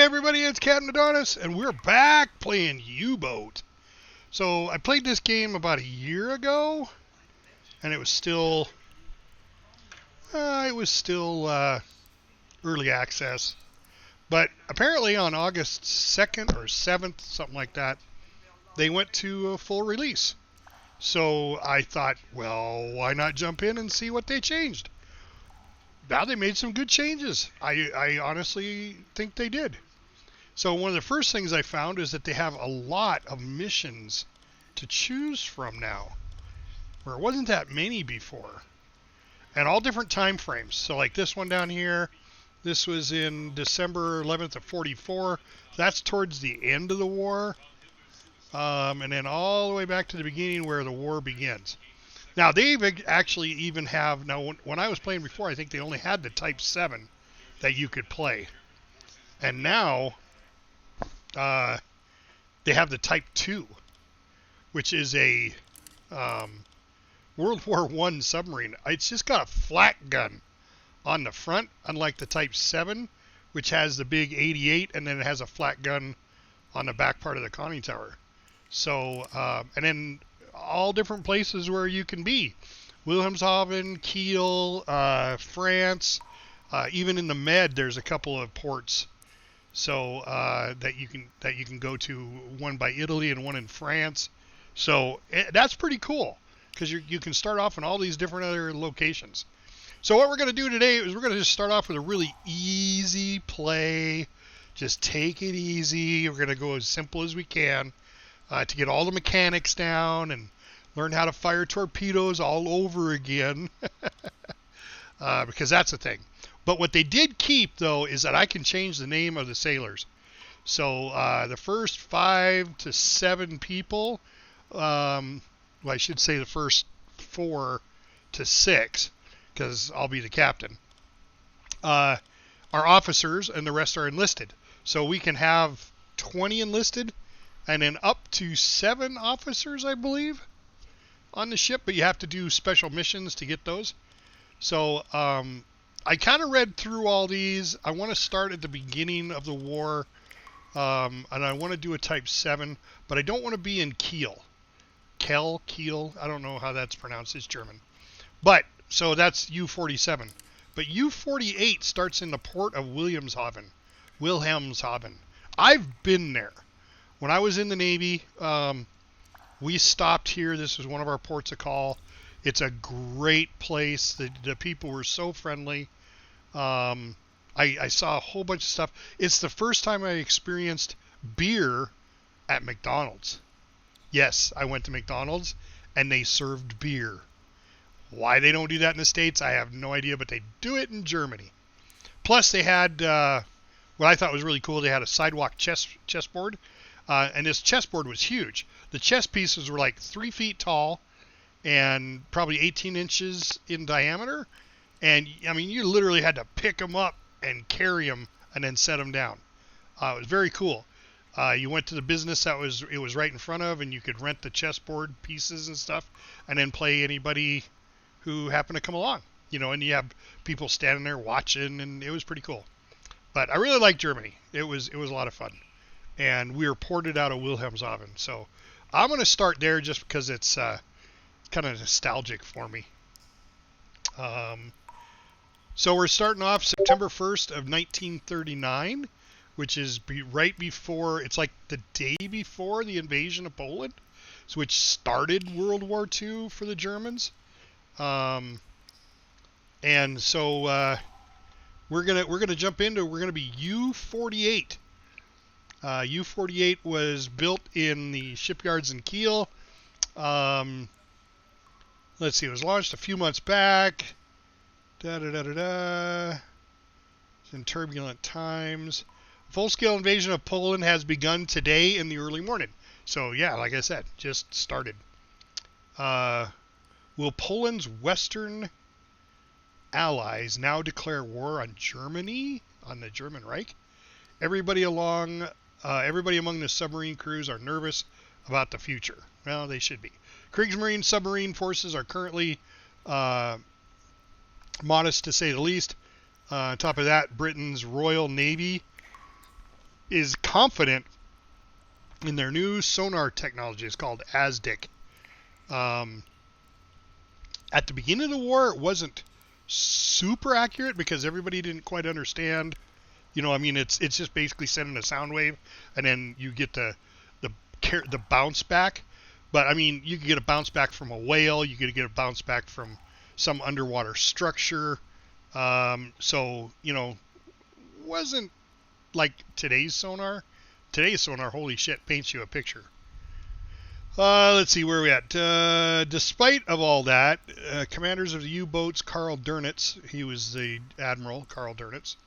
everybody, it's Captain Adonis, and we're back playing U-Boat. So I played this game about a year ago, and it was still early access. But apparently on August 2nd or 7th, something like that, they went to a full release. So I thought, well, why not jump in and see what they changed? Now they made some good changes. I honestly think they did. So one of the first things I found is that they have a lot of missions to choose from now, where it wasn't that many before, and all different time frames. So like this one down here, this was in December 11th of 44. That's towards the end of the war, and then all the way back to the beginning where the war begins. Now they've actually even have, now when I was playing before, I think they only had the Type 7 that you could play, and now they have the Type 2, which is a World War I submarine. It's just got a flat gun on the front, unlike the Type 7, which has the big 88, and then it has a flat gun on the back part of the conning tower. So, and then all different places where you can be. Wilhelmshaven, Kiel, France, even in the Med, there's a couple of ports. So that you can go to, one by Italy and one in France. So that's pretty cool because you can start off in all these different other locations. So what we're going to do today is we're going to just start off with a really easy play. Just take it easy. We're going to go as simple as we can to get all the mechanics down and learn how to fire torpedoes all over again because that's the thing. But what they did keep, though, is that I can change the name of the sailors. So the first 5 to 7 people, well, I should say the first 4 to 6, because I'll be the captain, are officers, and the rest are enlisted. So we can have 20 enlisted, and then up to 7 officers, I believe, on the ship. But you have to do special missions to get those. So I kind of read through all these. I want to start at the beginning of the war, and I want to do a Type 7, but I don't want to be in Kiel. Kiel, I don't know how that's pronounced. It's German. But, so that's U-47. But U-48 starts in the port of Wilhelmshaven. I've been there. When I was in the Navy, we stopped here. This was one of our ports of call. It's a great place. The people were so friendly. I saw a whole bunch of stuff. It's the first time I experienced beer at McDonald's. Yes, I went to McDonald's and they served beer. Why they don't do that in the States, I have no idea, but they do it in Germany. Plus they had, what I thought was really cool, they had a sidewalk chessboard. And this chessboard was huge. The chess pieces were like 3 feet tall and probably 18 inches in diameter. And, I mean, you literally had to pick them up and carry them and then set them down. It was very cool. You went to the business it was right in front of, and you could rent the chessboard pieces and stuff and then play anybody who happened to come along. You know, and you have people standing there watching, and it was pretty cool. But I really liked Germany. It was a lot of fun. And we were ported out of Wilhelmshaven. So I'm going to start there just because it's kind of nostalgic for me. So we're starting off September 1st of 1939, which is right before, it's like the day before the invasion of Poland, which started World War II for the Germans. And so we're gonna jump into, we're gonna be U-48. U-48 was built in the shipyards in Kiel. Let's see, it was launched a few months back. It's in turbulent times. Full-scale invasion of Poland has begun today in the early morning. So, yeah, like I said, just started. Will Poland's Western allies now declare war on Germany, on the German Reich? Everybody among the submarine crews are nervous about the future. Well, they should be. Kriegsmarine submarine forces are currently modest, to say the least. On top of that, Britain's Royal Navy is confident in their new sonar technology. It's called ASDIC. At the beginning of the war, it wasn't super accurate because everybody didn't quite understand. I mean, it's just basically sending a sound wave, and then you get the bounce back. But I mean, you could get a bounce back from a whale. You could get a bounce back from some underwater structure. So wasn't like today's sonar. Today's sonar, holy shit, paints you a picture. Let's see where we at. Despite of all that, commanders of the U-boats, Karl Dönitz, he was the admiral, Karl Dönitz,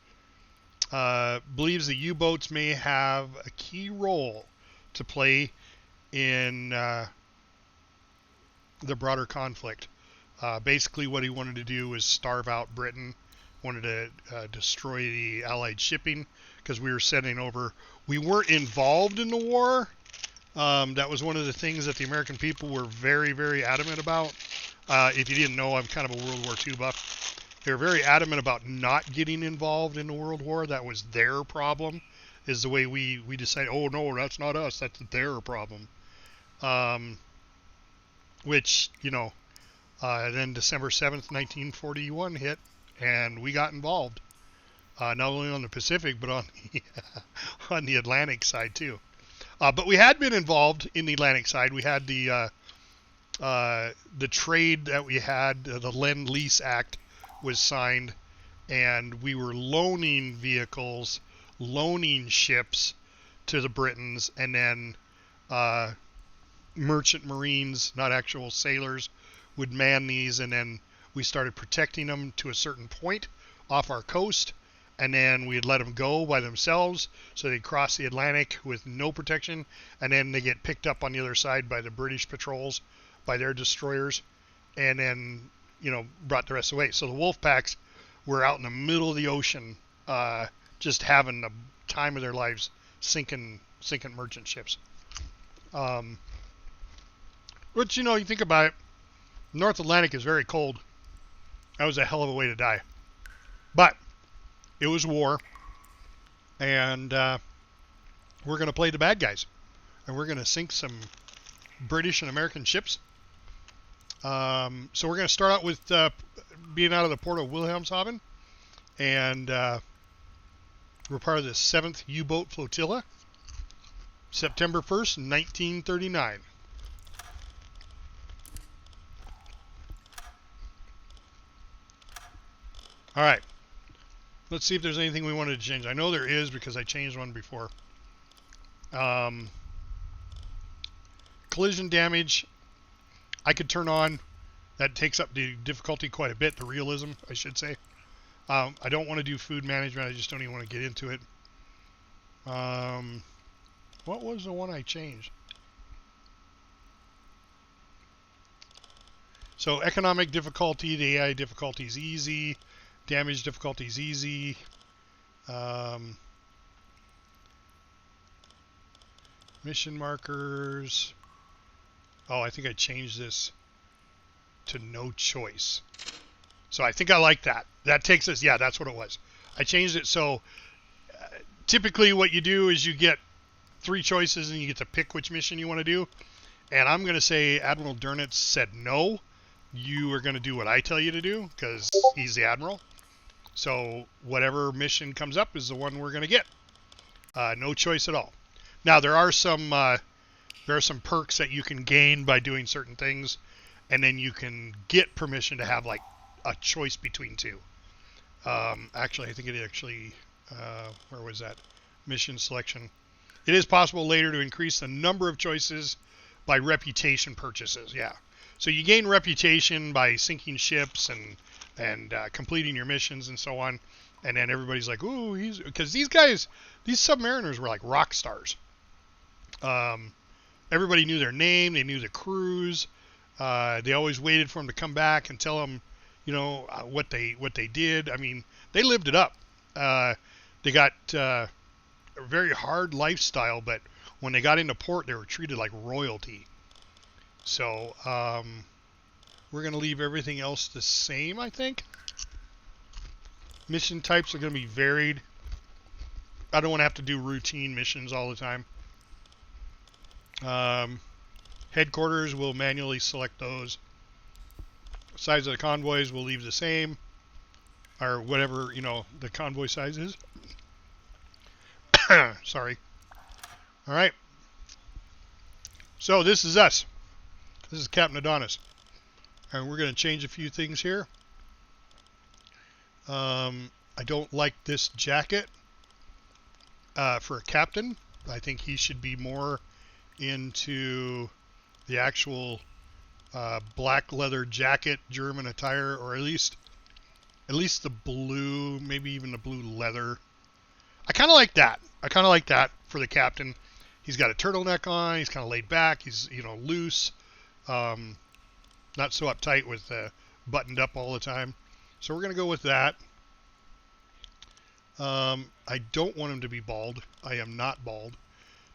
believes the U-boats may have a key role to play in the broader conflict. Basically, what he wanted to do was starve out Britain, wanted to destroy the Allied shipping, because we were sending over. We weren't involved in the war. That was one of the things that the American people were very, very adamant about. If you didn't know, I'm kind of a World War II buff. They were very adamant about not getting involved in the World War. That was their problem, is the way we decided, oh, no, that's not us. That's their problem. Which, then December 7th, 1941 hit, and we got involved. Not only on the Pacific, but on on the Atlantic side, too. But we had been involved in the Atlantic side. We had the trade that we had, the Lend-Lease Act was signed, and we were loaning vehicles, loaning ships to the Britons, and then merchant marines, not actual sailors, would man these, and then we started protecting them to a certain point off our coast, and then we'd let them go by themselves, so they'd cross the Atlantic with no protection, and then they get picked up on the other side by the British patrols, by their destroyers, and then, brought the rest away. So the wolf packs were out in the middle of the ocean, just having the time of their lives, sinking merchant ships. Which, you think about it, North Atlantic is very cold. That was a hell of a way to die. But it was war, and we're going to play the bad guys, and we're going to sink some British and American ships. So we're going to start out with being out of the port of Wilhelmshaven, and we're part of the 7th U-boat flotilla, September 1st, 1939. All right. Let's see if there's anything we wanted to change. I know there is because I changed one before. Collision damage, I could turn on. That takes up the difficulty quite a bit, the realism, I should say. I don't want to do food management. I just don't even want to get into it. What was the one I changed? So economic difficulty, the AI difficulty is easy. Damage difficulty is easy. Mission markers. Oh, I think I changed this to no choice. So I think I like that. That takes us, yeah, that's what it was. I changed it so typically what you do is you get 3 choices and you get to pick which mission you want to do. And I'm going to say Admiral Dönitz said no. You are going to do what I tell you to do because he's the admiral. So whatever mission comes up is the one we're going to get. No choice at all. Now there are some perks that you can gain by doing certain things, and then you can get permission to have like a choice between 2. Actually, I think it actually where was that? Mission selection. It is possible later to increase the number of choices by reputation purchases. Yeah. So you gain reputation by sinking ships and completing your missions and so on, and then everybody's like, "Ooh, because these submariners were like rock stars." Everybody knew their name, they knew the crews. They always waited for them to come back and tell them, what they did. I mean, they lived it up. They got a very hard lifestyle, but when they got into port, they were treated like royalty. So we're going to leave everything else the same, I think. Mission types are going to be varied. I don't want to have to do routine missions all the time. Headquarters, we'll manually select those. Size of the convoys we'll leave the same, or whatever, you know, the convoy size is. Sorry. All right. So this is us. This is Captain Adonis. And we're going to change a few things here. I don't like this jacket for a captain. I think he should be more into the actual black leather jacket, German attire, or at least the blue, maybe even the blue leather. I kind of like that. I kind of like that for the captain. He's got a turtleneck on. He's kind of laid back. He's, you know, loose. Not so uptight with buttoned up all the time. So we're going to go with that. I don't want him to be bald. I am not bald.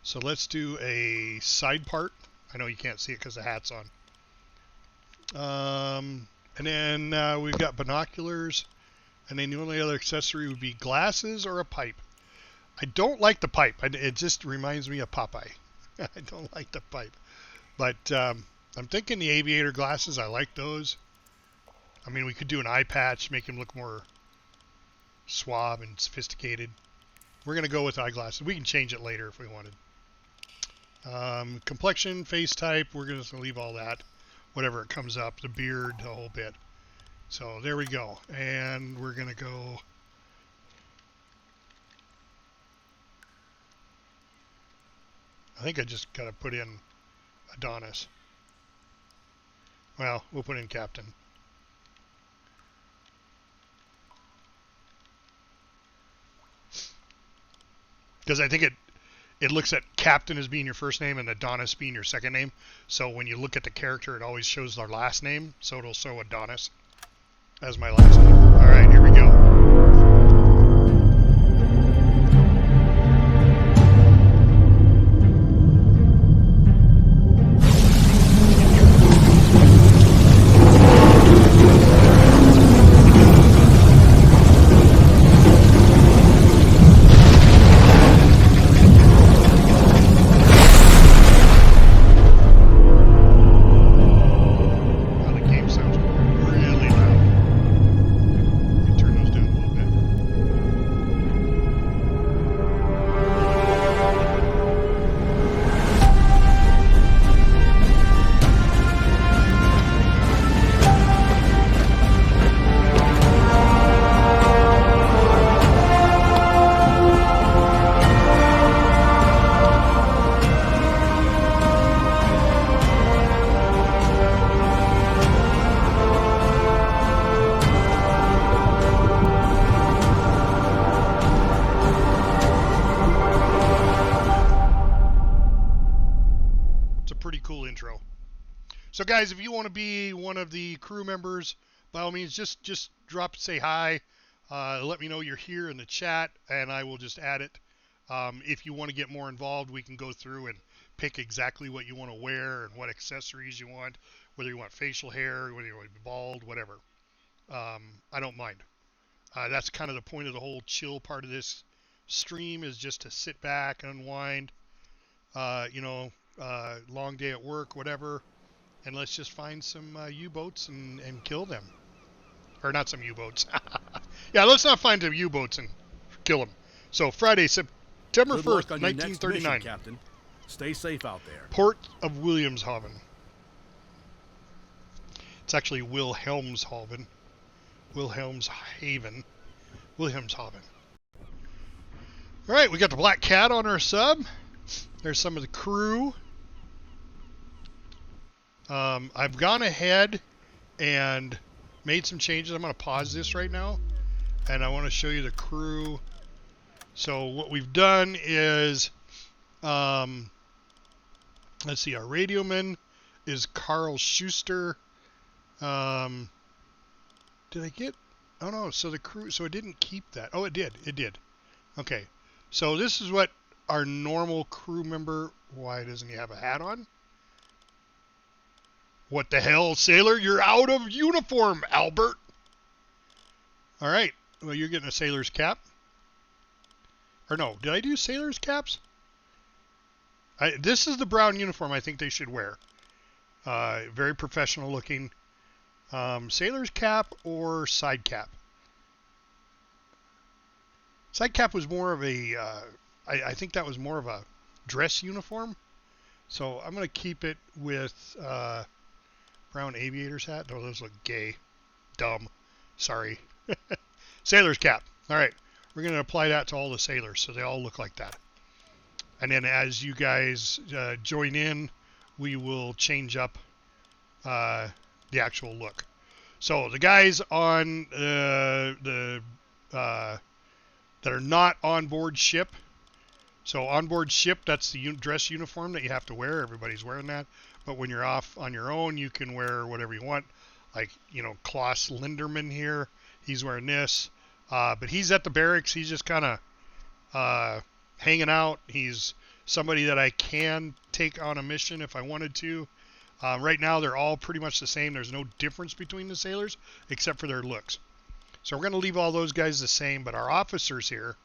So let's do a side part. I know you can't see it because the hat's on. And then we've got binoculars. And then the only other accessory would be glasses or a pipe. I don't like the pipe. It just reminds me of Popeye. I don't like the pipe. But I'm thinking the aviator glasses. I like those. I mean, we could do an eye patch, make him look more suave and sophisticated. We're going to go with eyeglasses. We can change it later if we wanted. Complexion, face type, we're going to leave all that. Whatever it comes up, the beard, the whole bit. So there we go. And we're going to go... I think I just got to put in Adonis. Well, we'll put in Captain. Because I think it looks at Captain as being your first name and Adonis being your second name. So when you look at the character, it always shows their last name. So it'll show Adonis as my last name. All right, here we go. So guys, if you want to be one of the crew members, by all means, just drop, say hi. Let me know you're here in the chat, and I will just add it. If you want to get more involved, we can go through and pick exactly what you want to wear and what accessories you want, whether you want facial hair, whether you want to be bald, whatever. I don't mind. That's kind of the point of the whole chill part of this stream, is just to sit back, unwind, long day at work, whatever. And let's just find some U-boats and kill them. Or not some U-boats. Yeah, let's not find some U-boats and kill them. So Friday, September 1st, 1939. Mission, Captain. Stay safe out there. Port of Wilhelmshaven. It's actually Wilhelmshaven. Wilhelmshaven. Wilhelmshaven. All right, we got the Black Cat on our sub. There's some of the crew. I've gone ahead and made some changes. I'm going to pause this right now, and I want to show you the crew. So what we've done is, let's see, our radioman is Carl Schuster. Did I get, oh no, so the crew, so it didn't keep that. Oh, it did. Okay, so this is what our normal crew member, why doesn't he have a hat on? What the hell, sailor? You're out of uniform, Albert. All right. Well, you're getting a sailor's cap. Or no, did I do sailor's caps? This is the brown uniform I think they should wear. Very professional looking. Sailor's cap or side cap? Side cap was more of a, I think that was more of a dress uniform. So I'm going to keep it with brown aviator's hat. No, those look gay. Dumb. Sorry. Sailor's cap. All right. We're going to apply that to all the sailors so they all look like that. And then as you guys join in, we will change up the actual look. So the guys on that are not on board ship. So on board ship, that's the dress uniform that you have to wear. Everybody's wearing that. But when you're off on your own, you can wear whatever you want. Like, you know, Klaus Linderman here, he's wearing this. But he's at the barracks. He's just kind of hanging out. He's somebody that I can take on a mission if I wanted to. Right now, they're all pretty much the same. There's no difference between the sailors except for their looks. So we're going to leave all those guys the same. But our officers here,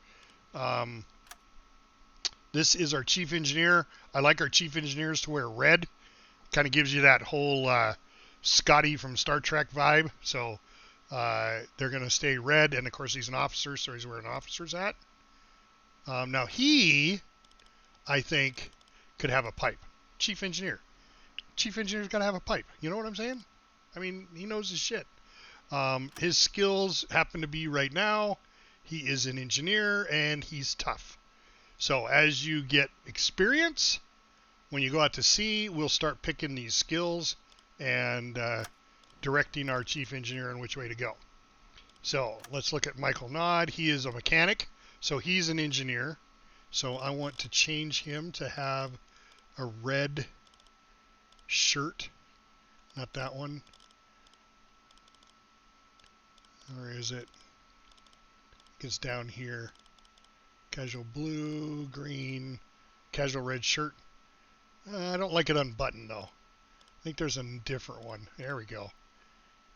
this is our chief engineer. I like our chief engineers to wear red. Kind of gives you that whole Scotty from Star Trek vibe. So they're going to stay red. And, of course, he's an officer, so he's wearing an officer's hat. Now, he, I think, could have a pipe. Chief engineer. Chief engineer's got to have a pipe. You know what I'm saying? I mean, he knows his shit. His skills happen to be right now, he is an engineer, and he's tough. So as you get experience, when you go out to sea, we'll start picking these skills and directing our chief engineer on which way to go. So let's look at Michael Nod. He is a mechanic, so he's an engineer. So I want to change him to have a red shirt. Not that one. Or is it? It's down here. Casual blue, green, casual red shirt. I don't like it unbuttoned though. I think there's a different one. There we go.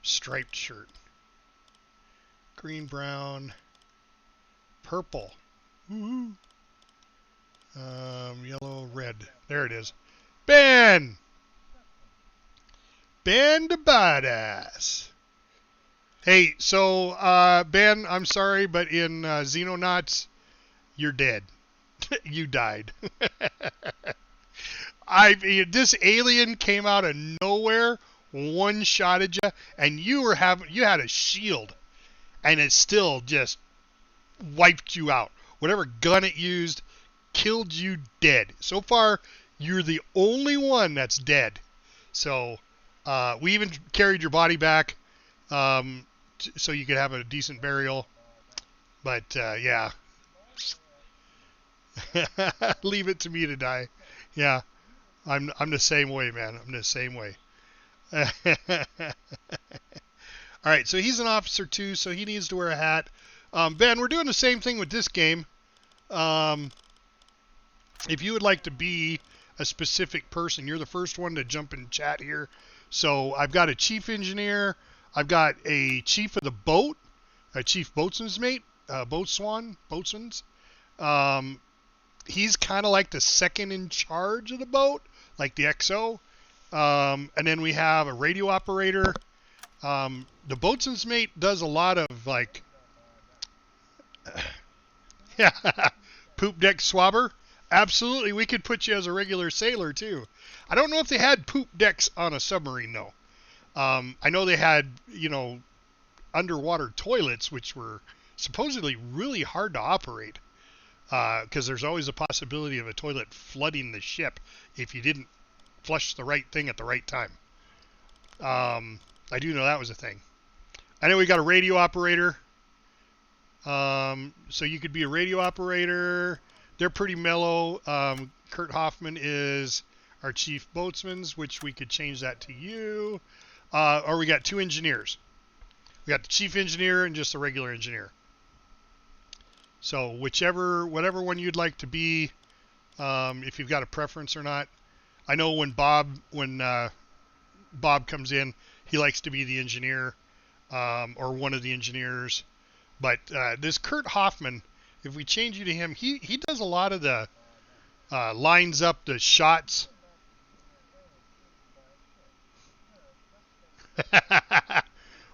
Striped shirt. Green, brown, purple. Woohoo. Yellow, red. There it is. Ben! Ben the Badass. Hey, so, Ben, I'm sorry, but in Xenonauts, you're dead. You died. This alien came out of nowhere, one-shotted you, and you had a shield, and it still just wiped you out. Whatever gun it used killed you dead. So far, you're the only one that's dead. So, we even carried your body back, so you could have a decent burial. But, yeah. Leave it to me to die. Yeah. I'm the same way, man. I'm the same way. All right, so he's an officer too, so he needs to wear a hat. Ben, we're doing the same thing with this game. If you would like to be a specific person, you're the first one to jump in chat here. So I've got a chief engineer. I've got a chief of the boat, a chief boatswain's mate, boatswains. He's kind of like the second in charge of the boat, like the XO. And then we have a radio operator. The boatswain's mate does a lot of like, yeah, poop deck swabber. Absolutely, we could put you as a regular sailor too. I don't know if they had poop decks on a submarine though. I know they had, underwater toilets, which were supposedly really hard to operate. Because there's always a possibility of a toilet flooding the ship if you didn't flush the right thing at the right time. I do know that was a thing. I know we got a radio operator. So you could be a radio operator. They're pretty mellow. Kurt Hoffman is our chief boatsman's, which we could change that to you. Or we got two engineers. We got the chief engineer and just the regular engineer. So whatever one you'd like to be, if you've got a preference or not. I know when Bob comes in, he likes to be the engineer, or one of the engineers. But this Kurt Hoffman, if we change you to him, he does a lot of the lines up the shots.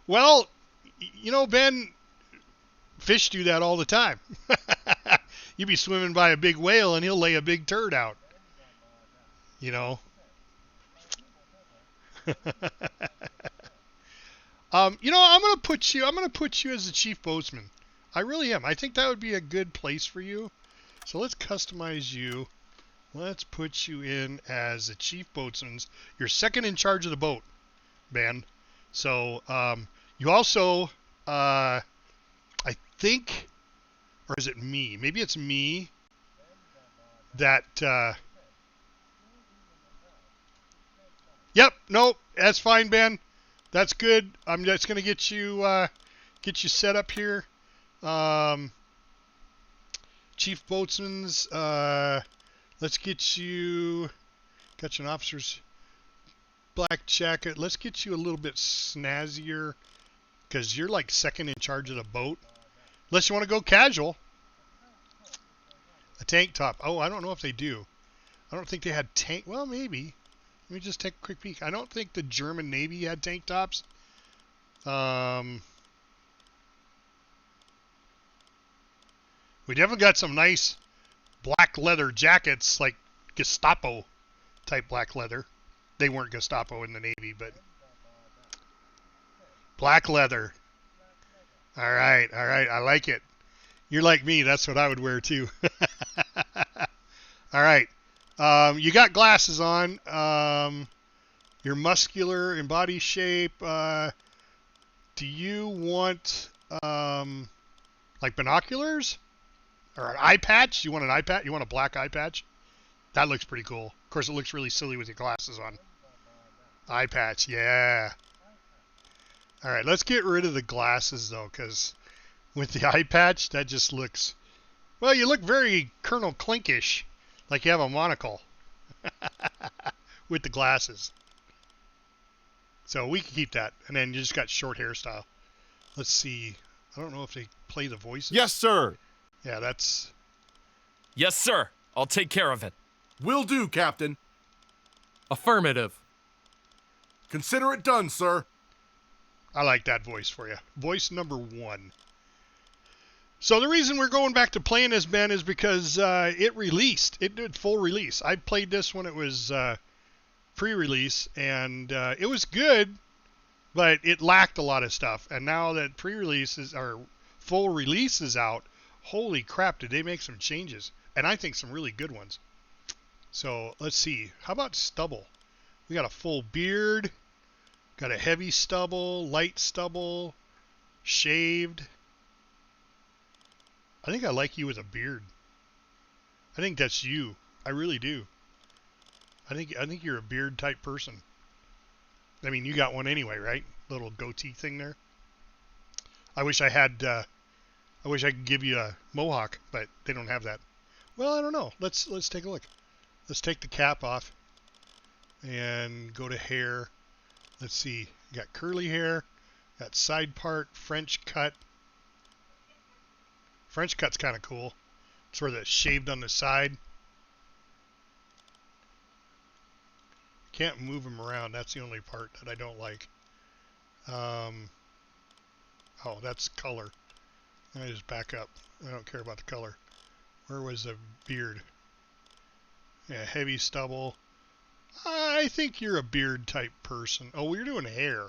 Well, you know, Ben, fish do that all the time. You be swimming by a big whale and he'll lay a big turd out. You know. You know, I'm gonna put you as the chief boatsman. I really am. I think that would be a good place for you. So let's customize you. Let's put you in as the chief boatsman. You're second in charge of the boat, Ben. So you also, I think, or is it me? Maybe it's me that. Yep. Nope. That's fine, Ben. That's good. I'm just gonna get you set up here. Chief boatsman's. Let's get you. Got you an officer's black jacket. Let's get you a little bit snazzier, because you're like second in charge of the boat. Unless you want to go casual. A tank top. Oh, I don't know if they do. I don't think they had tank. Well, maybe. Let me just take a quick peek. I don't think the German Navy had tank tops. We definitely got some nice black leather jackets, like Gestapo type black leather. They weren't Gestapo in the Navy, but black leather. All right, I like it. You're like me. That's what I would wear too. All right. You got glasses on. You're muscular in body shape. Do you want like binoculars or an eye patch? You want an eye patch? You want a black eye patch? That looks pretty cool. Of course, it looks really silly with your glasses on. Eye patch, yeah. All right, let's get rid of the glasses though, because with the eye patch, that just looks. Well, you look very Colonel Clinkish, like you have a monocle with the glasses. So we can keep that, and then you just got short hairstyle. Let's see. I don't know if they play the voices. Yes, sir. Yeah, that's. Yes, sir. I'll take care of it. Will do, Captain. Affirmative. Consider it done, sir. I like that voice for you. Voice number 1. So the reason we're going back to playing this, Ben, is because it released. It did full release. I played this when it was pre-release, and it was good, but it lacked a lot of stuff. And now that pre-release or full release is out, holy crap, did they make some changes? And I think some really good ones. So let's see. How about stubble? We got a full beard, got a heavy stubble, light stubble, shaved. I think I like you with a beard. I think that's you. I really do. I think you're a beard type person. I mean, you got one anyway, right? Little goatee thing there. I wish I had. I wish I could give you a mohawk, but they don't have that. Well, I don't know. Let's take a look. Let's take the cap off and go to hair. Let's see. You got curly hair, got side part, French cut. French cut's kind of cool. It's where the shaved on the side. Can't move them around. That's the only part that I don't like. Oh, that's color. I just back up. I don't care about the color. Where was the beard? Yeah, heavy stubble. I think you're a beard type person. Oh, we're doing hair.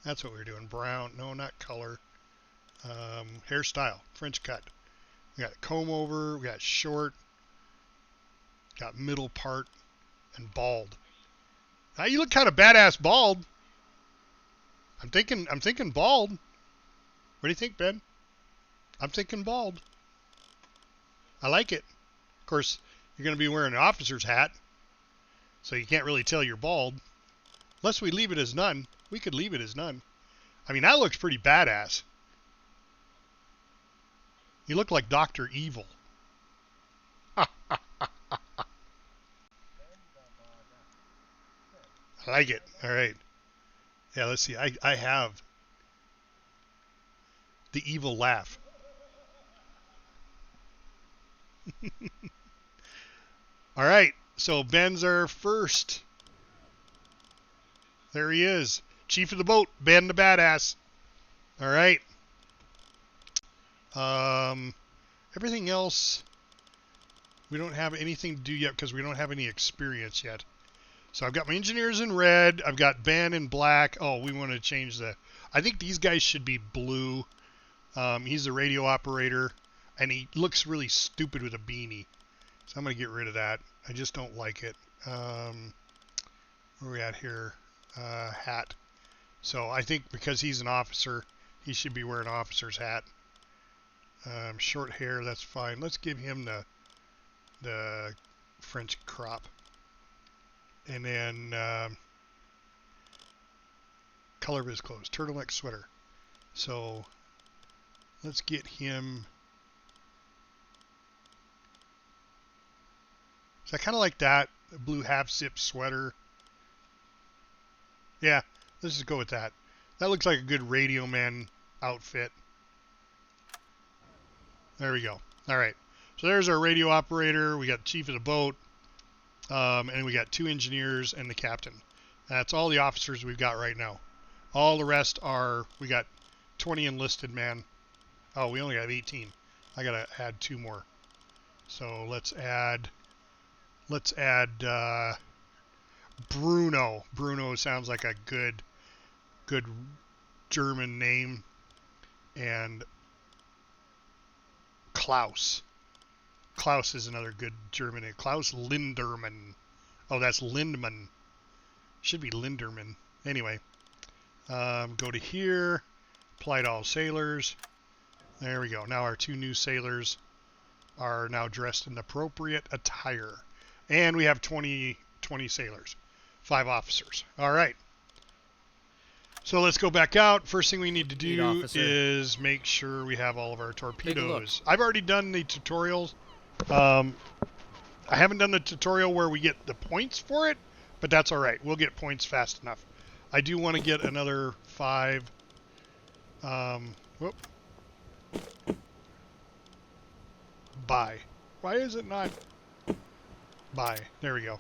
That's what we're doing. Brown. No, not color. Hairstyle. French cut. We got comb over. We got short. Got middle part and bald. Now you look kind of badass bald. I'm thinking bald. What do you think, Ben? I'm thinking bald. I like it. Of course, you're going to be wearing an officer's hat, so you can't really tell you're bald. Unless we leave it as none. We could leave it as none. I mean, that looks pretty badass. You look like Dr. Evil. I like it. All right. Yeah, let's see. I have the evil laugh. All right, so Ben's our first. There he is. Chief of the boat, Ben the Badass. All right. Everything else, we don't have anything to do yet because we don't have any experience yet. So I've got my engineers in red. I've got Ben in black. Oh, we want to change the... I think these guys should be blue. He's the radio operator, and he looks really stupid with a beanie. So I'm going to get rid of that. I just don't like it. Where are we at here? Hat. So I think because he's an officer, he should be wearing an officer's hat. Short hair, that's fine. Let's give him the French crop. And then color of his clothes, turtleneck sweater. So let's get him. So I kind of like that, a blue half-zip sweater. Yeah, let's just go with that. That looks like a good radio man outfit. There we go. All right. So there's our radio operator. We got the chief of the boat. And we got 2 engineers and the captain. That's all the officers we've got right now. All the rest are, we got 20 enlisted man. Oh, we only have 18. I gotta add 2 more. So let's add Bruno. Bruno sounds like a good German name. And Klaus. Klaus is another good German name. Klaus Linderman. Oh, that's Lindman. Should be Linderman. Anyway, go to here. Apply to all sailors. There we go. Now our 2 new sailors are now dressed in appropriate attire. And we have 20 sailors. 5 officers. All right. So let's go back out. First thing we need to do is make sure we have all of our torpedoes. I've already done the tutorials. I haven't done the tutorial where we get the points for it, but that's all right. We'll get points fast enough. I do want to get another 5. Whoop. Buy. Why is it not? Buy. There we go.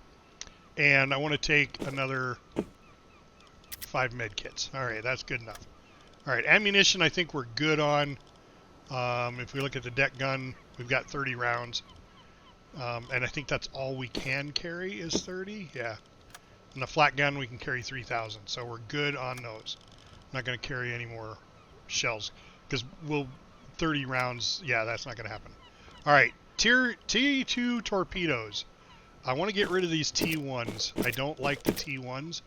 And I want to take another 5 med kits. All right, that's good enough. All right, ammunition I think we're good on. If we look at the deck gun, we've got 30 rounds. And I think that's all we can carry is 30. Yeah. And the flat gun, we can carry 3,000. So we're good on those. I'm not going to carry any more shells. Because 30 rounds, yeah, that's not going to happen. All right. T2 torpedoes. I want to get rid of these T1s. I don't like the T1s.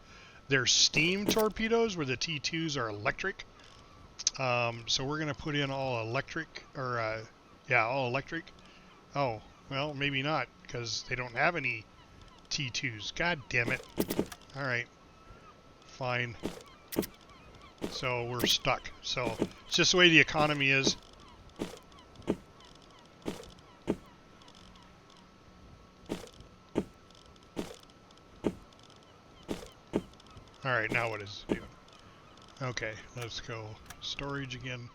They're steam torpedoes where the T2s are electric. So we're going to put in all electric, or yeah, all electric. Oh, well, maybe not, because they don't have any T2s. God damn it. All right. Fine. So we're stuck. So it's just the way the economy is. All right, now what is it doing? Okay, let's go storage again.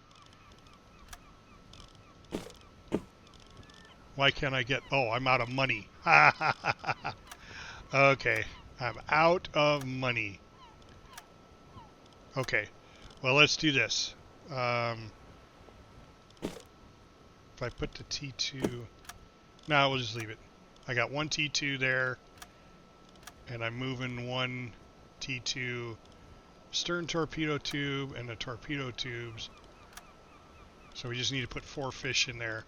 Why can't I get... Oh, I'm out of money. Okay, I'm out of money. Okay, well, let's do this. If I put the T2... No, we'll just leave it. I got 1 T2 there, and I'm moving 1 T2 stern torpedo tube and the torpedo tubes. So we just need to put 4 fish in there.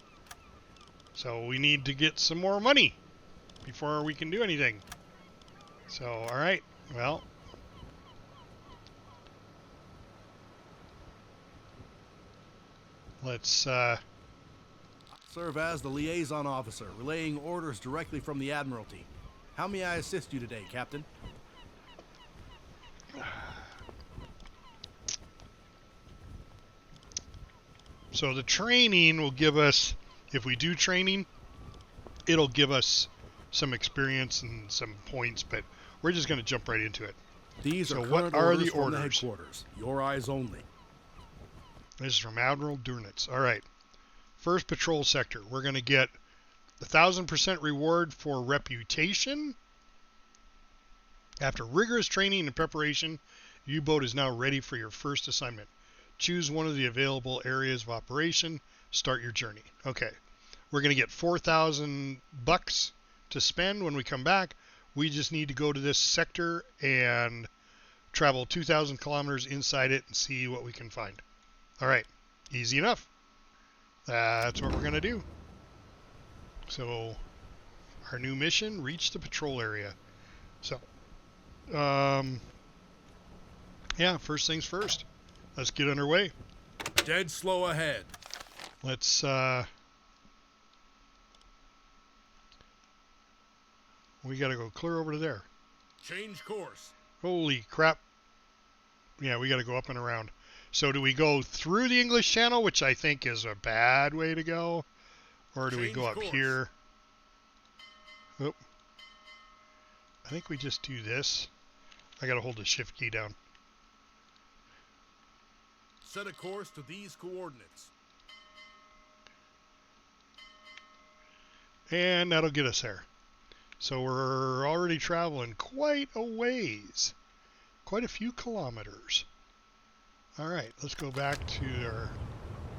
So we need to get some more money before we can do anything. So, all right, well. Let's serve as the liaison officer, relaying orders directly from the Admiralty. How may I assist you today, Captain? So the training will give us, if we do training, it'll give us some experience and some points, but we're just going to jump right into it. These so are what are the from orders? The headquarters. Your eyes only. This is from Admiral Durnitz. All right. First patrol sector. We're going to get The 1,000% reward for reputation. After rigorous training and preparation, U-boat is now ready for your first assignment. Choose one of the available areas of operation. Start your journey. Okay. We're going to get 4,000 bucks to spend when we come back. We just need to go to this sector and travel 2,000 kilometers inside it and see what we can find. All right. Easy enough. That's what we're going to do. So, our new mission, reach the patrol area. So, yeah, first things first. Let's get underway. Dead slow ahead. Let's, we got to go clear over to there. Change course. Holy crap. Yeah, we got to go up and around. So do we go through the English Channel, which I think is a bad way to go? Or do we go up here? Oh. I think we just do this. I got to hold the shift key down. Set a course to these coordinates. And that'll get us there. So we're already traveling quite a ways. Quite a few kilometers. All right, let's go back to our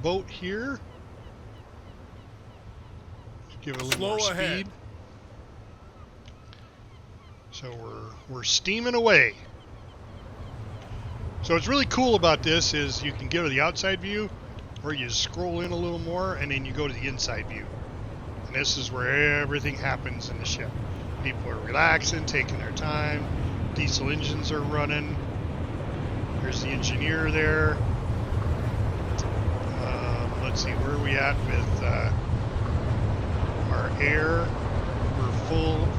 boat here. Give it a little more speed. So we're steaming away. So what's really cool about this is you can go to the outside view, or you scroll in a little more, and then you go to the inside view. And this is where everything happens in the ship. People are relaxing, taking their time. Diesel engines are running. There's the engineer there. Let's see, where are we at with our air? We're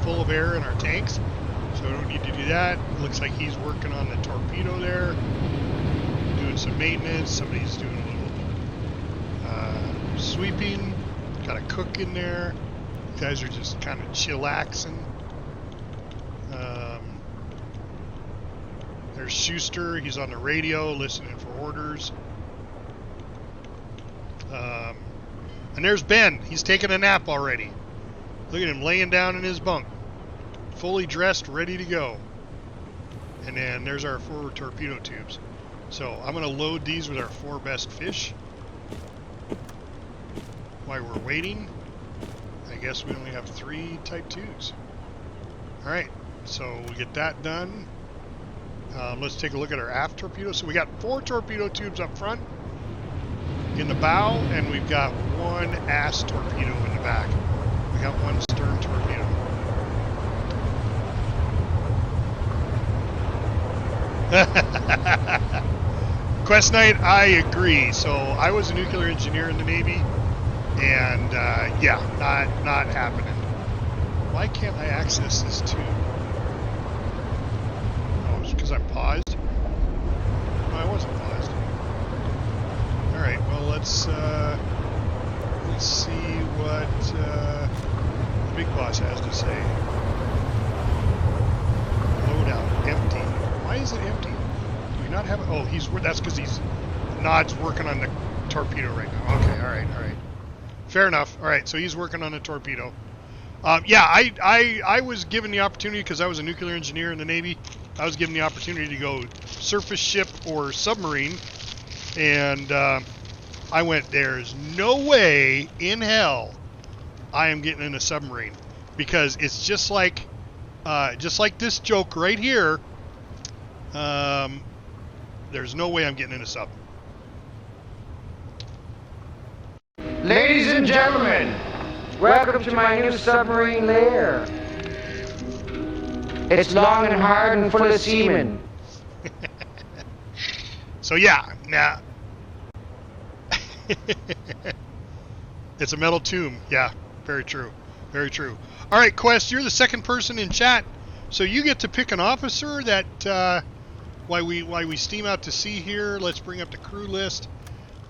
full of air in our tanks, so we don't need to do that. Looks like he's working on the torpedo there, doing some maintenance. Somebody's doing a little sweeping. Got a cook in there. You guys are just kind of chillaxing. There's Schuster. He's on the radio listening for orders. And there's Ben. He's taking a nap already. Look at him laying down in his bunk. Fully dressed, ready to go. And then there's our 4 torpedo tubes. So I'm going to load these with our 4 best fish. While we're waiting, I guess we only have 3 Type 2s. Alright, so we get that done. Let's take a look at our aft torpedo. So we got 4 torpedo tubes up front in the bow, and we've got 1 ass torpedo in the back. We got 1 stern torpedo. Quest Knight, I agree. So I was a nuclear engineer in the Navy, and yeah, not happening. Why can't I access this tube? Oh, it's because I'm paused? No, I wasn't paused. Alright, well let's see what the big boss has to say. Loadout, empty. Why is it empty? Do we not have it? Oh, that's because Nod's working on the torpedo right now. Okay, alright. Fair enough. Alright, so he's working on the torpedo. Yeah, I was given the opportunity, because I was a nuclear engineer in the Navy, I was given the opportunity to go surface ship or submarine, and I went, there's no way in hell I am getting in a submarine, because it's just like this joke right here. There's no way I'm getting in a sub. Ladies and gentlemen, welcome to my new submarine lair. It's long and hard and full of semen. So yeah, nah. It's a metal tomb. Yeah, very true. Very true. All right, Quest, you're the second person in chat, so you get to pick an officer that while we steam out to sea here. Let's bring up the crew list.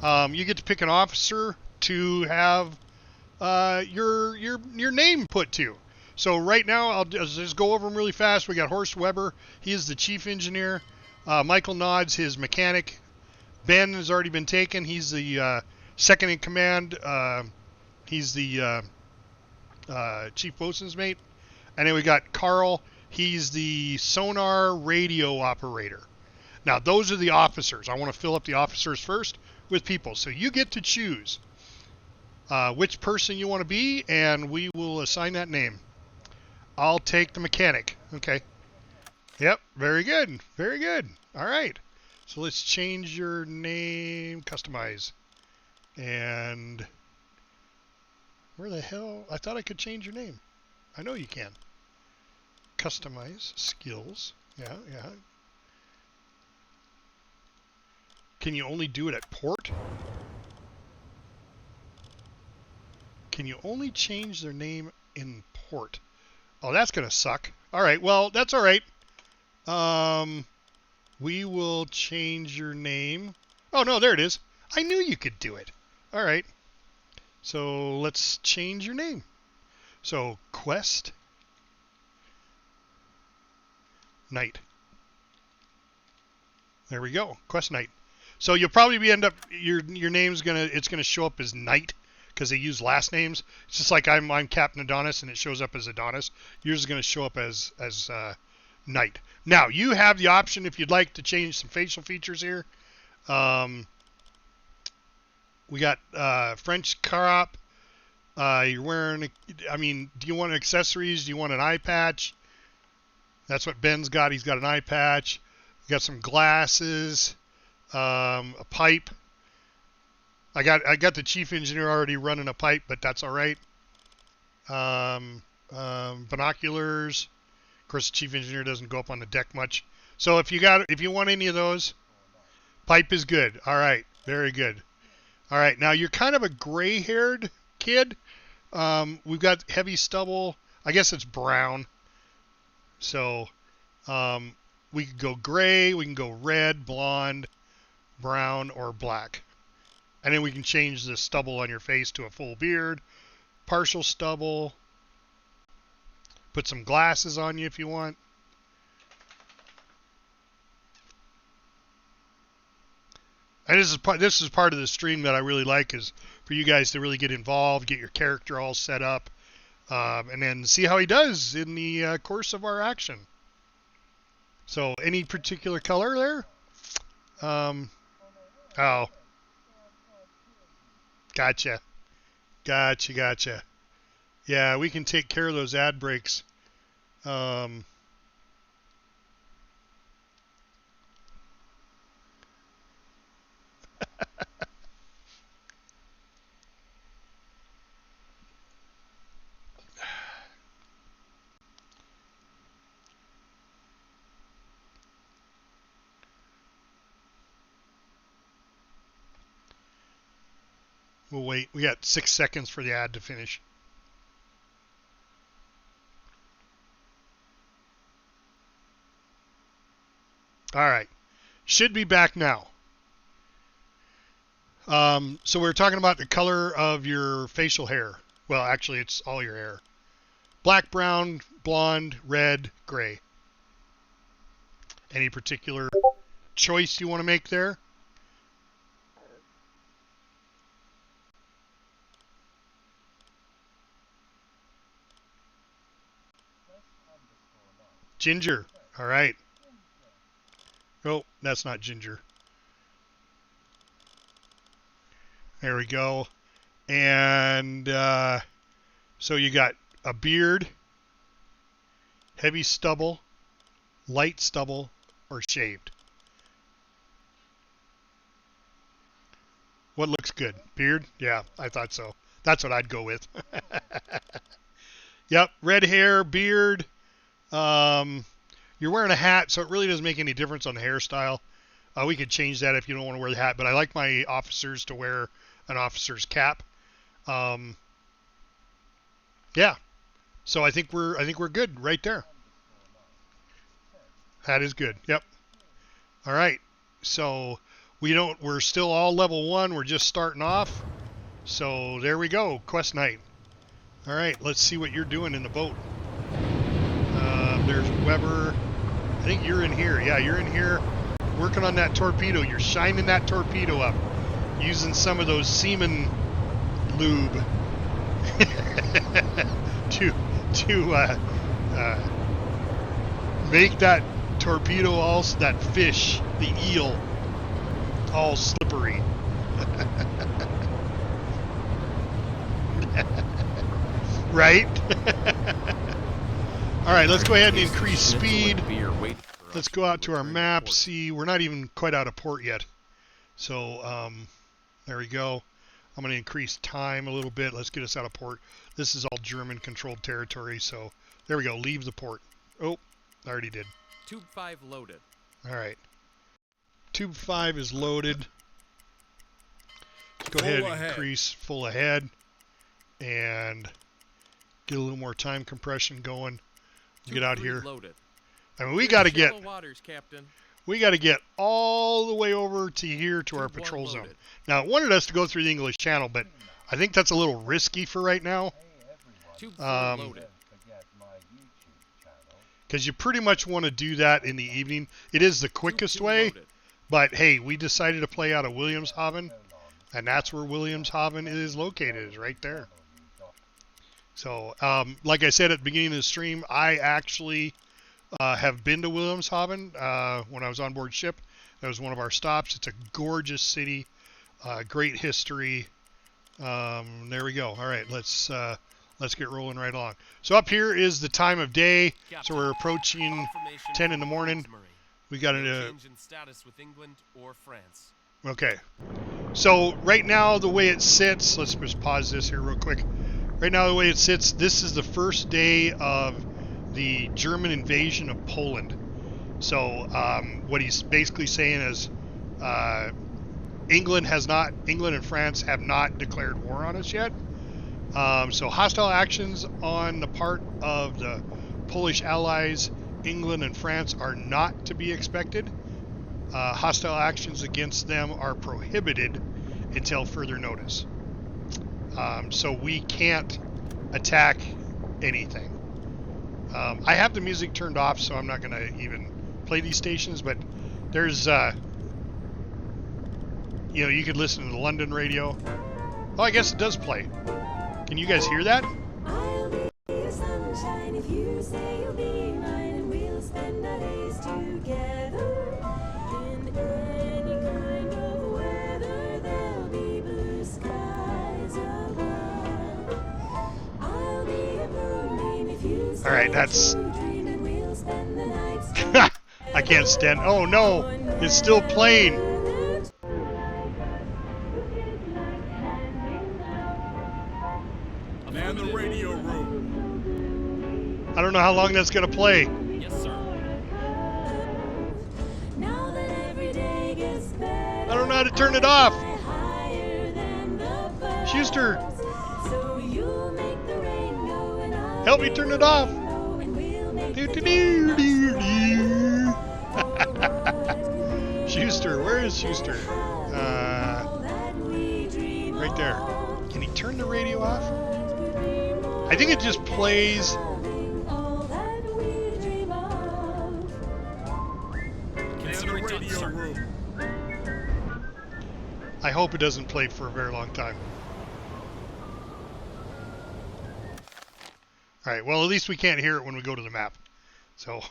You get to pick an officer to have your name put to. So right now, I'll just go over them really fast. We got Horst Weber. He is the chief engineer. Michael Nod's his mechanic. Ben has already been taken. He's the second in command. He's the chief boatswain's mate. And then we got Carl. He's the sonar radio operator. Now, those are the officers. I want to fill up the officers first with people. So you get to choose which person you want to be, and we will assign that name. I'll take the mechanic. Okay. Yep, very good. Very good. All right. So let's change your name, customize. And where the hell? I thought I could change your name. I know you can. Customize, skills. Yeah. Can you only do it at port? Can you only change their name in port? Oh, that's going to suck. All right, well, that's all right. We will change your name. Oh, no, there it is. I knew you could do it. All right. So let's change your name. So Quest Knight. There we go. Quest Knight. So you'll probably end up your name's gonna show up as Knight because they use last names. It's just like I'm Captain Adonis and it shows up as Adonis. Yours is gonna show up as Knight. Now you have the option if you'd like to change some facial features here. We got French crop. You're wearing. Do you want accessories? Do you want an eye patch? That's what Ben's got. He's got an eye patch. You got some glasses. A pipe. I got the chief engineer already running a pipe, but that's all right. Binoculars. Of course, the chief engineer doesn't go up on the deck much. So if you want any of those, pipe is good. All right, very good. All right, now you're kind of a gray-haired kid. We've got heavy stubble. I guess it's brown. So we could go gray, we can go red, blonde, brown, or black. And then we can change the stubble on your face to a full beard, partial stubble. Put some glasses on you if you want. And this is part of the stream that I really like, is for you guys to really get involved, get your character all set up, and then see how he does in the course of our action. So, any particular color there? Oh. Gotcha. Yeah, we can take care of those ad breaks. We'll wait. We got 6 seconds for the ad to finish. All right. Should be back now. So we're talking about the color of your facial hair. Well, actually, it's all your hair. Black, brown, blonde, red, gray. Any particular choice you want to make there? Ginger. All right. Oh, that's not ginger. There we go. And so you got a beard, heavy stubble, light stubble, or shaved. What looks good? Beard? Yeah, I thought so. That's what I'd go with. Yep, red hair, beard. You're wearing a hat, so it really doesn't make any difference on the hairstyle. We could change that if you don't want to wear the hat, but I like my officers to wear an officer's cap. Yeah. So I think we're good right there. Hat is good. Yep. All right. So we're still all level 1. We're just starting off. So there we go. Quest Night. All right. Let's see what you're doing in the boat. There's Weber. I think you're in here. Yeah, you're in here working on that torpedo. You're shining that torpedo up using some of those semen lube. to make that torpedo, also that fish, the eel, all slippery. Right? All right, let's go ahead and increase speed. Let's go out to our map. See, we're not even quite out of port yet. So there we go. I'm going to increase time a little bit. Let's get us out of port. This is all German-controlled territory, so there we go. Leave the port. Oh, I already did. Tube 5 loaded. All right. Tube 5 is loaded. Let's go ahead and increase full ahead and get a little more time compression going. Get out here. Loaded. I mean, we got to get waters, Captain. We got to get all the way over to here to our patrol zone. Now, it wanted us to go through the English Channel, but I think that's a little risky for right now. Because you pretty much want to do that in the evening. It is the quickest way, but hey, we decided to play out of Wilhelmshaven, and that's where Wilhelmshaven is located, is right there. So, like I said at the beginning of the stream, I actually have been to Wilhelmshaven when I was on board ship. That was one of our stops. It's a gorgeous city, great history. There we go. All right, let's get rolling right along. So up here is the time of day. So we're approaching 10 in the morning. We got a change in status with England or France. Okay. So right now the way it sits, let's just pause this here real quick. Right now the way it sits, this is the first day of the German invasion of Poland. So what he's basically saying is England and France have not declared war on us yet. So hostile actions on the part of the Polish allies, England and France, are not to be expected. Hostile actions against them are prohibited until further notice. So we can't attack anything. I have the music turned off, so I'm not going to even play these stations, but there's, you could listen to the London radio. Oh, I guess it does play. Can you guys hear that? I'll be your sunshine if you say you'll be mine, and we'll spend our days together. In any kind of weather, there'll be blue skies above. I'll be a moonbeam if you say all right, that's... dream, and we'll spend the nights I can't stand... Oh, no! It's still playing! Man the radio room. I don't know how long that's going to play. Yes, sir. now that every day gets better. I don't know how to turn it off. Higher than the birds. Schuster, So you'll make the rain go, and I'll help me turn it off. and we'll make the Schuster, where is Schuster? Right there. Can he turn the radio off? I think it just plays. Consider it done, sir. I hope it doesn't play for a very long time. Alright, well at least we can't hear it when we go to the map. So,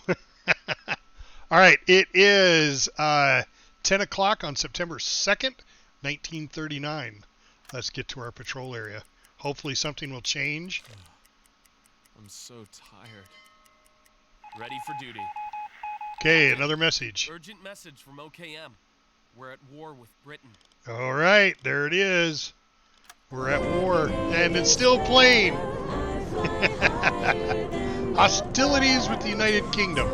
alright, it is 10 o'clock on September 2nd, 1939. Let's get to our patrol area. Hopefully something will change. I'm so tired. Ready for duty. Okay, another message. Urgent message from OKM. We're at war with Britain. All right, there it is. We're at war, and it's still playing. Hostilities with the United Kingdom.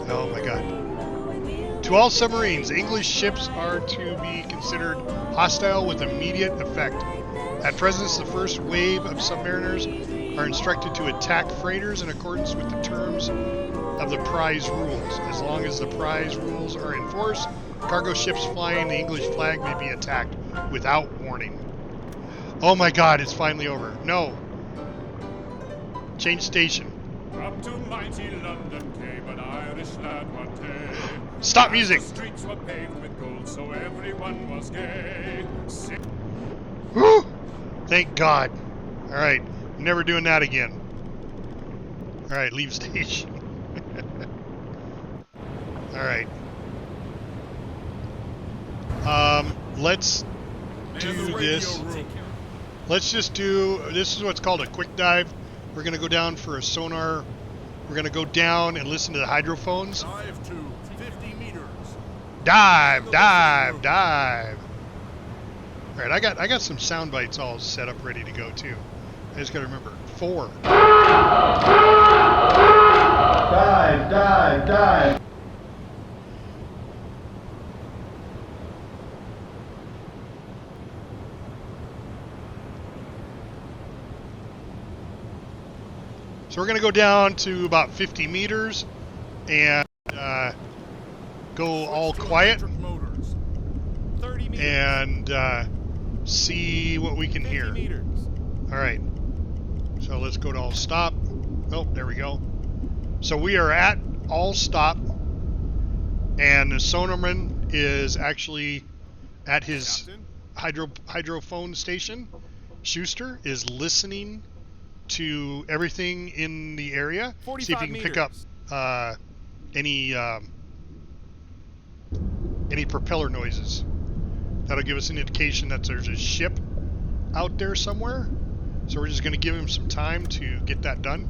Oh my God. To all submarines, English ships are to be considered hostile with immediate effect. At present, the first wave of submariners are instructed to attack freighters in accordance with the terms of the prize rules. As long as the prize rules are in force, cargo ships flying the English flag may be attacked without warning. Oh my God, it's finally over. No. Change station. Up to mighty London came an Irish lad one day. Stop music. The streets were paved with gold, so everyone was gay. Woo! Thank God. All right, never doing that again. All right, leave station. All right. Let's do this. Let's just do, this is what's called a quick dive. We're going to go down for a sonar. We're going to go down and listen to the hydrophones. Dive to 50 meters. Dive, dive, dive. All right, I got some sound bites all set up ready to go too. I just got to remember 4. Dive, dive, dive. So we're going to go down to about 50 meters and go all quiet Motors. 30 meters. and see what we can 50 hear. meters. All right. So let's go to all stop. Oh, there we go. So we are at all stop, and the sonarman is actually at his hydrophone station. Schuster is listening to everything in the area. See if he can pick up any propeller noises. That'll give us an indication that there's a ship out there somewhere. So we're just going to give him some time to get that done.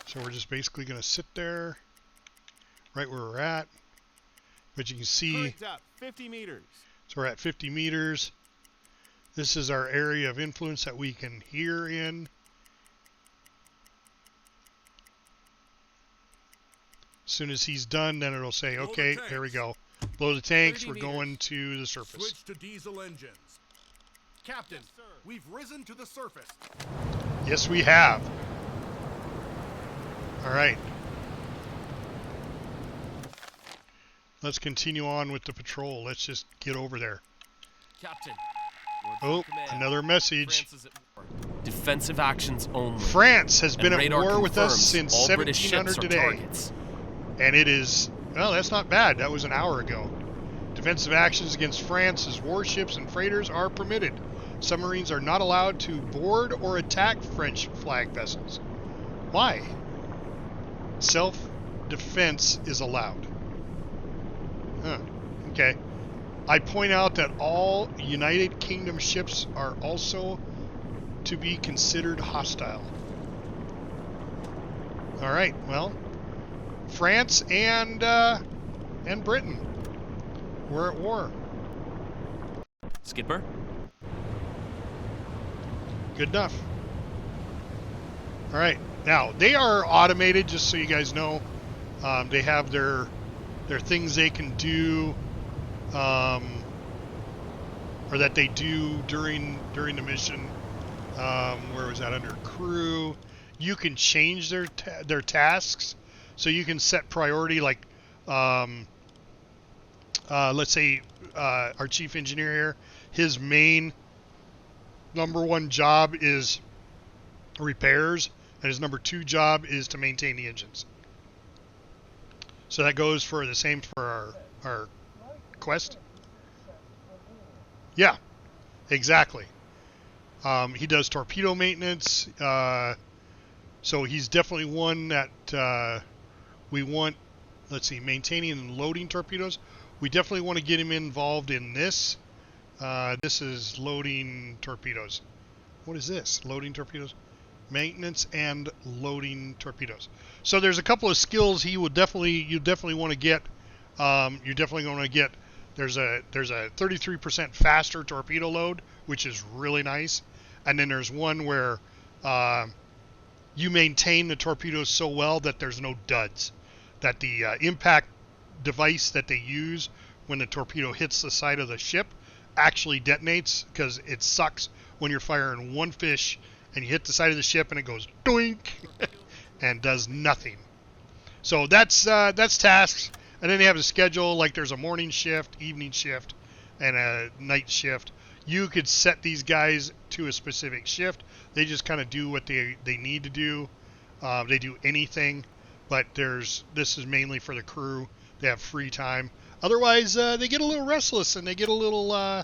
So we're just basically going to sit there right where we're at. But you can see, Current depth, 50 meters. so we're at 50 meters. This is our area of influence that we can hear in. As soon as he's done, then it'll say, Blow the okay, tanks. there we go. Blow the tanks, 30 we're meters. going to the surface. Switch to diesel engines. Captain, we've risen to the surface. Yes, we have. All right. Let's continue on with the patrol. Let's just get over there. Captain. Oh, another message. France is at war. Defensive actions only. France has been And at radar war with us confirms since all British ships 1700 are today. targets. And it is, well, that's not bad. That was an hour ago. Defensive actions against France's warships and freighters are permitted. Submarines are not allowed to board or attack French flag vessels. Why? Self-defense is allowed. Huh. Okay. I point out that all United Kingdom ships are also to be considered hostile. All right. Well, France and Britain were at war. Skipper? Good enough. All right. Now, they are automated, just so you guys know. They have their things they can do, or that they do during the mission. Where was that? Under crew. You can change their tasks, so you can set priority. Like, let's say our chief engineer here, his main number 1 job is repairs, and his number 2 job is to maintain the engines. So that goes for the same for our quest. Yeah, exactly. He does torpedo maintenance, so he's definitely one that we want. Let's see, maintaining and loading torpedoes. We definitely want to get him involved in this. This is loading torpedoes. What is this? Loading torpedoes? Maintenance and loading torpedoes. So there's a couple of skills you definitely want to get. You're definitely going to get. There's a 33% faster torpedo load, which is really nice. And then there's one where you maintain the torpedoes so well that there's no duds. That the impact device that they use when the torpedo hits the side of the ship actually detonates, because it sucks when you're firing one fish and you hit the side of the ship and it goes doink and does nothing. So that's tasks. And then they have a schedule, like there's a morning shift, evening shift, and a night shift. You could set these guys to a specific shift. They just kind of do what they need to do. They do anything, but this is mainly for the crew. They have free time. Otherwise, they get a little restless and they get a little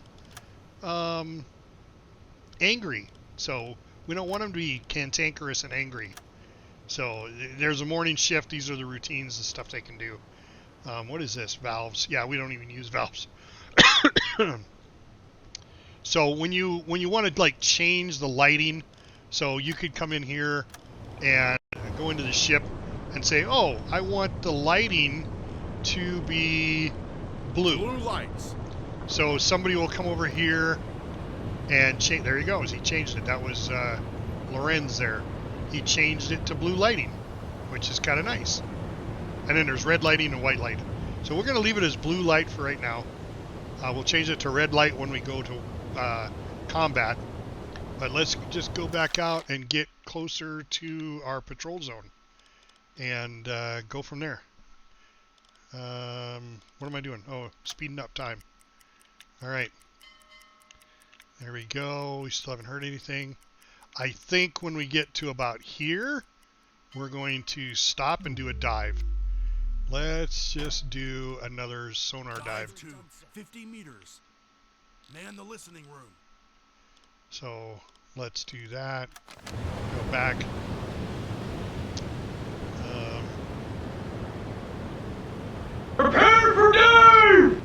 angry. So We don't want them to be cantankerous and angry. So there's a morning shift. These are the routines and stuff they can do. What is this? Valves. Yeah, we don't even use valves. So when you want to like change the lighting, so you could come in here and go into the ship and say, oh, I want the lighting to be blue. Blue lights. So somebody will come over here and change. There he goes. He changed it. That was Lorenz there. He changed it to blue lighting, which is kind of nice. And then there's red lighting and white light. So we're going to leave it as blue light for right now. We'll change it to red light when we go to combat. But let's just go back out and get closer to our patrol zone and go from there. What am I doing? Oh, speeding up time. All right. There we go. We still haven't heard anything. I think when we get to about here, we're going to stop and do a dive. Let's just do another sonar dive. To 50 meters. Man the listening room. So let's do that. Go back. Prepare for dive!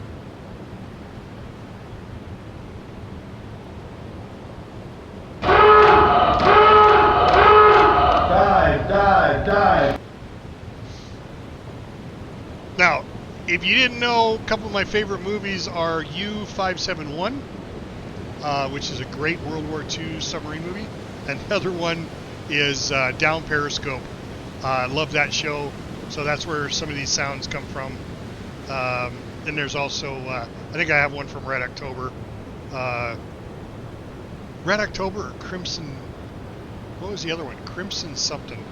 Dive. Now, if you didn't know, a couple of my favorite movies are U-571, which is a great World War II submarine movie. And the other one is Down Periscope. I love that show, so that's where some of these sounds come from. And there's also, I think I have one from Red October. Red October or Crimson, what was the other one? Crimson something.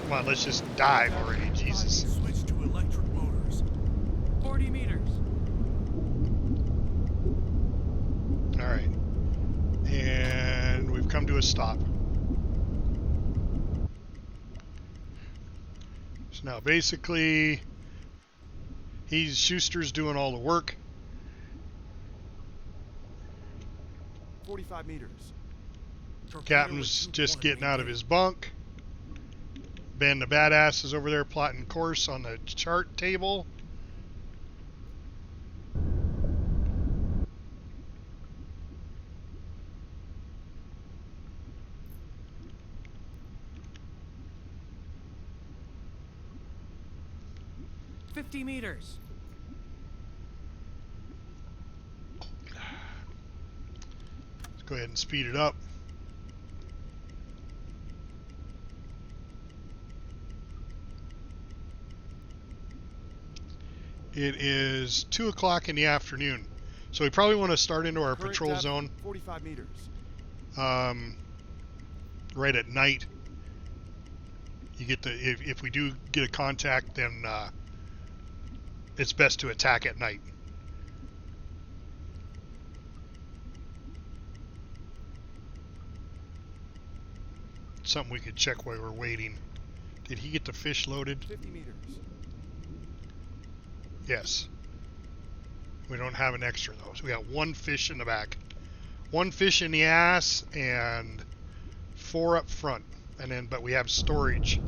Come on, let's just dive already, Jesus. Switch to electric motors. 40 meters. All right. And we've come to a stop. So now basically, Schuster's doing all the work. 45 meters. Captain's just getting out of his bunk. Ben the Badass is over there plotting course on the chart table. $50 meters. Let's go ahead and speed it up. It is 2 o'clock in the afternoon, so we probably want to start into our Current patrol depth, zone 45 meters. right at night. You get the if we do get a contact, then it's best to attack at night. Something we could check while we're waiting. Did he get the fish loaded? 50 meters. Yes. We don't have an extra though. So we got one fish in the back. One fish in the ass and 4 up front. And then, but we have storage.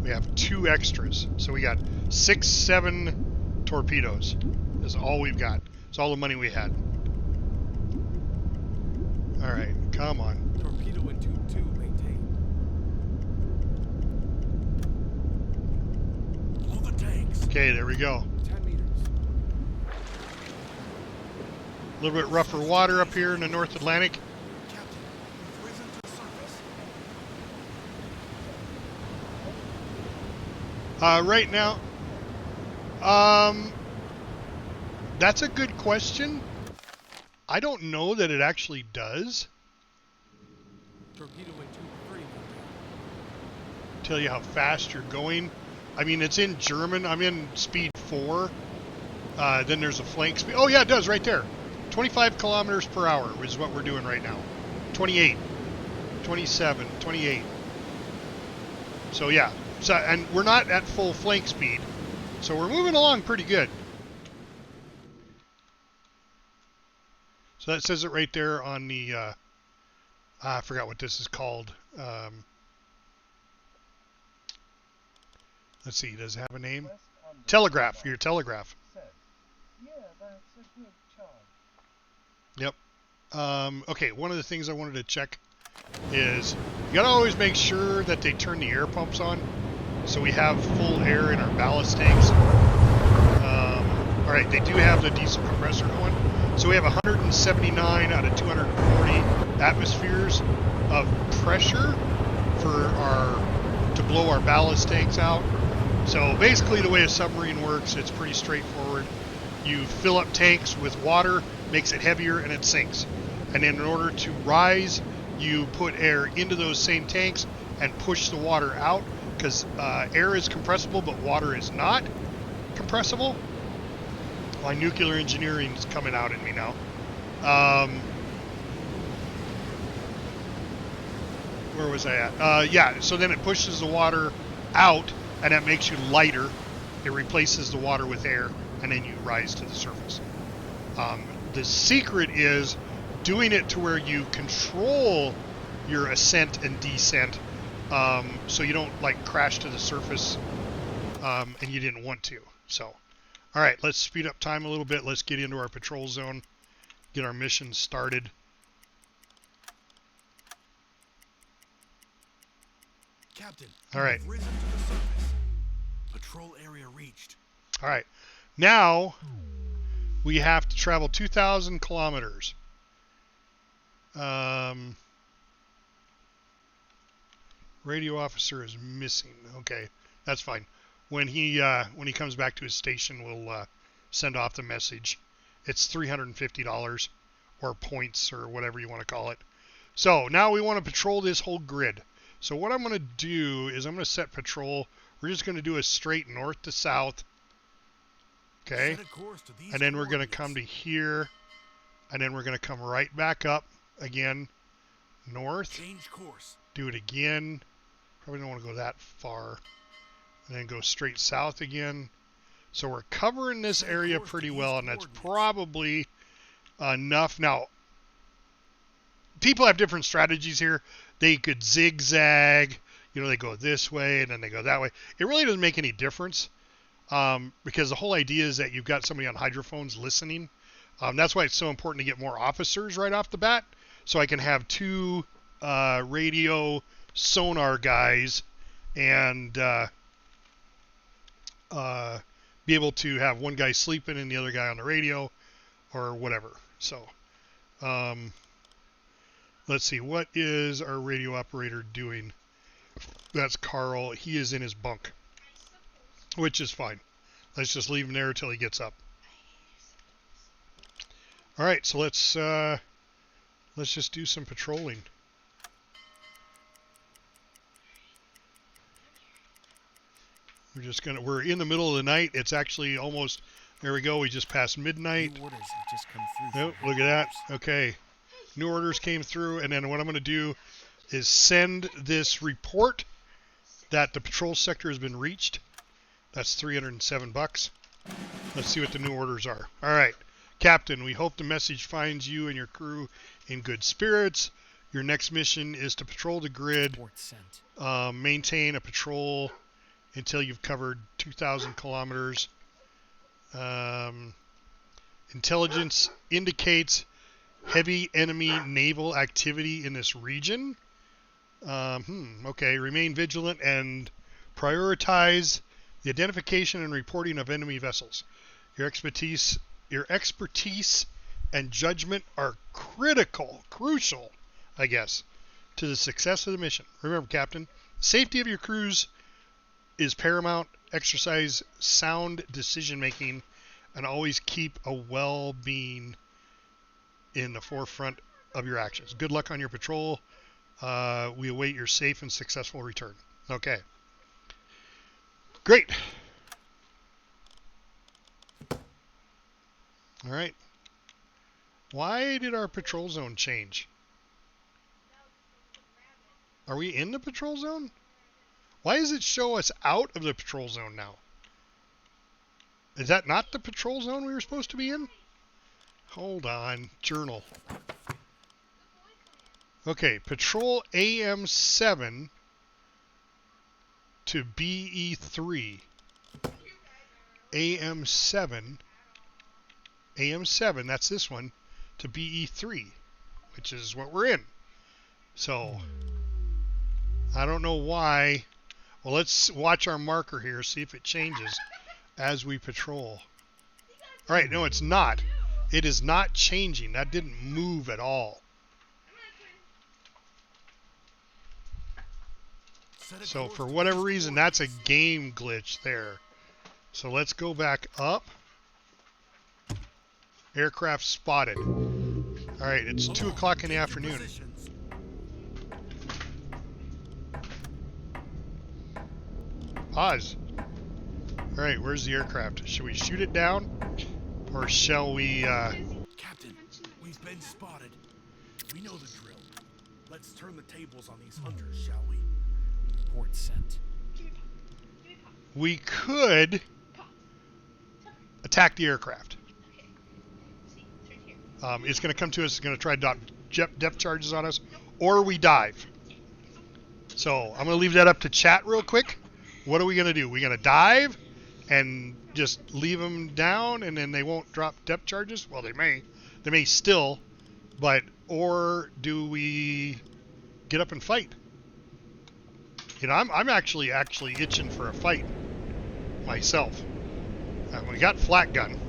We have 2 extras. So we got 6, 7 torpedoes. That's all we've got. It's all the money we had. All right, come on. Torpedo in tube 2 maintained. Blow the tanks. Okay, there we go. 10 meters. A little bit rougher water up here in the North Atlantic. Captain, we've risen to the surface. Right now, that's a good question. I don't know that it actually does. Torpedo in tube 3 maintained. Tell you how fast you're going. I mean, it's in German. I'm in speed 4. Then there's a flank speed. Oh yeah, it does right there. 25 kilometers per hour is what we're doing right now. 28, 27, 28. So yeah. So, and we're not at full flank speed. So we're moving along pretty good. So that says it right there on the, I forgot what this is called. Let's see, does it have a name? Telegraph, your telegraph. Yep. Okay, one of the things I wanted to check is you gotta always make sure that they turn the air pumps on so we have full air in our ballast tanks. Alright, they do have the diesel compressor going. So we have 179 out of 240 atmospheres of pressure for to blow our ballast tanks out. So basically the way a submarine works, it's pretty straightforward. You fill up tanks with water, makes it heavier, and it sinks. And then in order to rise, you put air into those same tanks and push the water out, because air is compressible, but water is not compressible. My nuclear engineering is coming out at me now. Where was I at? Yeah, so then it pushes the water out, and that makes you lighter. It replaces the water with air, and then you rise to the surface. The secret is doing it to where you control your ascent and descent, so you don't like crash to the surface, and you didn't want to. So, all right, let's speed up time a little bit. Let's get into our patrol zone, get our mission started. Captain, all right. we've risen to the surface. Patrol area reached. All right, now we have to travel 2,000 kilometers. Radio officer is missing. Okay, that's fine. When he comes back to his station, we'll send off the message. It's $350 or points or whatever you want to call it. So now we want to patrol this whole grid. So what I'm going to do is I'm going to set patrol. We're just going to do a straight north to south. Okay. And then we're going to come to here. And then we're going to come right back up again. North. Change course. Do it again. Probably don't want to go that far. And then go straight south again. So we're covering this area pretty well, and that's probably enough. Now, people have different strategies here. They could zigzag. You know, they go this way, and then they go that way. It really doesn't make any difference, because the whole idea is that you've got somebody on hydrophones listening. That's why it's so important to get more officers right off the bat, so I can have two radio sonar guys and be able to have one guy sleeping and the other guy on the radio or whatever. So let's see, what is our radio operator doing? That's Carl. He is in his bunk, which is fine. Let's just leave him there until he gets up. All right, so let's just do some patrolling. We're in the middle of the night. It's actually almost, there we go. We just passed midnight. New orders have just come through. Nope, look at that. Okay. New orders came through, and then what I'm going to do is send this report that the patrol sector has been reached. That's $307. Let's see what the new orders are. All right. Captain, we hope the message finds you and your crew in good spirits. Your next mission is to patrol the grid. Report sent. Maintain a patrol until you've covered 2,000 kilometers. Intelligence indicates heavy enemy naval activity in this region. Okay, remain vigilant and prioritize the identification and reporting of enemy vessels. Your expertise and judgment are crucial, I guess, to the success of the mission. Remember, Captain, safety of your crews is paramount. Exercise sound decision-making and always keep a well-being in the forefront of your actions. Good luck on your patrol. We await your safe and successful return. Okay. Great. All right. Why did our patrol zone change? Are we in the patrol zone? Why does it show us out of the patrol zone now? Is that not the patrol zone we were supposed to be in? Hold on. Journal. Okay, patrol AM7 to BE3. AM7, that's this one, to BE3, which is what we're in. So, I don't know why. Well, let's watch our marker here, see if it changes as we patrol. All right, no, it's not. It is not changing. That didn't move at all. So for whatever reason, that's a game glitch there. So let's go back up. Aircraft spotted. All right, it's 2 o'clock in the afternoon. Pause. All right, where's the aircraft? Should we shoot it down? Or shall we... Captain, we've been spotted. We know the drill. Let's turn the tables on these hunters, shall we? Port sent. We could attack the aircraft. It's going to come to us. It's going to try to drop depth charges on us, or we dive. So I'm going to leave that up to chat real quick. What are we going to do? We're going to dive and just leave them down, and then they won't drop depth charges. Well, they may still, but or do we get up and fight? You know, I'm actually itching for a fight myself. We got flat gun.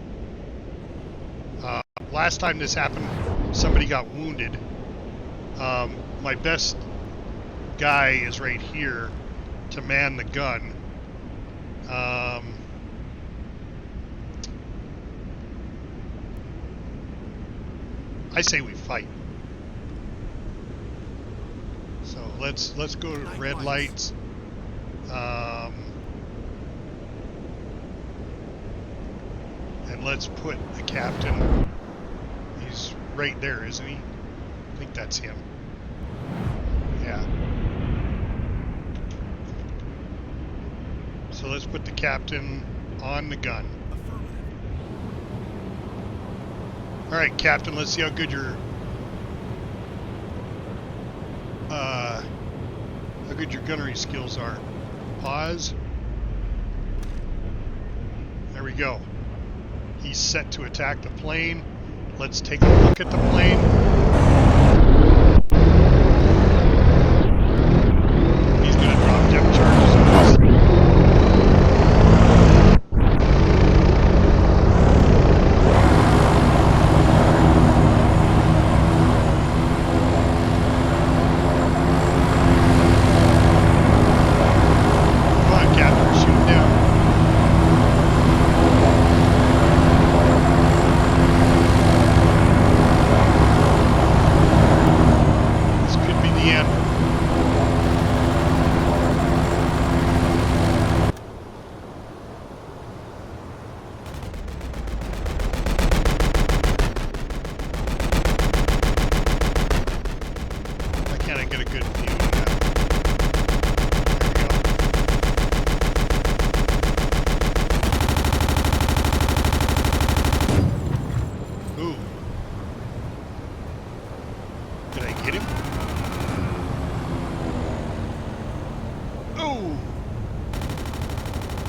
Last time this happened, somebody got wounded. My best guy is right here to man the gun. I say we fight. So let's go to red lights. And let's put the captain. He's right there, isn't he? I think that's him. Yeah. So let's put the captain on the gun. All right, Captain. Let's see how good your gunnery skills are. Pause. There we go. He's set to attack the plane. Let's take a look at the plane. He's going to drop depth charges on us. Come on, Captain, shoot him down.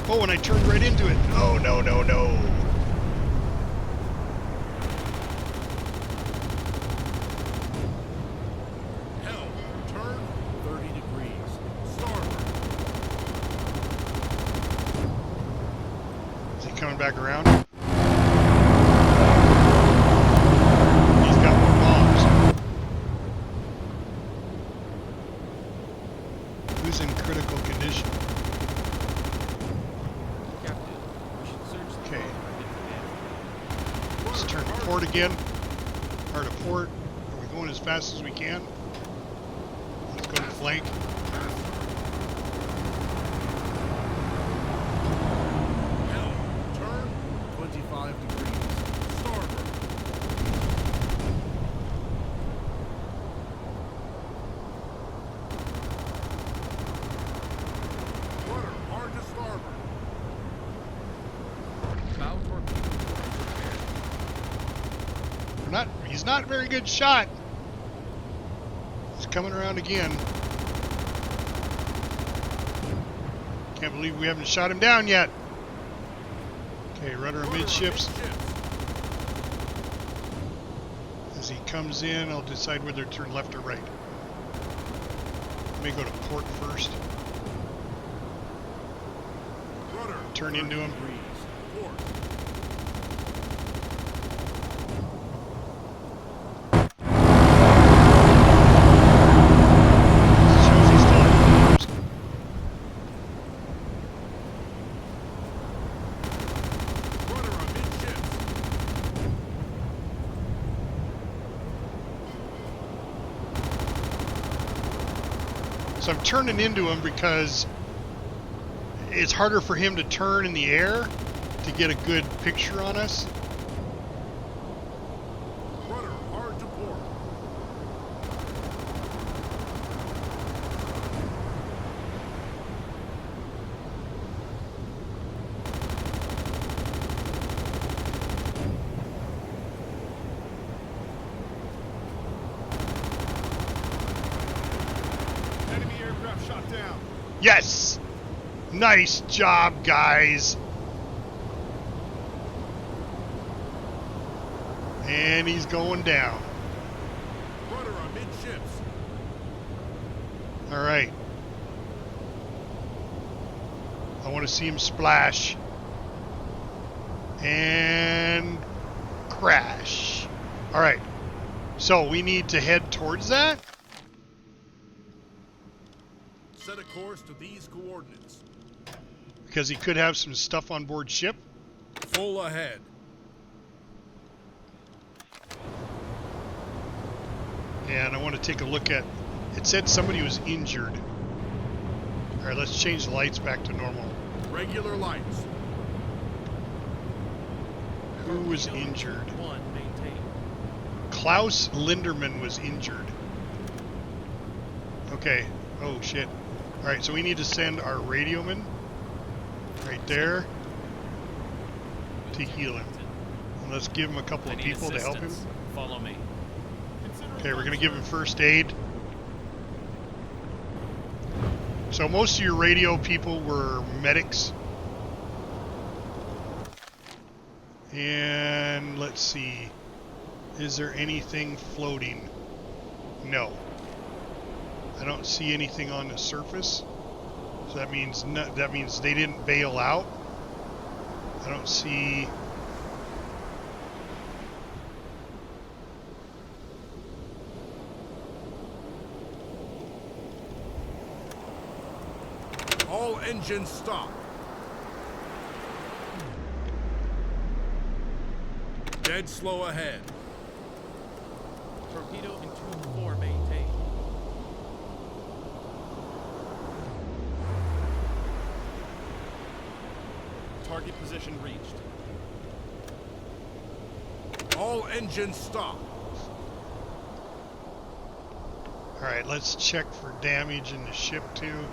Oh, and I turned right into it. Oh, no, no, no. Hell, turn 30 degrees. Starboard. Is he coming back around? He's got more bombs. Who's in critical condition? Okay. Let's turn to port again. Or to port. Are we going as fast as we can? Let's go to flank. Hell, turn 25 degrees. Starboard. Rudder, hard to starboard. Bow torpedo. He's not a very good shot. He's coming around again. Can't believe we haven't shot him down yet. Okay, rudder amidships. As he comes in, I'll decide whether to turn left or right. Let me go to port first. Turn into him. Shows he's still at cruise. So I'm turning into him because it's harder for him to turn in the air to get a good picture on us. Rudder hard to port. Enemy aircraft shot down. Yes! Nice job, guys. And he's going down. Rudder amidships. All right. I want to see him splash. And crash. All right. So we need to head towards that. Set a course to these coordinates. Because he could have some stuff on board ship. Full ahead. And I want to take a look at... It said somebody was injured. All right, let's change the lights back to normal. Regular lights. Who was injured? One, maintain. Klaus Linderman was injured. Okay. Oh, shit. All right, so we need to send our radioman right there to heal him. And let's give him a couple of people to help him. Follow me. Okay, we're going to give him first aid. So most of your radio people were medics. And let's see. Is there anything floating? No. I don't see anything on the surface. So that means they didn't bail out. I don't see. All engines stop. Dead slow ahead. Torpedo in tube 4, maintain. Target position reached. All engines stop. Alright, let's check for damage in the ship too.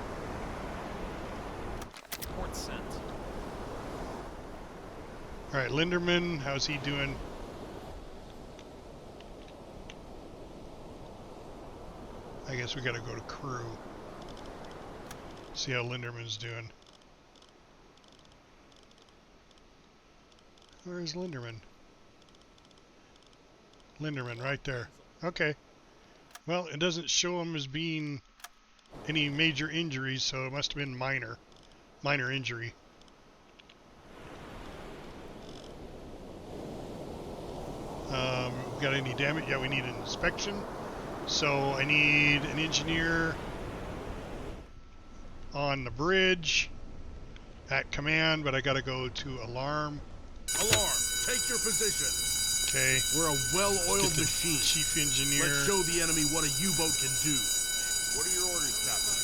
Port sent. Alright, Linderman, how's he doing? I guess we gotta go to crew. See how Linderman's doing. Where is Linderman? Linderman, right there. Okay. Well, it doesn't show him as being any major injuries, so it must have been minor injury. Got any damage? Yeah, we need an inspection. So I need an engineer on the bridge at command, but I gotta go to alarm. Alarm. Take your position. Okay. We're a well-oiled Get the machine. chief engineer. Let's show the enemy what a U-boat can do. What are your orders, Captain?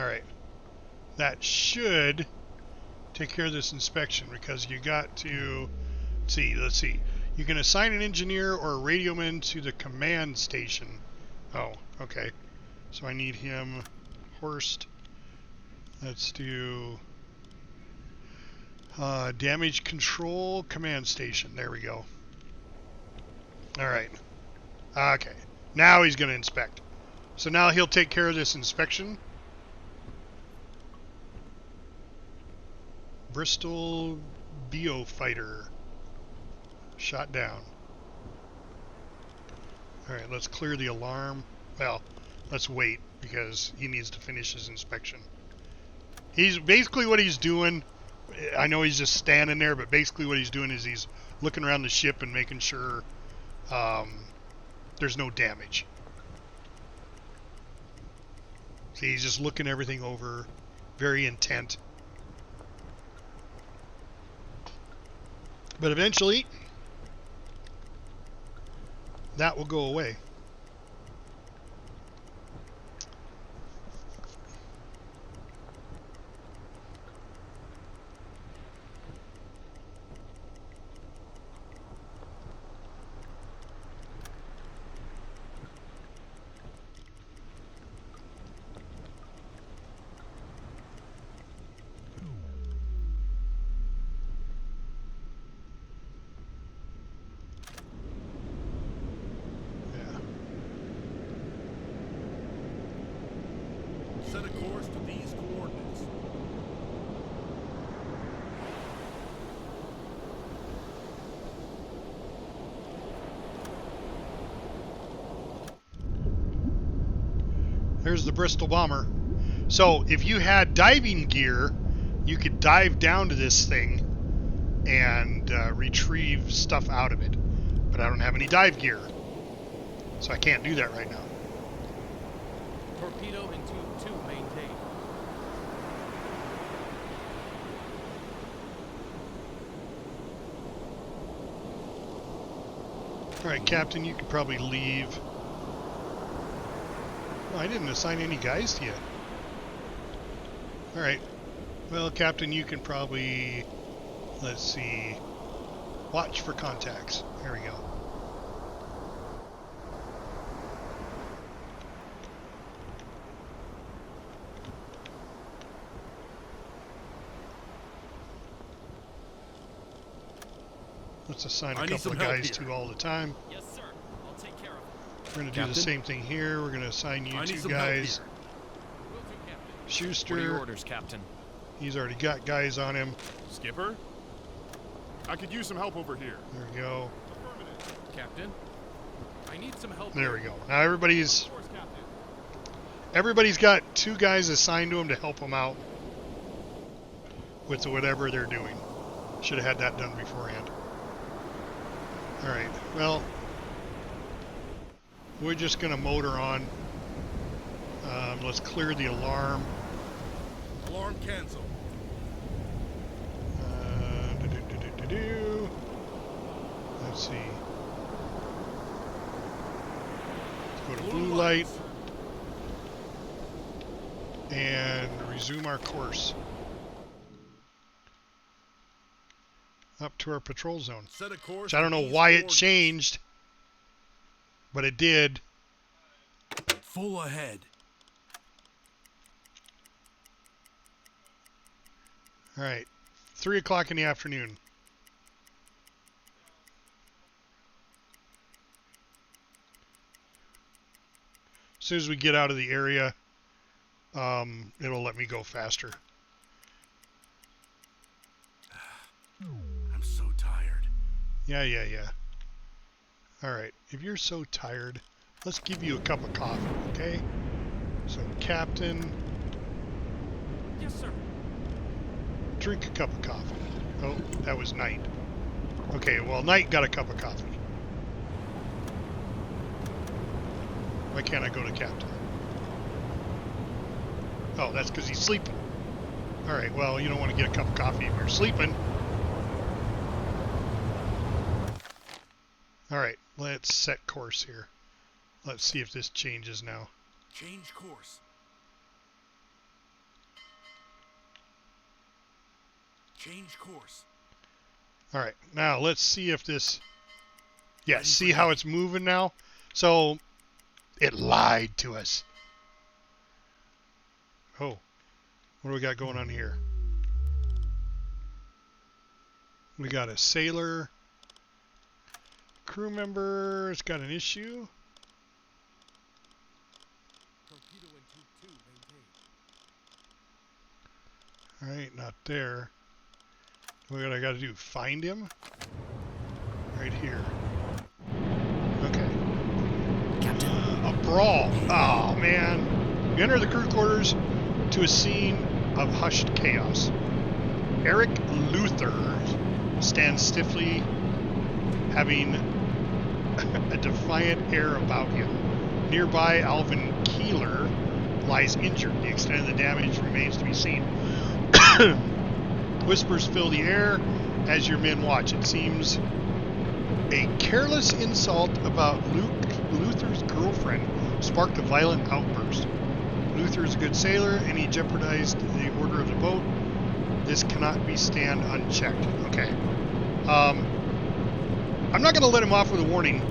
All right. That should take care of this inspection because you got to see. Let's see. You can assign an engineer or a radioman to the command station. Oh, okay. So I need him. Horst. Let's do Damage control command station. There we go. Alright. Okay. Now he's going to inspect. So now he'll take care of this inspection. Bristol Biofighter. Shot down. Alright, let's clear the alarm. Well, let's wait because he needs to finish his inspection. He's basically what he's doing. I know he's just standing there, but basically what he's doing is he's looking around the ship and making sure there's no damage. See, he's just looking everything over, very intent. But eventually, that will go away. Set a course to these coordinates. There's the Bristol bomber. So if you had diving gear, you could dive down to this thing and retrieve stuff out of it. But I don't have any dive gear, so I can't do that right now. Torpedo in tube 2 maintained. Alright, Captain, you could probably leave. Oh, I didn't assign any guys to you. Alright. Well, Captain, you can probably, let's see, watch for contacts. There we go. Let's assign a couple of guys to all the time. Yes, sir. I'll take care of it. We're going to do the same thing here. We're going to assign you two guys. Will do, Captain. Schuster. What are your orders, Captain? He's already got guys on him. Skipper? I could use some help over here. There we go. Affirmative. Captain? I need some help. There we here. go. Now everybody's Of course, Captain. got two guys assigned to them to help them out with whatever they're doing. Should have had that done beforehand. Alright, well, we're just going to motor on. Let's clear the alarm. Alarm cancel. Let's see. Let's go to blue light and resume our course up to our patrol zone. Set a course. Which I don't know why it changed, but it did. Full ahead. All right, 3 o'clock in the afternoon. As soon as we get out of the area, it'll let me go faster. I'm so tired. Yeah. All right, if you're so tired, let's give you a cup of coffee, okay? So, Captain, Yes, sir. drink a cup of coffee. Oh, that was Knight. Okay, well, Knight got a cup of coffee. Why can't I go to Captain? Oh, that's because he's sleeping. All right, well, you don't want to get a cup of coffee if you're sleeping. All right, let's set course here. Let's see if this changes now. Change course. Change course. All right, now let's see if this... Yeah, see how it's moving now? So, it lied to us. Oh, what do we got going on here? We got a sailor. Crew member has got an issue. Torpedo in Tube 2 maintained. Alright, not there. What I gotta do? Find him? Right here. Okay. Captain. A brawl. Oh, man. We enter the crew quarters to a scene of hushed chaos. Eric Luther stands stiffly, having a defiant air about him. Nearby, Alvin Keeler lies injured. The extent of the damage remains to be seen. Whispers fill the air as your men watch. It seems a careless insult about Luther's girlfriend sparked a violent outburst. Luther is a good sailor, and he jeopardized the order of the boat. This cannot be stand unchecked. Okay. I'm not going to let him off with a warning.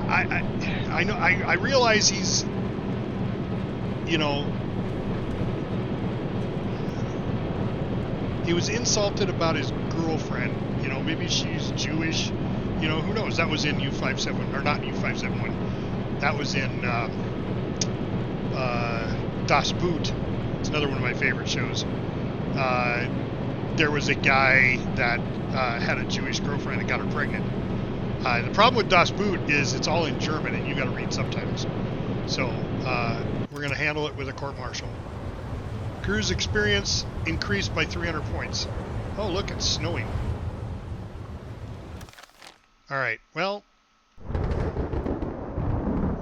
I know. I realize he's, you know, he was insulted about his girlfriend. You know, maybe she's Jewish. You know, who knows? That was in U57, or not U571. That was in Das Boot. It's another one of my favorite shows. There was a guy that had a Jewish girlfriend and got her pregnant. The problem with Das Boot is it's all in German and you got to read subtitles. So we're going to handle it with a court-martial. Crew's experience increased by 300 points. Oh, look, it's snowing. All right, well.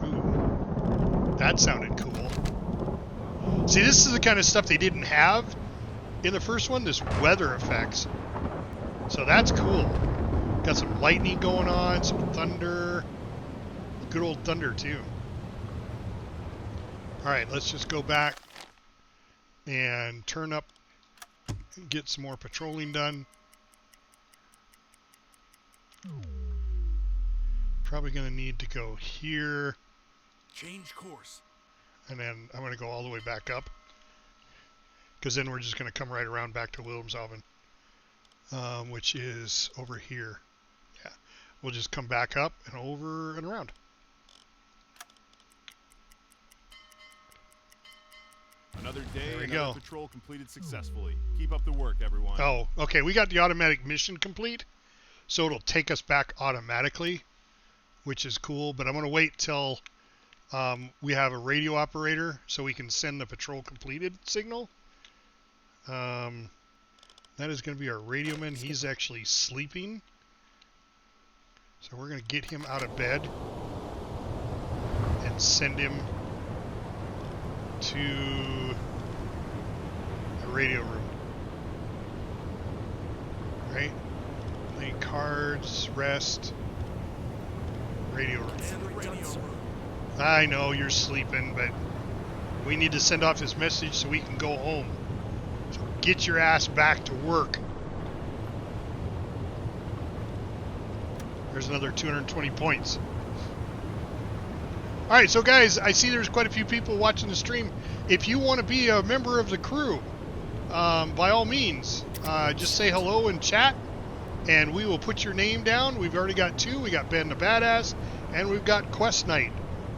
Ooh, that sounded cool. See, this is the kind of stuff they didn't have in the first one, this weather effects. So that's cool. Got some lightning going on, some thunder. Good old thunder, too. Alright, let's just go back and turn up and get some more patrolling done. Probably going to need to go here. Change course. And then I'm going to go all the way back up. Because then we're just going to come right around back to Wilhelmshaven. Which is over here. Yeah. We'll just come back up and over and around. Another day, There we another go. patrol completed successfully. Keep up the work, everyone. Oh, okay. We got the automatic mission complete. So it'll take us back automatically. Which is cool. But I'm going to wait till we have a radio operator so we can send the patrol completed signal. That is going to be our radioman. He's actually sleeping. So we're going to get him out of bed and send him to the radio room. Right? Playing cards, rest, radio room. And the radio room. I know you're sleeping, but we need to send off this message so we can go home. So get your ass back to work. There's another 220 points. Alright, so guys, I see there's quite a few people watching the stream. If you want to be a member of the crew, by all means, just say hello in chat, and we will put your name down. We've already got two. We got Ben the Badass, and we've got Quest Knight.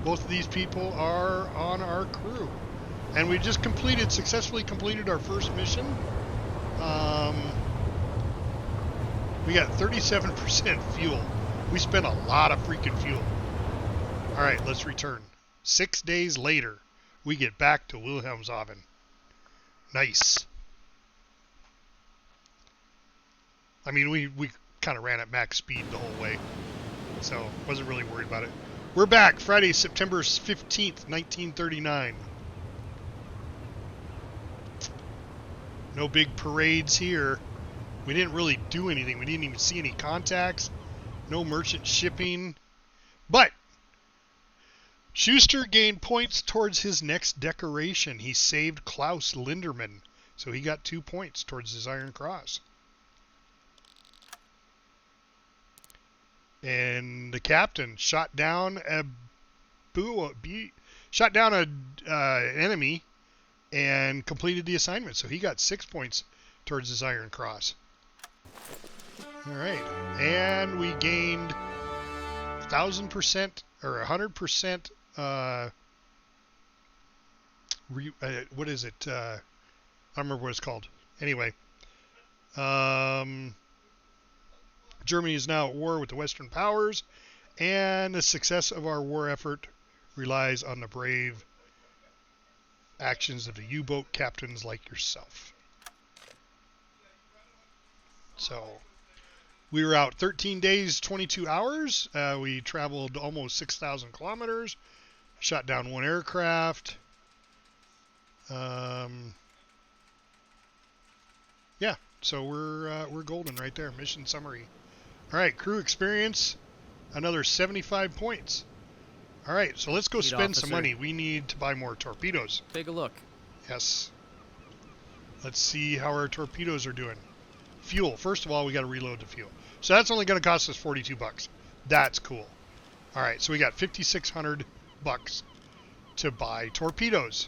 Both of these people are on our crew. And we just successfully completed our first mission. We got 37% fuel. We spent a lot of freaking fuel. Alright, let's return. 6 days later, we get back to Wilhelmshaven. Nice. I mean, we kind of ran at max speed the whole way. So, wasn't really worried about it. We're back, Friday, September 15th, 1939. No big parades here. We didn't really do anything. We didn't even see any contacts. No merchant shipping. But Schuster gained points towards his next decoration. He saved Klaus Linderman. So he got 2 points towards his Iron Cross. And the captain shot down an enemy and completed the assignment. So he got 6 points towards this Iron Cross. All right, and we gained 1,000% or 100%. What is it? I don't remember what it's called. Anyway, Germany is now at war with the Western powers, and the success of our war effort relies on the brave actions of the U-boat captains like yourself. So we were out 13 days, 22 hours. We traveled almost 6,000 kilometers, shot down 1 aircraft. Yeah, so we're golden right there. Mission summary. All right, crew experience, another 75 points. All right, so let's go spend some money. We need to buy more torpedoes. Take a look. Yes. Let's see how our torpedoes are doing. Fuel. First of all, we got to reload the fuel. So that's only going to cost us 42 bucks. That's cool. All right, so we got 5,600 bucks to buy torpedoes.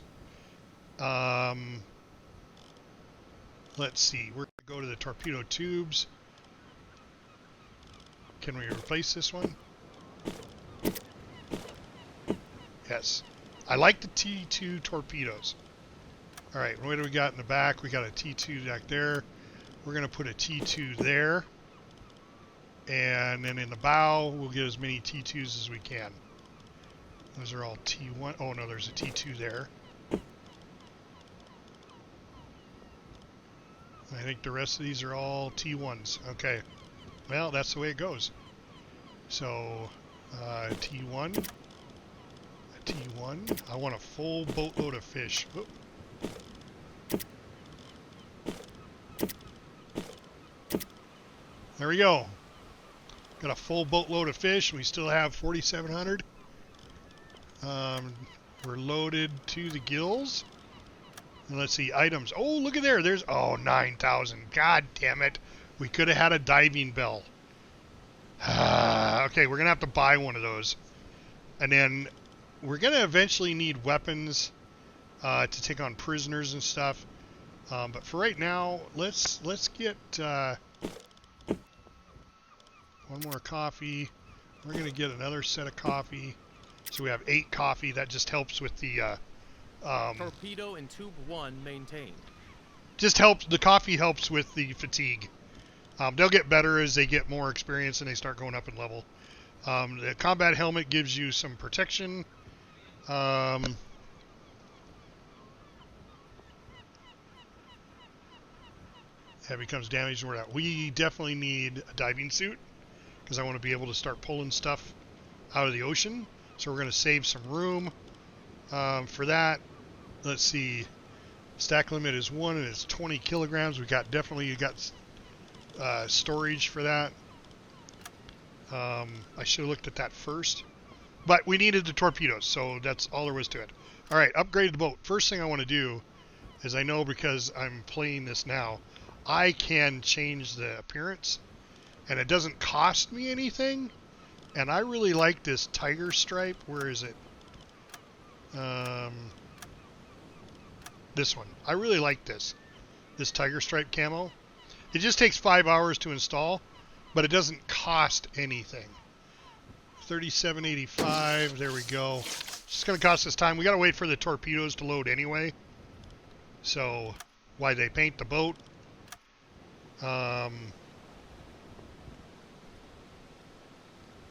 Let's see. We're going to go to the torpedo tubes. Can we replace this one? Yes. I like the T2 torpedoes. All right, what do we got in the back? We got a T2 back there. We're going to put a T2 there. And then in the bow, we'll get as many T2s as we can. Those are all T1. Oh, no, there's a T2 there. I think the rest of these are all T1s. Okay. Well, that's the way it goes. So, T1. T1. I want a full boatload of fish. Oop. There we go. Got a full boatload of fish. We still have 4,700. We're loaded to the gills. And let's see, items. Oh, look at there. There's, 9,000. God damn it. We could have had a diving bell. Okay, we're going to have to buy one of those. And then we're going to eventually need weapons to take on prisoners and stuff. But for right now, let's get one more coffee. We're going to get another set of coffee. So we have 8 coffee. That just helps with the... Torpedo in tube 1 maintained. Just helps. The coffee helps with the fatigue. They'll get better as they get more experience and they start going up in level. The combat helmet gives you some protection. That becomes damaged when we're out. We definitely need a diving suit because I want to be able to start pulling stuff out of the ocean. So we're going to save some room for that. Let's see. Stack limit is 1 and it's 20 kilograms. We got storage for that. I should have looked at that first. But we needed the torpedoes, so that's all there was to it. All right, upgrade the boat. First thing I want to do is I know because I'm playing this now, I can change the appearance, and it doesn't cost me anything. And I really like this tiger stripe. Where is it? This one. I really like this tiger stripe camo. It just takes 5 hours to install, but it doesn't cost anything. $37.85. There we go. It's just going to cost us time. We got to wait for the torpedoes to load anyway. So, why they paint the boat.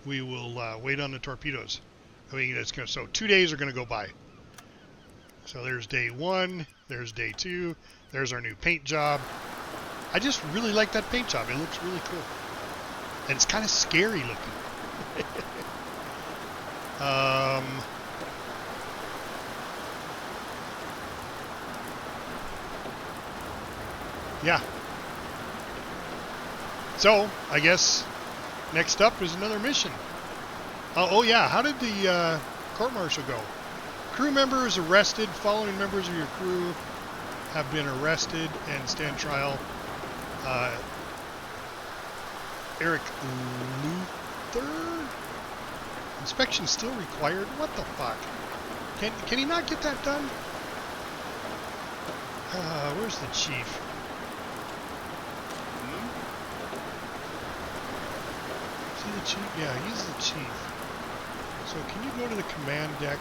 We will wait on the torpedoes. I mean, it's going to, so 2 days are going to go by. So there's day 1, there's day 2, there's our new paint job. I just really like that paint job. It looks really cool. And it's kind of scary looking. Yeah. So, I guess next up is another mission. Oh yeah, how did the court-martial go? Crew members arrested. Following members of your crew have been arrested and stand trial. Eric Luther? Inspection still required? What the fuck? Can he not get that done? Where's the chief? Is he the chief? Yeah, he's the chief. So can you go to the command deck?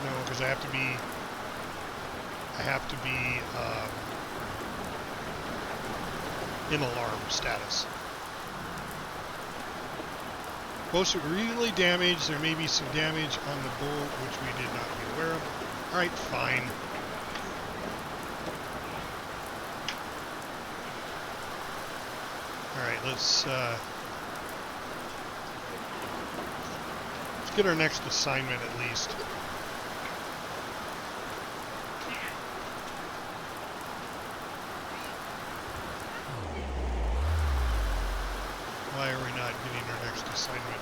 No, because I have to be in alarm status. Boats are really damaged. There may be some damage on the boat, which we did not be aware of. Alright, fine. Alright, let's get our next assignment at least. Why are we not getting our next assignment?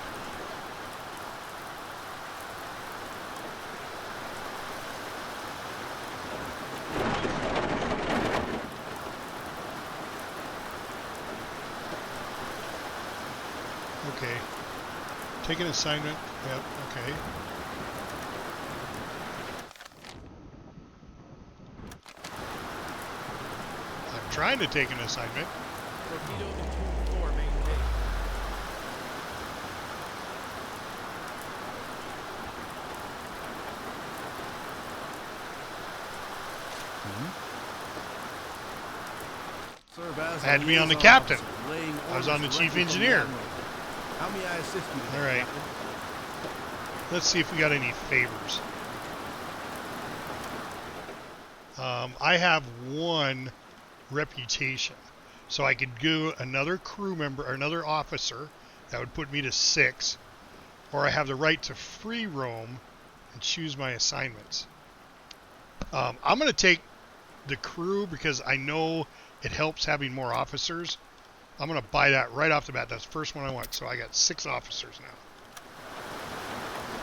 Okay. Take an assignment. Yep, okay. I'm trying to take an assignment. Torpedo into 4 main gate. Serve as Had a me on the liaison captain. officer, laying I was on the orders chief directly from the engineer. admiral. How may I assist you today, All right. Captain? Let's see if we got any favors. I have 1 reputation. So I could do another crew member or another officer. That would put me to 6. Or I have the right to free roam and choose my assignments. I'm going to take the crew because I know it helps having more officers. I'm going to buy that right off the bat. That's the first one I want. So I got 6 officers now.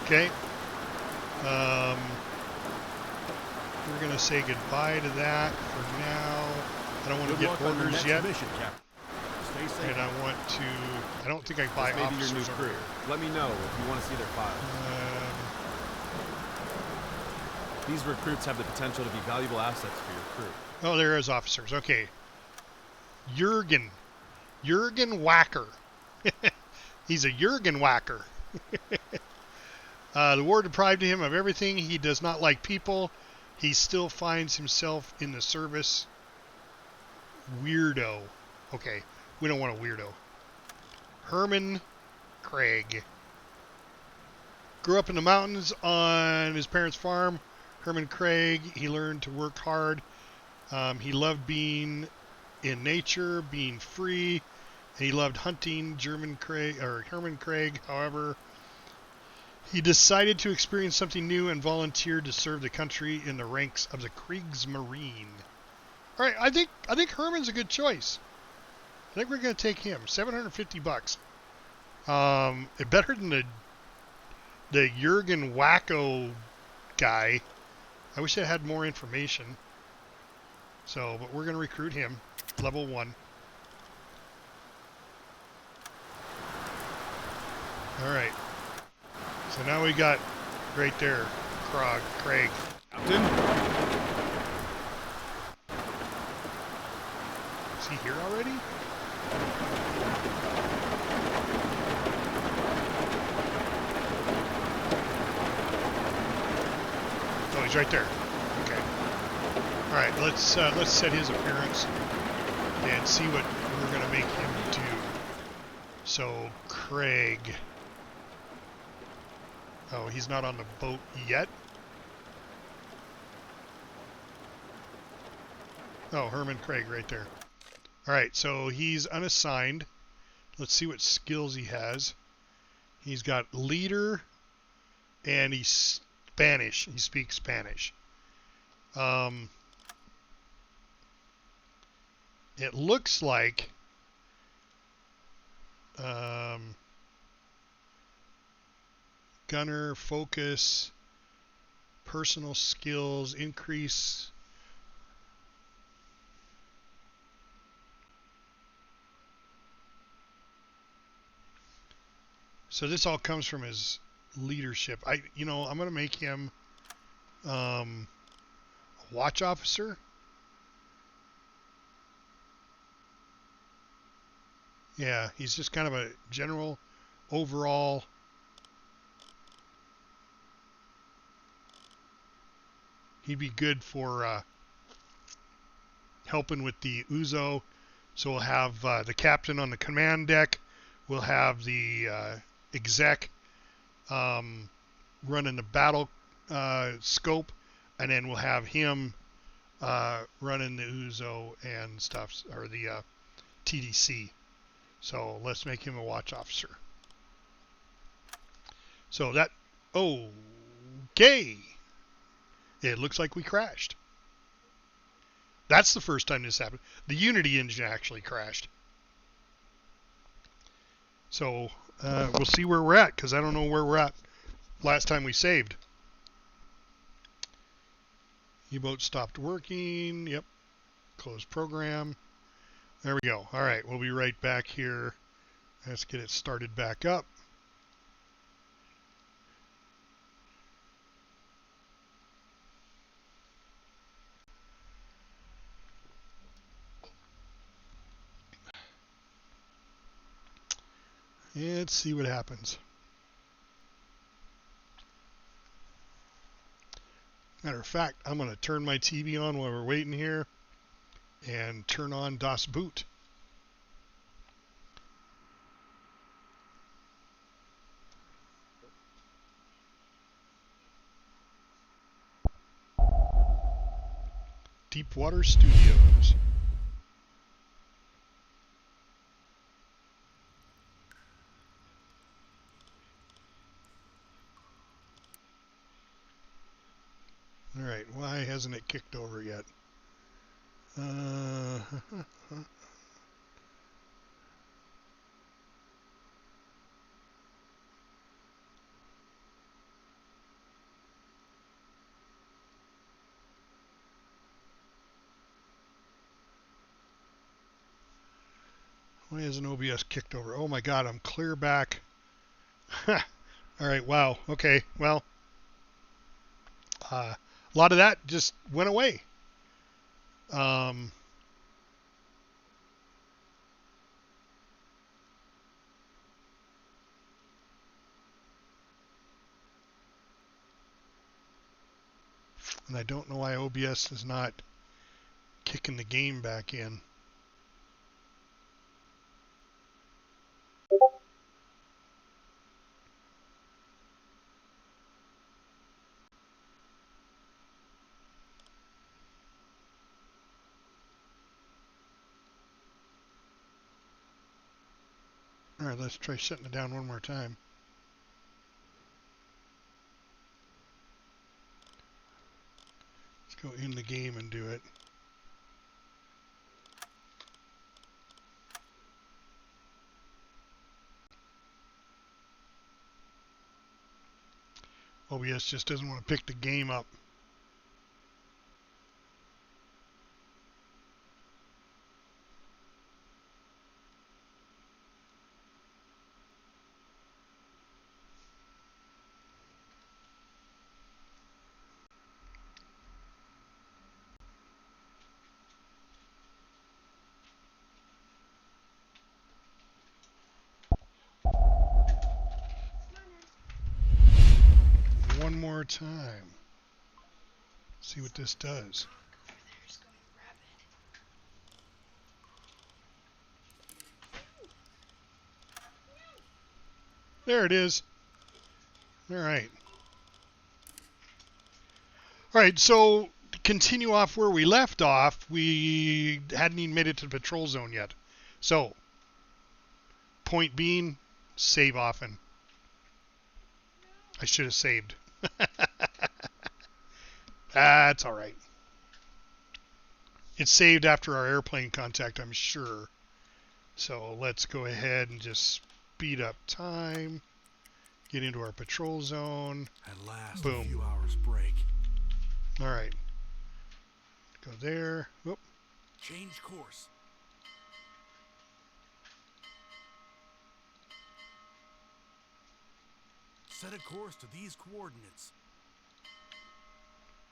Okay. We're going to say goodbye to that for now. I don't want to Good get luck on your orders next yet. mission, Captain. Stay safe. And I want to... I don't think I buy Maybe your new officers over crew. here. Let me know if you want to see their files. These recruits have the potential to be valuable assets for your crew. Oh, there is officers. Okay. Jurgen Whacker. He's a Jurgen Whacker. The war deprived him of everything. He does not like people. He still finds himself in the service. Weirdo. Okay, we don't want a weirdo. Herman Craig. Grew up in the mountains on his parents' farm. Herman Craig, he learned to work hard. He loved being in nature, being free, and he loved hunting. Herman Craig, however, he decided to experience something new and volunteered to serve the country in the ranks of the Kriegsmarine. All right, I think Herman's a good choice. I think we're going to take him. $750. Better than the Jurgen Wacko guy. I wish I had more information. So, but we're going to recruit him. Level 1. All right. So now we got right there, Craig. Captain? Is he here already? Oh, he's right there. Okay. All right, let's set his appearance and see what we're gonna make him do. So Craig. Oh, he's not on the boat yet. Oh, Herman Craig right there. All right, so he's unassigned. Let's see what skills he has. He's got leader, and he's Spanish. He speaks Spanish. It looks like gunner, focus, personal skills, increase. So this all comes from his leadership. I'm going to make him a watch officer. Yeah, he's just kind of a general overall. He'd be good for helping with the Uzo. So we'll have the captain on the command deck. We'll have the exec running the battle scope, and then we'll have him running the Uzo and stuff, or the TDC. So let's make him a watch officer. So that, okay. It looks like we crashed. That's the first time this happened. The Unity engine actually crashed. So we'll see where we're at, because I don't know where we're at last time we saved. U-boat stopped working. Yep. Close program. There we go. All right. We'll be right back here. Let's get it started back up. Let's see what happens. Matter of fact, I'm going to turn my TV on while we're waiting here and turn on Das Boot. Deepwater Studios. All right, why hasn't it kicked over yet? Why isn't OBS kicked over? Oh my God, I'm clear back. All right, wow. Okay, well, a lot of that just went away. And I don't know why OBS is not kicking the game back in. All right, let's try shutting it down one more time. Let's go in the game and do it. OBS just doesn't want to pick the game up. One more time. See what this does. There it is. All right. All right, so to continue off where we left off, we hadn't even made it to the patrol zone yet. So, point being, save often. I should have saved. That's all right. It's saved after our airplane contact, I'm sure. So let's go ahead and just speed up time. Get into our patrol zone. At last, Boom. a few hours break. All right. Go there. Whoop. Change course. Set a course to these coordinates.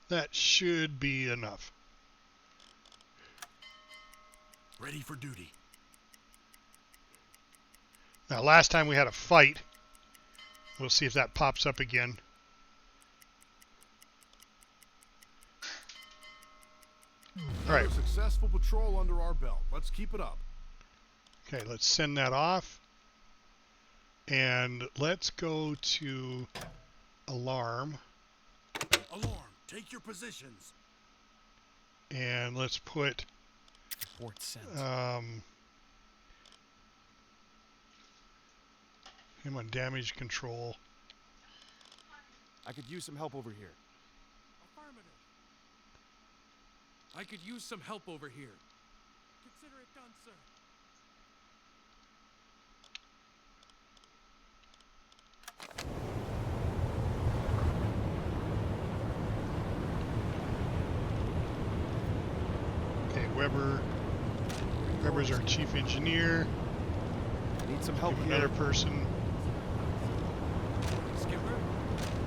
That should be enough. Ready for duty. Now, last time we had a fight. We'll see if that pops up again. All right. A successful patrol under our belt. Let's keep it up. Okay, let's send that off. And let's go to alarm. Alarm, take your positions. And let's put Report sent. him on damage control. I could use some help over here. Affirmative. I could use some help over here. Consider it done, sir. Okay, Weber's our chief engineer. I need some help Give here. another person. Skipper?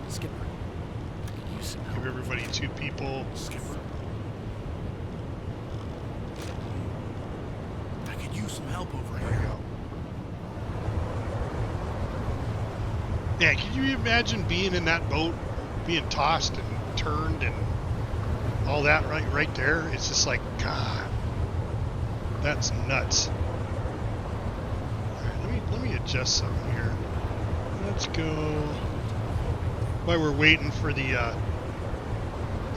Skipper. I could use some help. Give everybody 2 people. Skipper. I could use some help over There we here. go. Yeah, can you imagine being in that boat, being tossed and turned and all that right there? It's just like, God, that's nuts. All right, let me adjust something here. Let's go. While we're waiting for the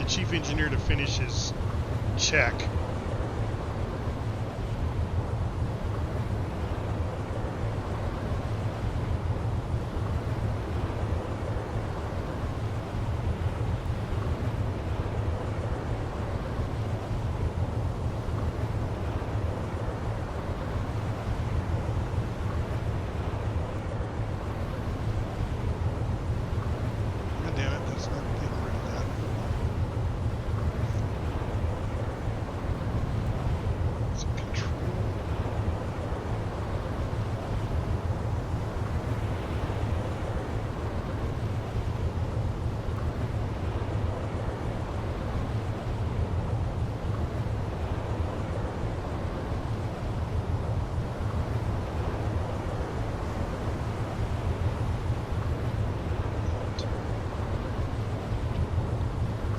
chief engineer to finish his check. God damn it, that's not getting rid of that. It's control.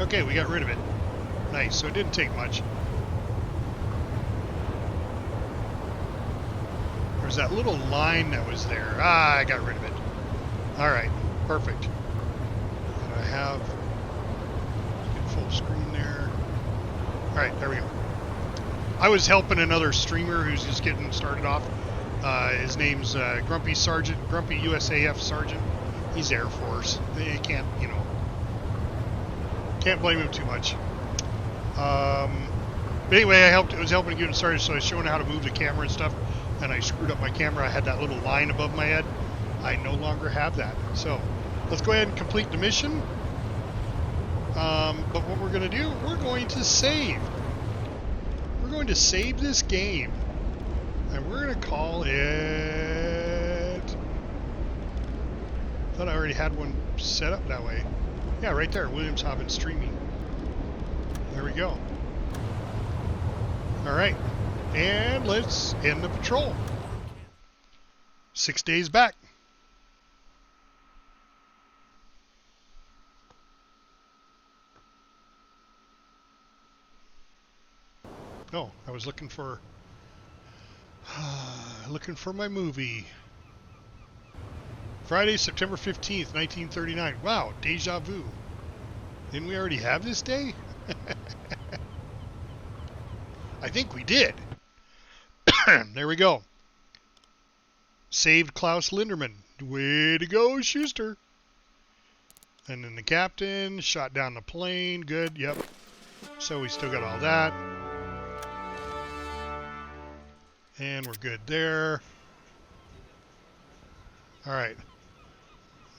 Okay, we got rid of it. Nice, so it didn't take much. There's that little line that was there. Ah, I got rid of it. Alright, perfect. And I have get full screen there. Alright, there we go. I was helping another streamer who's just getting started off. His name's Grumpy USAF Sergeant. He's Air Force. They can't, you know, can't blame him too much. But anyway, I was helping get him started, so I was showing how to move the camera and stuff, and I screwed up my camera. I had that little line above my head. I no longer have that. So let's go ahead and complete the mission. But what we're going to do, we're going to save. We're going to save this game. And we're going to call it... I thought I already had one set up that way. Yeah, right there, Williamshaven streaming. There we go. All right, and let's end the patrol. 6 days back. Oh, I was looking for my movie. Friday, September 15th, 1939. Wow, deja vu. Didn't we already have this day? I think we did. There we go. Saved Klaus Linderman. Way to go, Schuster. And then the captain shot down the plane. Good, yep. So we still got all that. And we're good there. All right.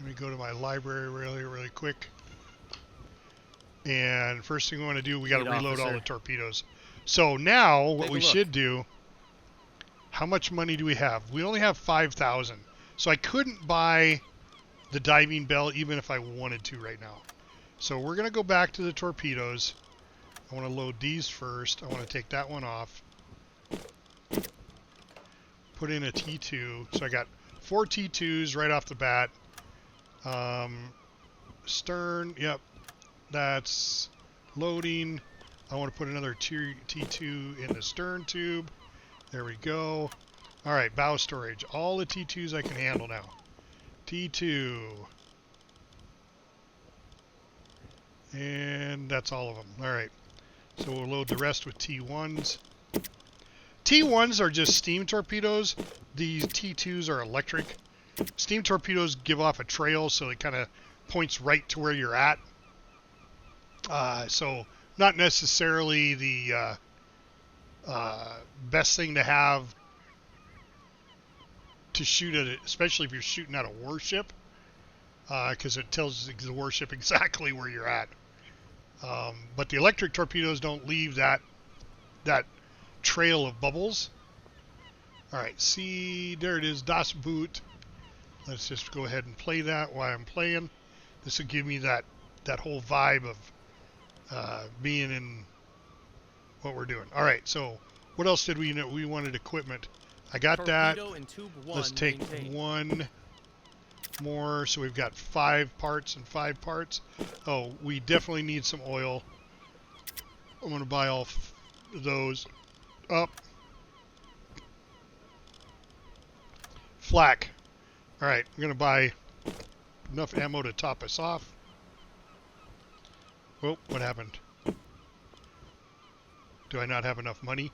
Let me go to my library really quick. And first thing we want to do, we got to reload all the torpedoes. So now what we should do, how much money do we have? We only have 5,000. So I couldn't buy the diving bell even if I wanted to right now. So we're going to go back to the torpedoes. I want to load these first. I want to take that one off. Put in a T2. So I got 4 T2s right off the bat. Stern, yep, that's loading. I want to put another T2 in the stern tube. There we go. All right, bow storage. All the T2s I can handle now. T2. And that's all of them. All right. So we'll load the rest with T1s. T1s are just steam torpedoes. These T2s are electric. Steam torpedoes give off a trail, so it kind of points right to where you're at. So not necessarily the best thing to have to shoot at it, especially if you're shooting at a warship, because it tells the warship exactly where you're at. But the electric torpedoes don't leave that trail of bubbles. All right, see, there it is, Das Boot. Let's just go ahead and play that while I'm playing. This will give me that whole vibe of being in what we're doing. All right, so what else did we know? We wanted equipment. I got that. In tube 1 Let's take maintained. one more. So we've got 5 parts and 5 parts. Oh, we definitely need some oil. I'm going to buy all those up. Flak. All right, I'm going to buy enough ammo to top us off. Oh, what happened? Do I not have enough money?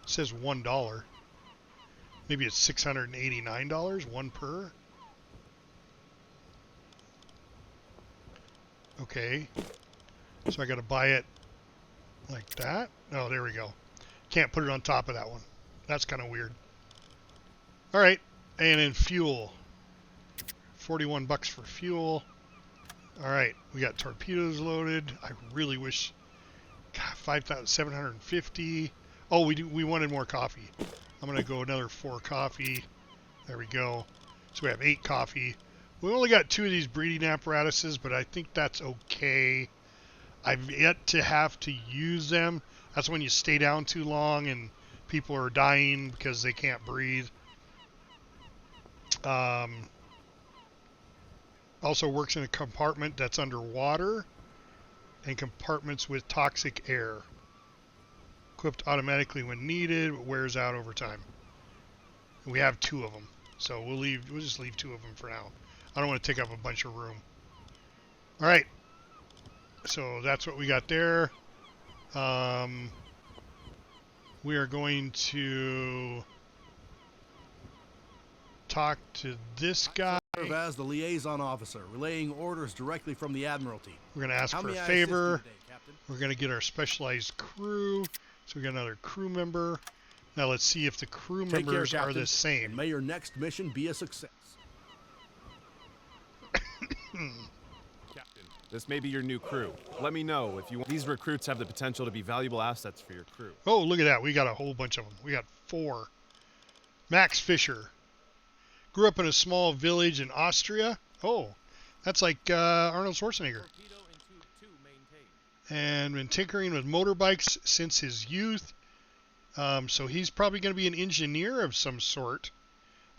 It says $1. Maybe it's $689, 1 per. Okay. So I got to buy it like that. Oh, there we go. Can't put it on top of that one. That's kind of weird. All right. And then fuel. 41 bucks for fuel. All right. We got torpedoes loaded. I really wish. God, 5,750. Oh, we wanted more coffee. I'm going to go another 4 coffee. There we go. So we have 8 coffee. We only got 2 of these breeding apparatuses, but I think that's okay. I've yet to have to use them. That's when you stay down too long and people are dying because they can't breathe. Also works in a compartment that's underwater and compartments with toxic air. Equipped automatically when needed, but wears out over time. We have 2 of them, so we'll just leave 2 of them for now. I don't want to take up a bunch of room. All right, so that's what we got there. We are going to talk to this guy. Serve as the liaison officer, relaying orders directly from the Admiralty. We're going to ask How for a may I assist you favor. today, Captain? We're going to get our specialized crew. So we got another crew member. Now let's see if the crew Take care, members are Captain, the and same. may your next mission be a success. Captain, this may be your new crew. Let me know if you want. These recruits have the potential to be valuable assets for your crew. Oh, look at that. We got a whole bunch of them. We got 4. Max Fisher. Grew up in a small village in Austria. Oh, that's like Arnold Schwarzenegger. Torpedo in tube 2 maintained. And been tinkering with motorbikes since his youth. So he's probably going to be an engineer of some sort.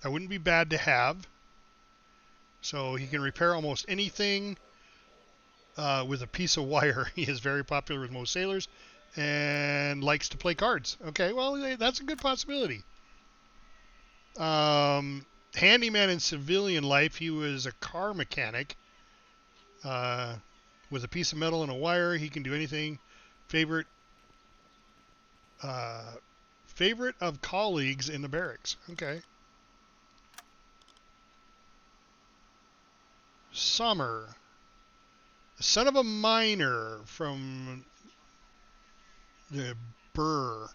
That wouldn't be bad to have. So he can repair almost anything with a piece of wire. He is very popular with most sailors and likes to play cards. Okay, well, that's a good possibility. Handyman in civilian life, he was a car mechanic. With a piece of metal and a wire, he can do anything. Favorite of colleagues in the barracks. Okay. Summer. The son of a miner from the Burr.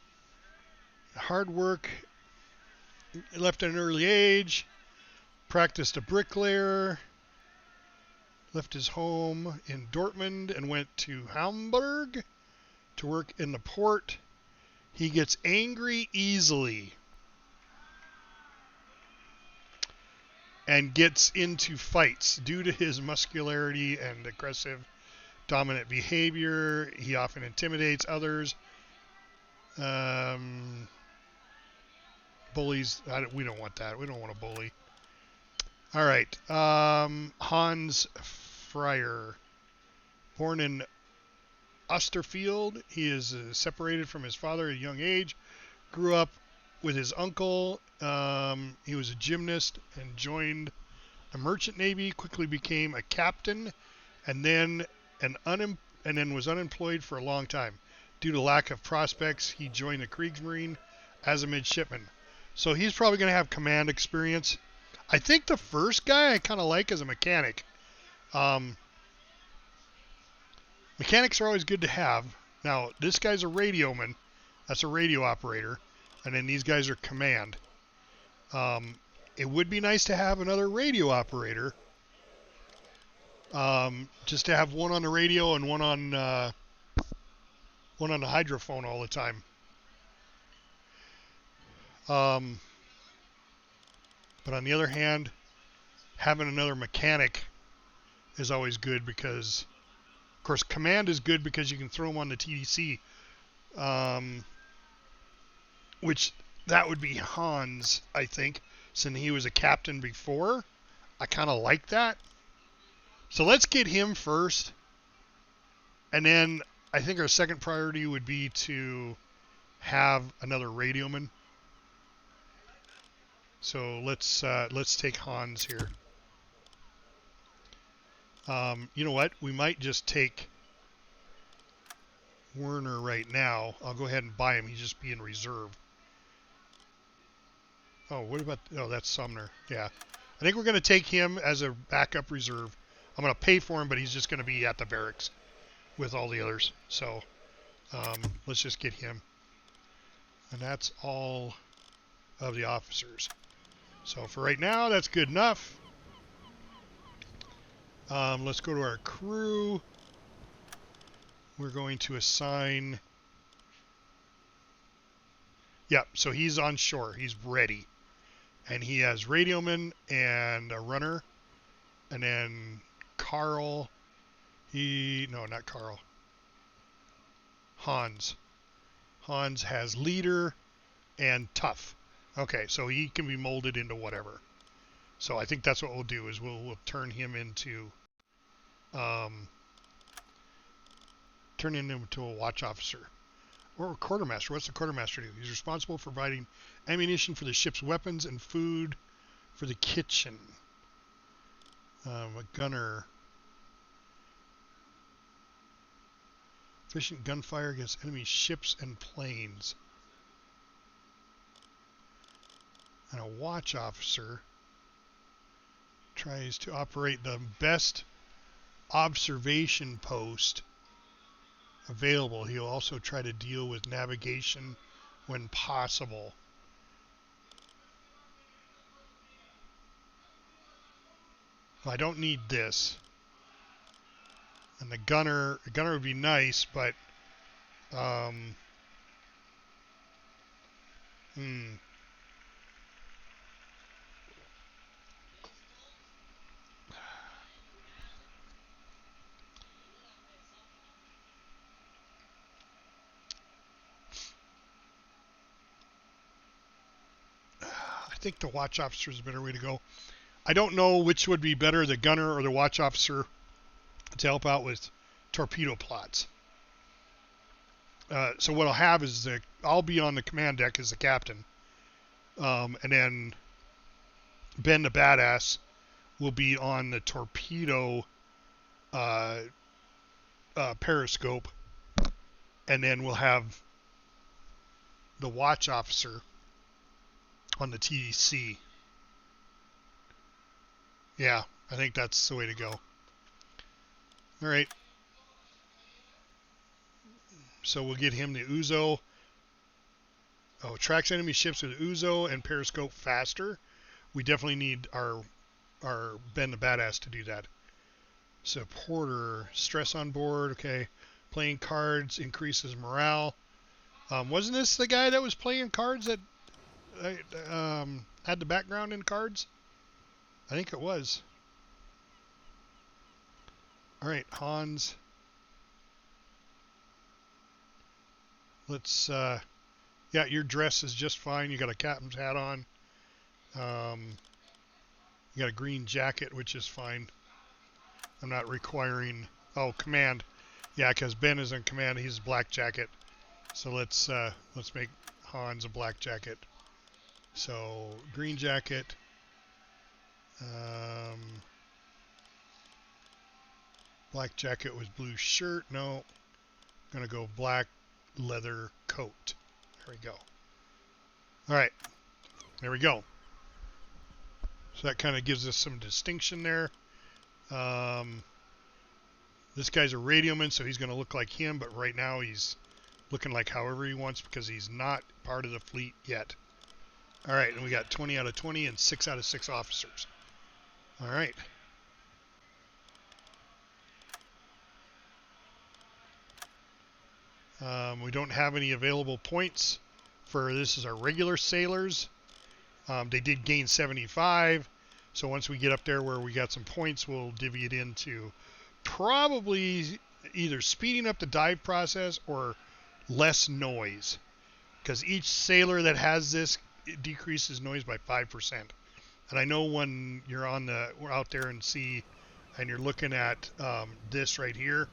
Hard work. Left at an early age. Practiced a bricklayer. Left his home in Dortmund and went to Hamburg to work in the port. He gets angry easily and gets into fights due to his muscularity and aggressive, dominant behavior. He often intimidates others Bullies. We don't want that. We don't want a bully. All right. Hans Fryer. Born in Osterfield, he is separated from his father at a young age. Grew up with his uncle. He was a gymnast and joined the Merchant Navy. Quickly became a captain, and then was unemployed for a long time due to lack of prospects. He joined the Kriegsmarine as a midshipman. So he's probably going to have command experience. I think the first guy I kind of like as a mechanic. Mechanics are always good to have. Now, this guy's a radioman. That's a radio operator. And then these guys are command. It would be nice to have another radio operator. Just to have one on the radio and one on the hydrophone all the time. But on the other hand, having another mechanic is always good because, of course, command is good because you can throw them on the TDC, which that would be Hans, I think, since he was a captain before. I kind of like that. So let's get him first, and then I think our second priority would be to have another radioman. So let's take Hans here. You know what? We might just take Werner right now. I'll go ahead and buy him. He's just being reserve. Oh, what about... Oh, that's Sumner. Yeah. I think we're going to take him as a backup reserve. I'm going to pay for him, but he's just going to be at the barracks with all the others. So let's just get him. And that's all of the officers. So for right now, that's good enough. Let's go to our crew. We're going to assign... Yep, so he's on shore. He's ready. And he has radioman and a runner. And then Carl. No, not Carl. Hans. Hans has leader and tough. Okay, so he can be molded into whatever. So I think that's what we'll do is we'll turn him into a watch officer. Or a quartermaster. What's the quartermaster do? He's responsible for providing ammunition for the ship's weapons and food for the kitchen. A gunner. Efficient gunfire against enemy ships and planes. And a watch officer tries to operate the best observation post available. He'll also try to deal with navigation when possible. Well, I don't need this. And the gunner would be nice, but I think the watch officer is a better way to go. I don't know which would be better, the gunner or the watch officer, to help out with torpedo plots. So what I'll have is I'll be on the command deck as the captain, and then Ben the Badass will be on the torpedo periscope, and then we'll have the watch officer on the TDC. Yeah, I think that's the way to go. All right. So we'll get him the Uzo. Oh, tracks enemy ships with Uzo and periscope faster. We definitely need our Ben the Badass to do that. Supporter, stress on board. Okay, playing cards increases morale. Wasn't this the guy that was playing cards that had the background in cards? I think it was. All right, Hans. Let's Yeah, your dress is just fine. You got a captain's hat on. You got a green jacket, which is fine. I'm not requiring... Oh, command. Yeah, because Ben is in command. He's a black jacket. So let's make Hans a black jacket. So green jacket. Black jacket with blue shirt. No. Gonna go black leather coat. There we go. All right. There we go. So that kind of gives us some distinction there. This guy's a radioman, so he's going to look like him, but right now he's looking like however he wants because he's not part of the fleet yet. All right, and we got 20 out of 20 and 6 out of 6 officers. All right. We don't have any available points for this is our regular sailors. They did gain 75, so once we get up there where we got some points, we'll divvy it into probably either speeding up the dive process or less noise, because each sailor that has this decreases noise by 5%. And I know when you're we're out there and sea, and you're looking at this right here,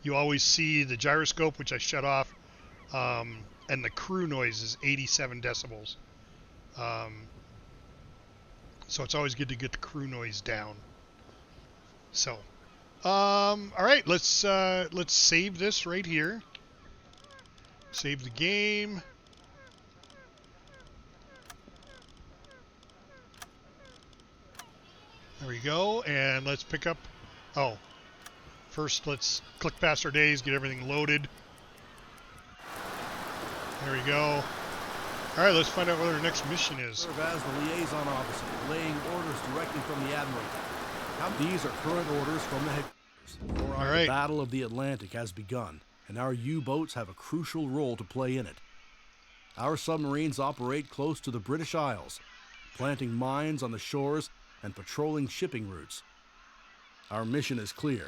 you always see the gyroscope, which I shut off, and the crew noise is 87 decibels. So it's always good to get the crew noise down. So, all right, let's save this right here. Save the game. There we go, and let's pick up. Oh, first let's click past our days, get everything loaded. There we go. All right, let's find out what our next mission is. Serve as the liaison officer, relaying orders directly from the Admiralty. These are current orders from the headquarters. All right. The Battle of the Atlantic has begun, and our U-boats have a crucial role to play in it. Our submarines operate close to the British Isles, planting mines on the shores and patrolling shipping routes. Our mission is clear: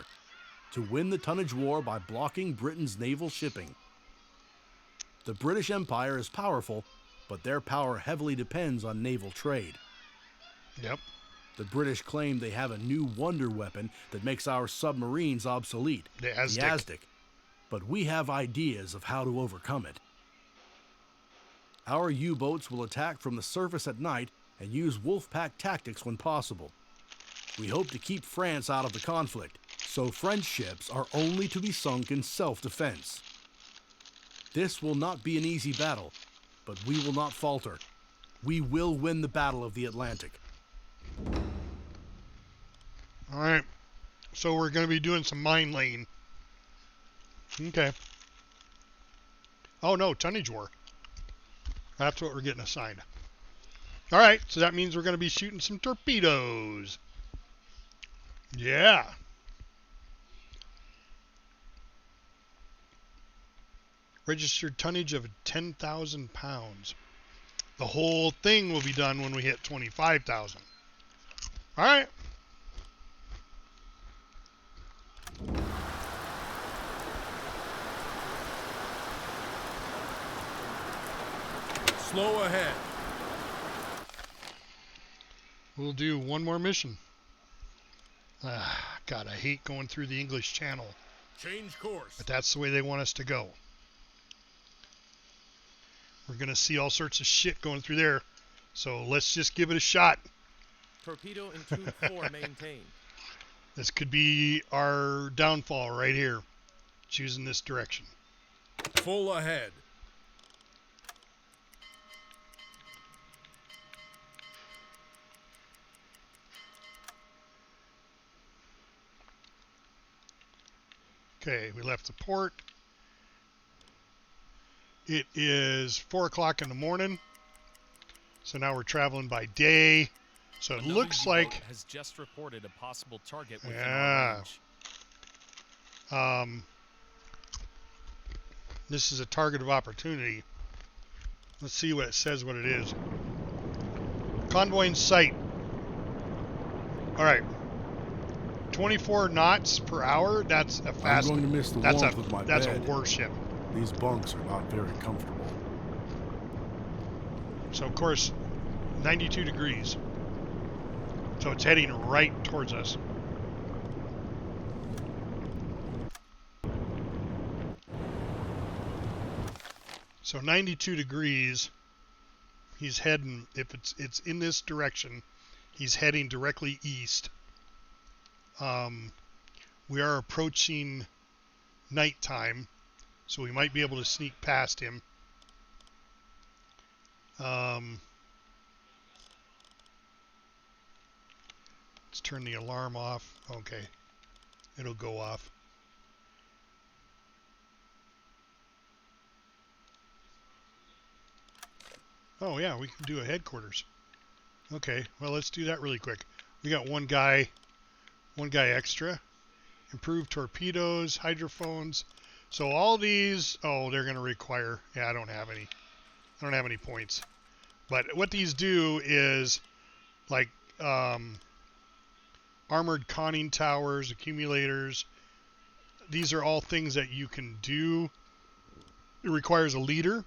to win the tonnage war by blocking Britain's naval shipping. The British Empire is powerful, but their power heavily depends on naval trade. Yep. The British claim they have a new wonder weapon that makes our submarines obsolete, The Aztec. But we have ideas of how to overcome it. Our U-boats will attack from the surface at night and use wolf-pack tactics when possible. We hope to keep France out of the conflict, so French ships are only to be sunk in self-defense. This will not be an easy battle, but we will not falter. We will win the Battle of the Atlantic. All right. So we're going to be doing some mine laying. Okay. Oh, no, tonnage war. That's what we're getting assigned. All right, so that means we're going to be shooting some torpedoes. Yeah. Registered tonnage of 10,000 pounds. The whole thing will be done when we hit 25,000. All right. Slow ahead. We'll do one more mission. God, I hate going through the English Channel, Change course. but that's the way they want us to go. We're going to see all sorts of shit going through there, so let's just give it a shot. Torpedo in tube 4 maintained. This could be our downfall right here, choosing this direction. Full ahead. Okay, we left the port. It is 4 o'clock in the morning, so now we're traveling by day. So it Another looks U-boat like has just reported a possible target within Yeah. our range. This is a target of opportunity. Let's see what it says, what it is. Convoy in sight. All right. 24 knots per hour. That's a fast. I'm going to miss the That's warmth of my that's a bed. warship. These bunks are not very comfortable. So of course, 92 degrees. So it's heading right towards us. So 92 degrees, he's heading, if it's in this direction, he's heading directly east. We are approaching nighttime, so we might be able to sneak past him. Let's turn the alarm off. Okay, it'll go off. Oh yeah, we can do a headquarters. Okay, well let's do that really quick. We got one guy extra. Improved torpedoes, hydrophones. So all these, oh, they're going to require, yeah, I don't have any points. But what these do is like armored conning towers, accumulators. These are all things that you can do. It requires a leader,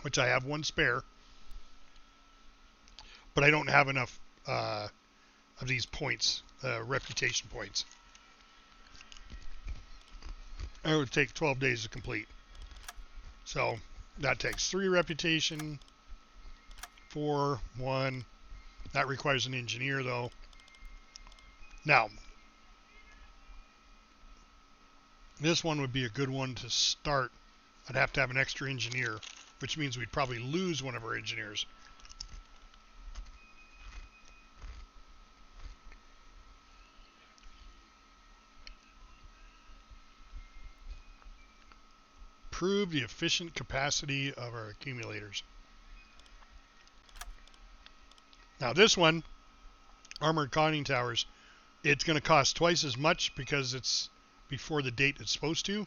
which I have one spare, but I don't have enough of these points, reputation points. It would take 12 days to complete. So that takes 3 reputation, 4, 1. That requires an engineer though. Now, this one would be a good one to start. I'd have to have an extra engineer, which means we'd probably lose one of our engineers. Improve the efficient capacity of our accumulators. Now this one, armored conning towers, it's going to cost twice as much because it's before the date it's supposed to.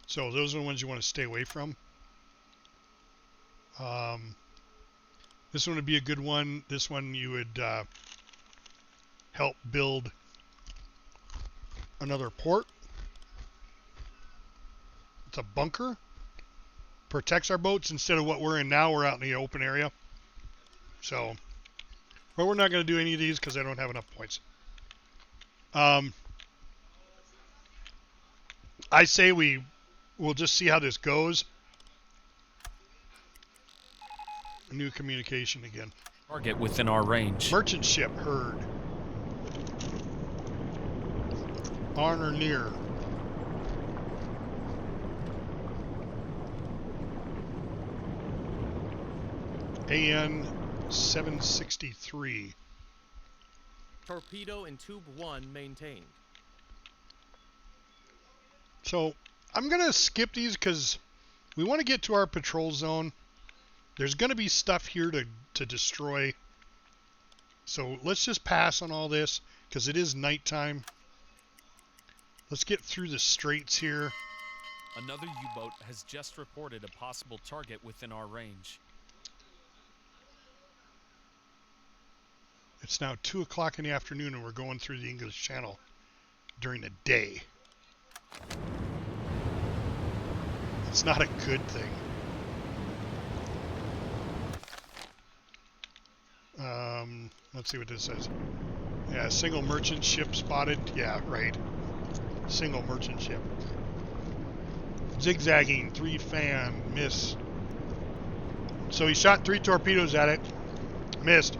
So those are the ones you want to stay away from. This one would be a good one. This one you would help build another port. It's a bunker. Protects our boats instead of what we're in now. We're out in the open area. So, but we're not going to do any of these because I don't have enough points. I say we'll just see how this goes. A new communication again. Target within our range. Merchant ship heard. On or near. AN 763. Torpedo in tube 1 maintained. So I'm going to skip these because we want to get to our patrol zone. There's going to be stuff here to destroy. So let's just pass on all this because it is nighttime. Let's get through the straits here. Another U-boat has just reported a possible target within our range. It's now 2 o'clock in the afternoon and we're going through the English Channel during the day. It's not a good thing. Let's see what this says. Yeah, single merchant ship spotted. Yeah, right. Single merchant ship. Zigzagging, 3 fan, miss. So he shot 3 torpedoes at it. Missed.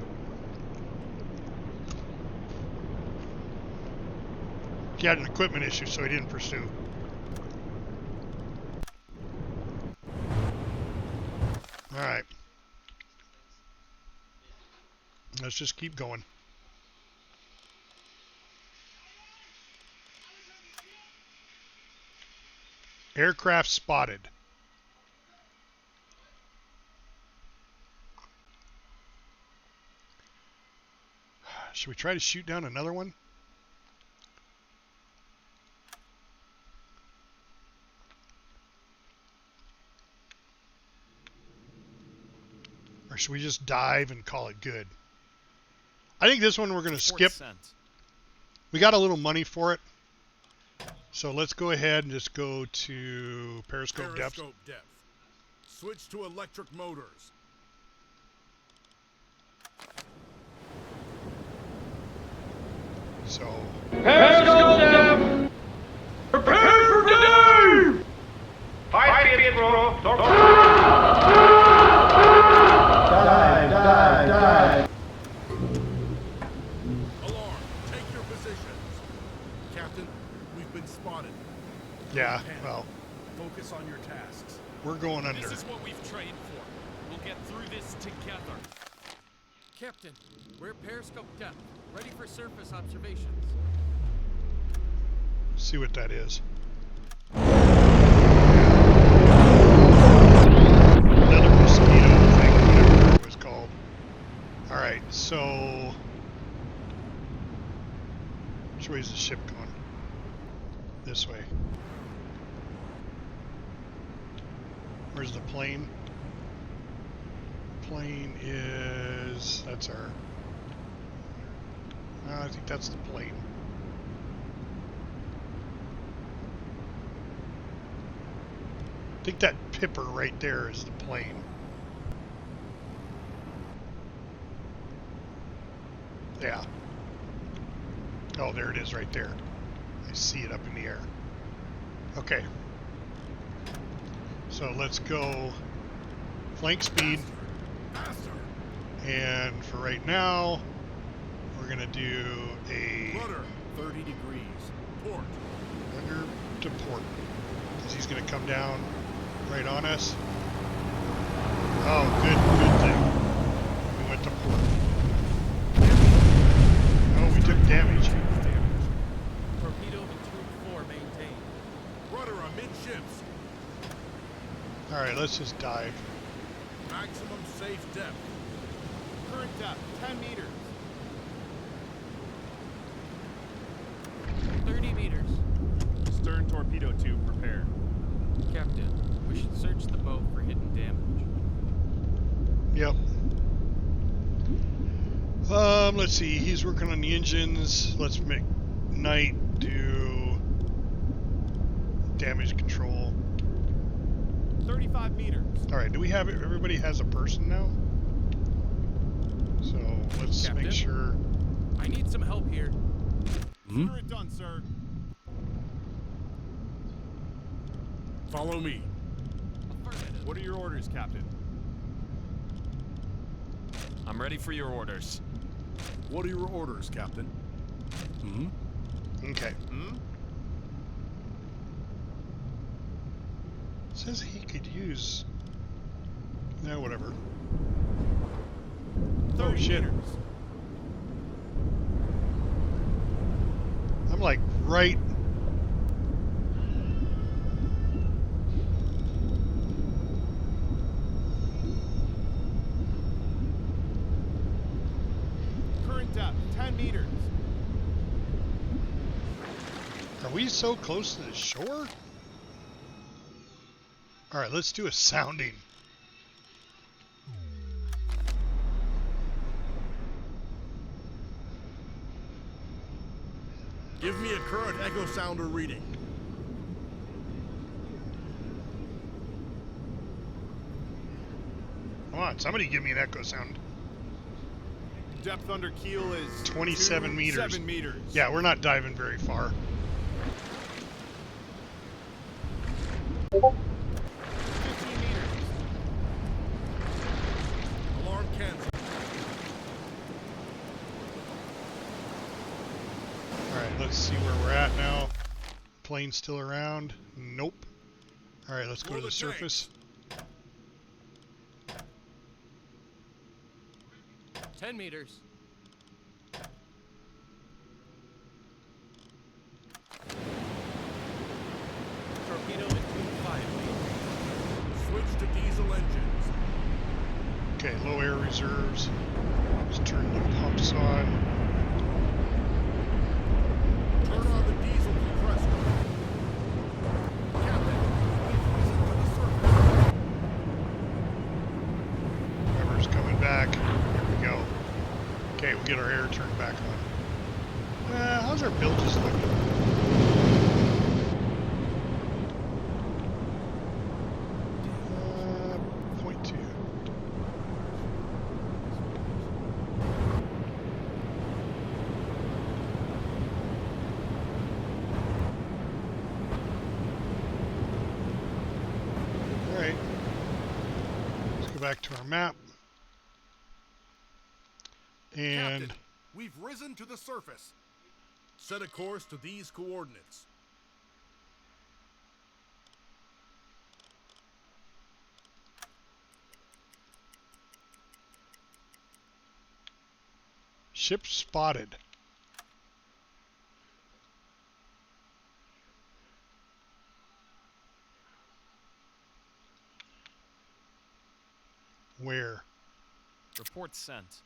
He had an equipment issue, so he didn't pursue. Alright. Let's just keep going. Aircraft spotted. Should we try to shoot down another one? Or should we just dive and call it good? I think this one we're going to skip. We got a little money for it. So let's go ahead and just go to periscope depth. Switch to electric motors. So, Periscope them! Prepare for dive! 5 feet roll. Dive. Alarm! Take your positions. Captain, we've been spotted. yeah, well, Focus on your tasks. we're going under. This is what we've trained for. We'll get through this together. Captain, we're at periscope depth, ready for surface observations. See what that is. Another mosquito thing, whatever it was called. Alright, so... which way is the ship going? This way. Where's the plane? Plane is... that's our... I think that's the plane. I think that pipper right there is the plane. Yeah. Oh, there it is right there. I see it up in the air. Okay. So let's go flank speed. And for right now, we're going to do a Rudder, 30 degrees. Port. rudder to port. Because he's going to come down right on us. Oh, good thing. We went to port. Oh, we took damage. Torpedo and tube 4 maintained. Rudder amidships. Alright, let's just dive. Maximum safe depth. Current depth, 10 meters. 30 meters. Stern torpedo tube prepared. Captain, we should search the boat for hidden damage. Yep. Let's see. He's working on the engines. Let's make Knight do damage control. 35 meters. Alright, do we have it? Everybody has a person now? So let's Captain? make sure. I need some help here. Consider it done, sir. Follow me. Affirmative. What are your orders, Captain? I'm ready for your orders. What are your orders, Captain? Okay. Hmm? Says he could use. No, whatever. 30 shit. meters. I'm like right. Current depth, 10 meters. Are we so close to the shore? Alright, let's do a sounding. Give me a current echo sounder reading. Come on, somebody give me an echo sound. Depth under keel is 27 meters. 7 meters. Yeah, we're not diving very far. 15 meters. Alarm canceled. Alright, let's see where we're at now. Plane still around? Nope. Alright, let's go to the surface. 10 meters. Torpedo and tube 5 maintained. Switch to diesel engines. Okay, low air reserves. Just turn the pumps on. Turn on the diesel compressor. Captain, increase it to the surface. Whoever's coming back. Here we go. Okay, we'll get our air turned back on. How's our bilges looking? 0.2. back to our map. And Captain, we've risen to the surface. Set a course to these coordinates. ship spotted. Where? Report sent.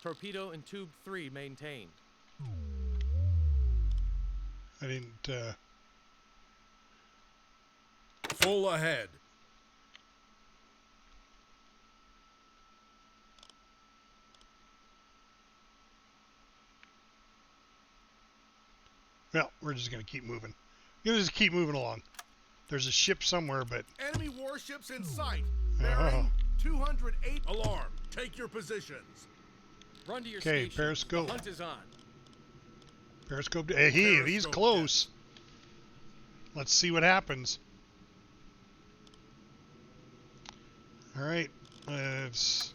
Torpedo in tube 3 maintained. I didn't, Full ahead. well, we're just going to keep moving. We're going to just keep moving along. There's a ship somewhere, but... Enemy warships in sight. Bearing 208 alarm. Take your positions. Run to your Okay, station. periscope. The hunt is on. Periscope. Hey, he's Periscope close. Let's see what happens. All right, let's.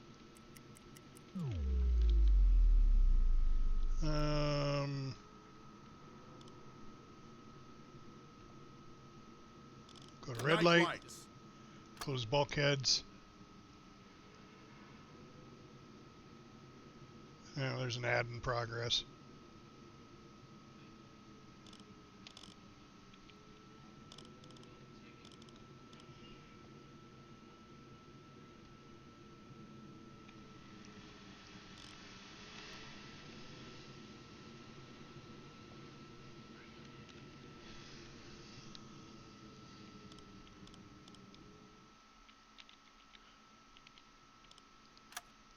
Go to red light. Lights. Close bulkheads. Yeah, there's an ad in progress.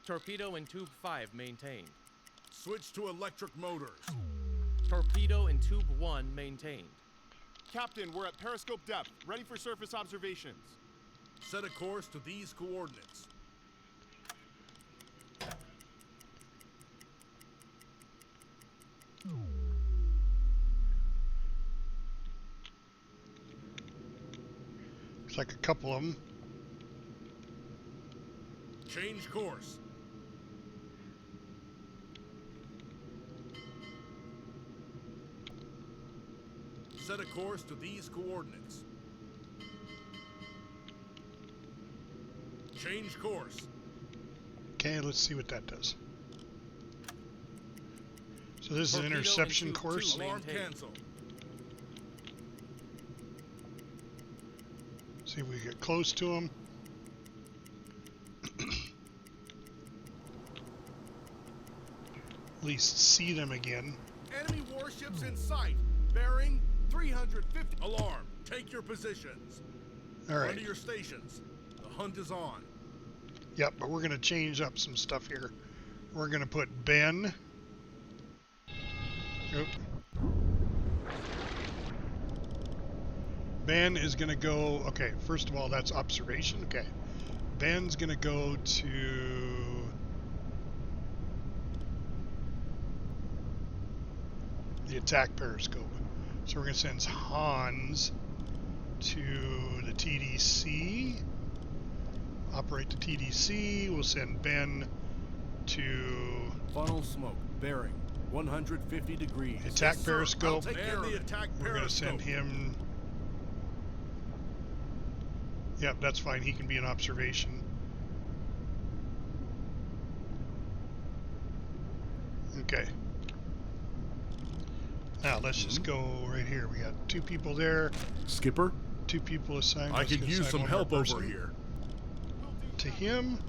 Torpedo in tube 5 maintained. Switch to electric motors. Torpedo in tube 1 maintained. Captain, we're at periscope depth, ready for surface observations. Set a course to these coordinates. Looks like a couple of them. Change course. Set a course to these coordinates. Change course. Okay, let's see what that does. So this is an Torpedo interception into course. two. Alarm Maintain. cancel. See if we get close to them. At least see them again. Enemy warships in sight. Bearing 350. Alarm. Take your positions. All Run right. to your stations. The hunt is on. Yep, but we're going to change up some stuff here. We're going to put Ben. Oop. Ben is going to go... Okay, first of all, that's observation. Okay. Ben's going to go to... the attack periscope. So we're going to send Hans to the TDC. Operate the TDC. We'll send Ben to Funnel smoke. Bearing 150 degrees. attack Yes, sir. periscope. I'll take care of the attack We're going to send periscope. him... Yep, that's fine. He can be an observation. Okay. Now, let's just go right here. We got 2 people there. Skipper, 2 people assigned. I Let's could get use assigned some one more help over person here. to him.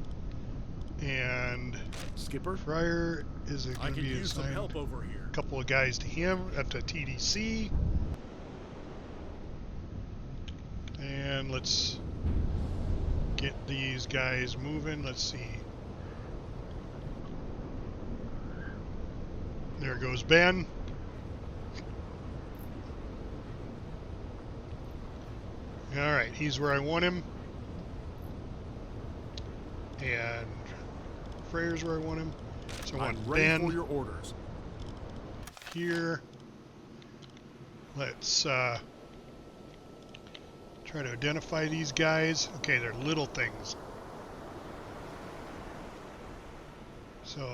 And Skipper, Fryer is I going to could be use some assigned help over here. a couple of guys to him at the TDC. And let's get these guys moving. Let's see. There goes Ben. All right, he's where I want him. And Freyr's where I want him. So I I'm want ready Ben for your orders. here. Let's try to identify these guys. Okay, they're little things. So,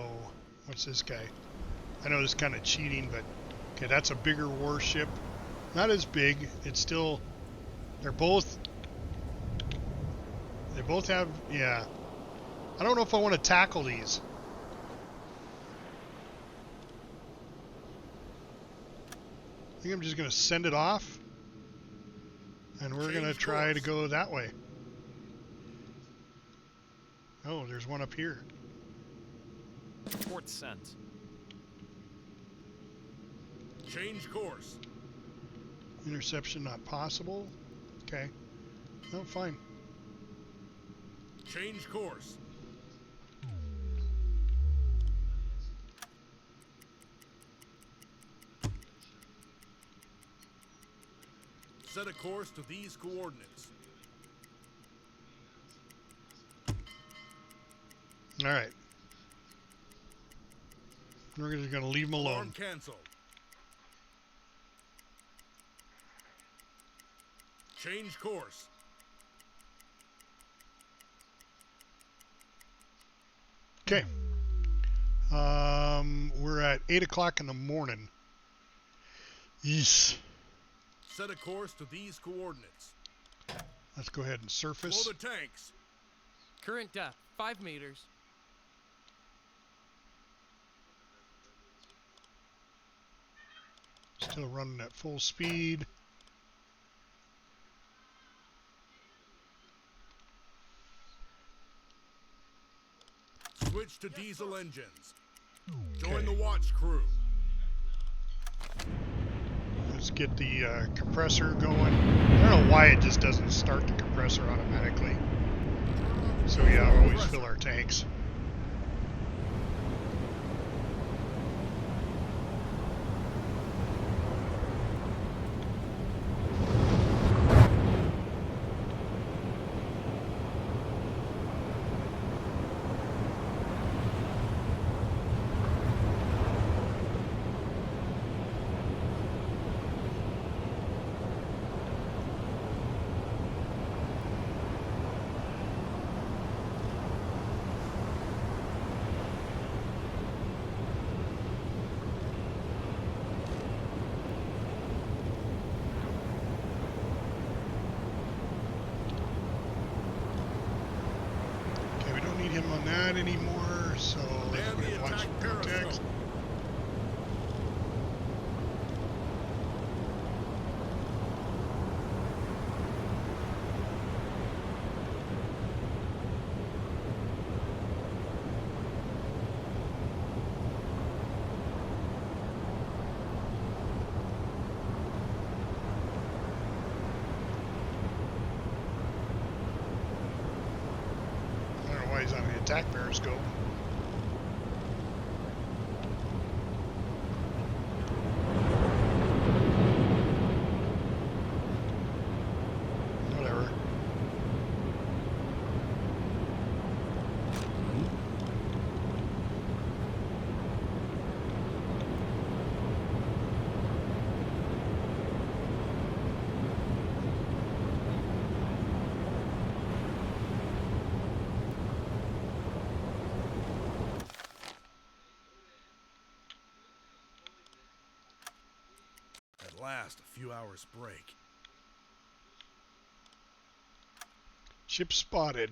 what's this guy? I know this is kind of cheating, but okay, that's a bigger warship. Not as big. It's still. They both have. Yeah. I don't know if I want to tackle these. I think I'm just going to send it off. And we're going to try to go that way. Oh, there's one up here. Report sent. Change course. Interception not possible. Okay. No, fine. Change course. Set a course to these coordinates. All right. We're just going to leave them alone. Alarm canceled. Change course. Okay. We're at 8 o'clock in the morning. Yes. Set a course to these coordinates. Let's go ahead and surface. Blow the tanks. Current depth, 5 meters. Still running at full speed. Switch to diesel engines. Join the watch crew. Let's get the compressor going. I don't know why it just doesn't start the compressor automatically. So yeah, we always fill our tanks. Him on that anymore, so let's Man put the him watch attack context. periscope. He's on the attack periscope. Whatever. At last, a few hours break. Ship spotted.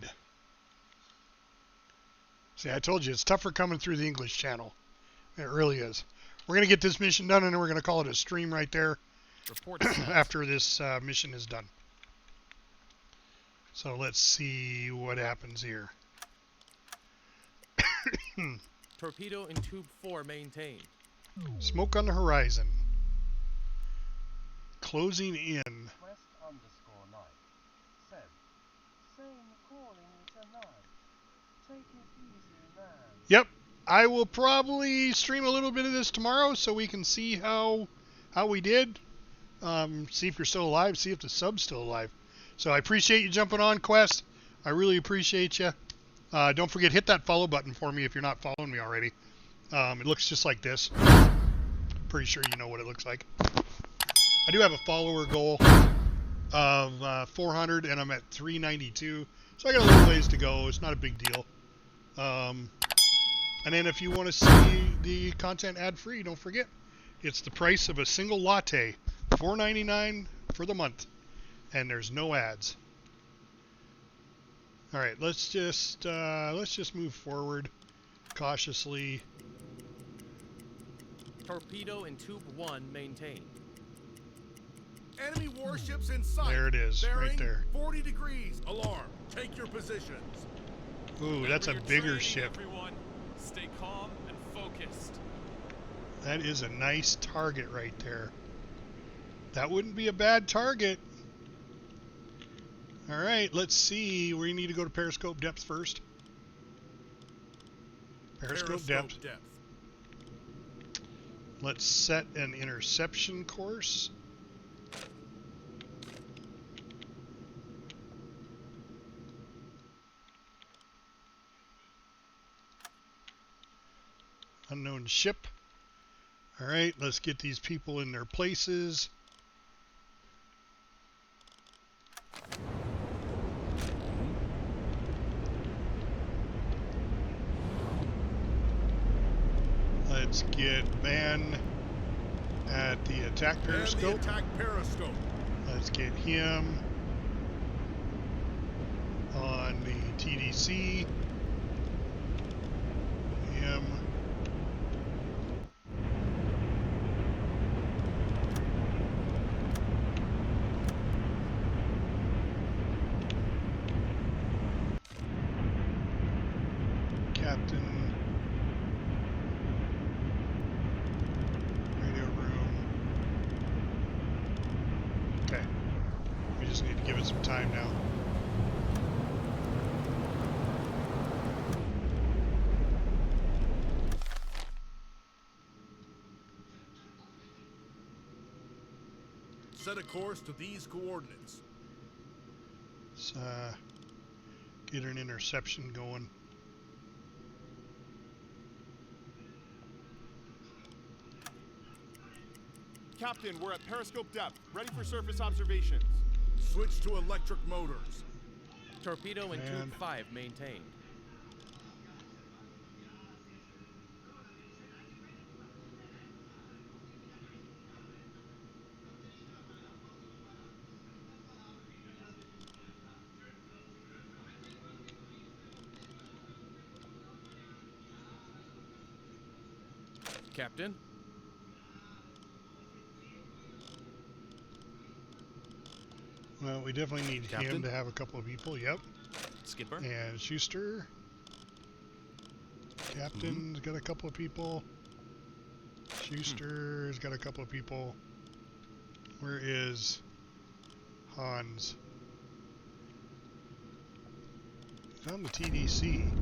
See, I told you, it's tougher coming through the English channel. It really is. We're going to get this mission done, and then we're going to call it a stream right there Report sent. after this mission is done. So let's see what happens here. Torpedo in tube 4 maintained. Smoke on the horizon. Closing in. _9. Said, same calling tonight. Take it easy, man. Yep, I will probably stream a little bit of this tomorrow so we can see how we did. See if you're still alive. See if the sub's still alive. So I appreciate you jumping on, Quest. I really appreciate you. Don't forget, hit that follow button for me if you're not following me already. It looks just like this. Pretty sure you know what it looks like. I do have a follower goal of 400, and I'm at 392. So I got a little ways to go. It's not a big deal. And then if you want to see the content ad-free, don't forget, it's the price of a single latte, $4.99 for the month, and there's no ads. All right, let's just move forward cautiously. Torpedo in Tube 1 maintained. Enemy warships in sight. There it is, right Bearing there. 40 degrees. Alarm. Take your positions. Ooh, that's a Remember your bigger training, ship. Everyone, stay calm and focused. That is a nice target right there. That wouldn't be a bad target. All right, let's see. We need to go to periscope depth first. Periscope depth. Let's set an interception course. Unknown ship. All right, let's get these people in their places. Let's get Van at the attack periscope. Let's get him on the TDC. Him. Captain. Radio room. Okay. We just need to give it some time now. Set a course to these coordinates. Let's get an interception going. Captain, we're at periscope depth, ready for surface observations. Switch to electric motors. Torpedo in And- Tube 5 maintained. Captain? Well, we definitely need him Captain? to have a couple of people. Yep. Skipper? And Schuster. Captain's got a couple of people. Schuster's got a couple of people. Where is Hans? He's on the TDC.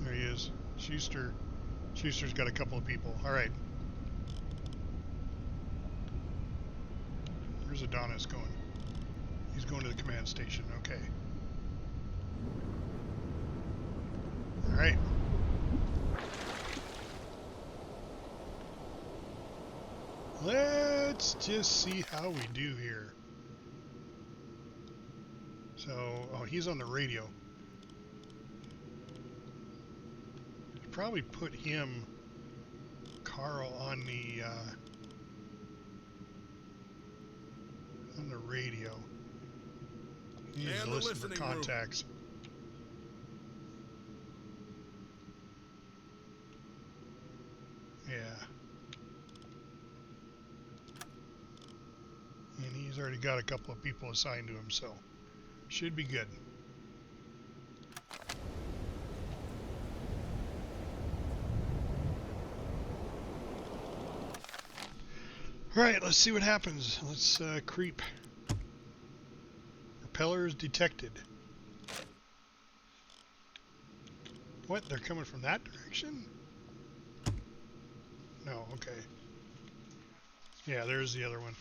There he is. Schuster's got a couple of people. All right. Where's Adonis going? He's going to the command station. Okay. All right. Let's just see how we do here. So, oh, he's on the radio. Probably put him, Carl, on the radio. He needs to listen for contacts. Yeah. And he's already got a couple of people assigned to him, so should be good. All right, let's see what happens. Let's creep. Propellers detected. What? They're coming from that direction? No, okay. Yeah, there's the other one.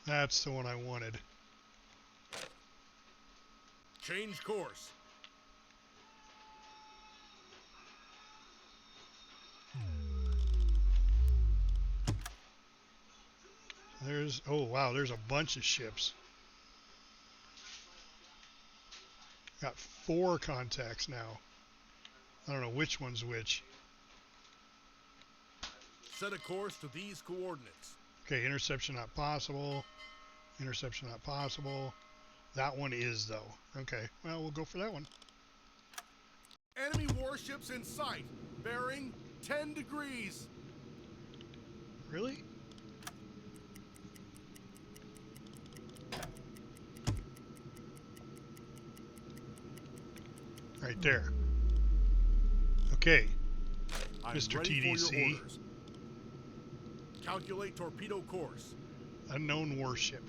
That's the one I wanted. Change course. There's, oh wow, there's a bunch of ships. Got 4 contacts now. I don't know which one's which. Set a course to these coordinates. Okay, interception not possible. Interception not possible. That one is though. Okay, well we'll go for that one. Enemy warships in sight. Bearing 10 degrees. Really? Right there. Okay, I'm Mr. ready for your TDC. orders. Calculate torpedo course. Unknown warship.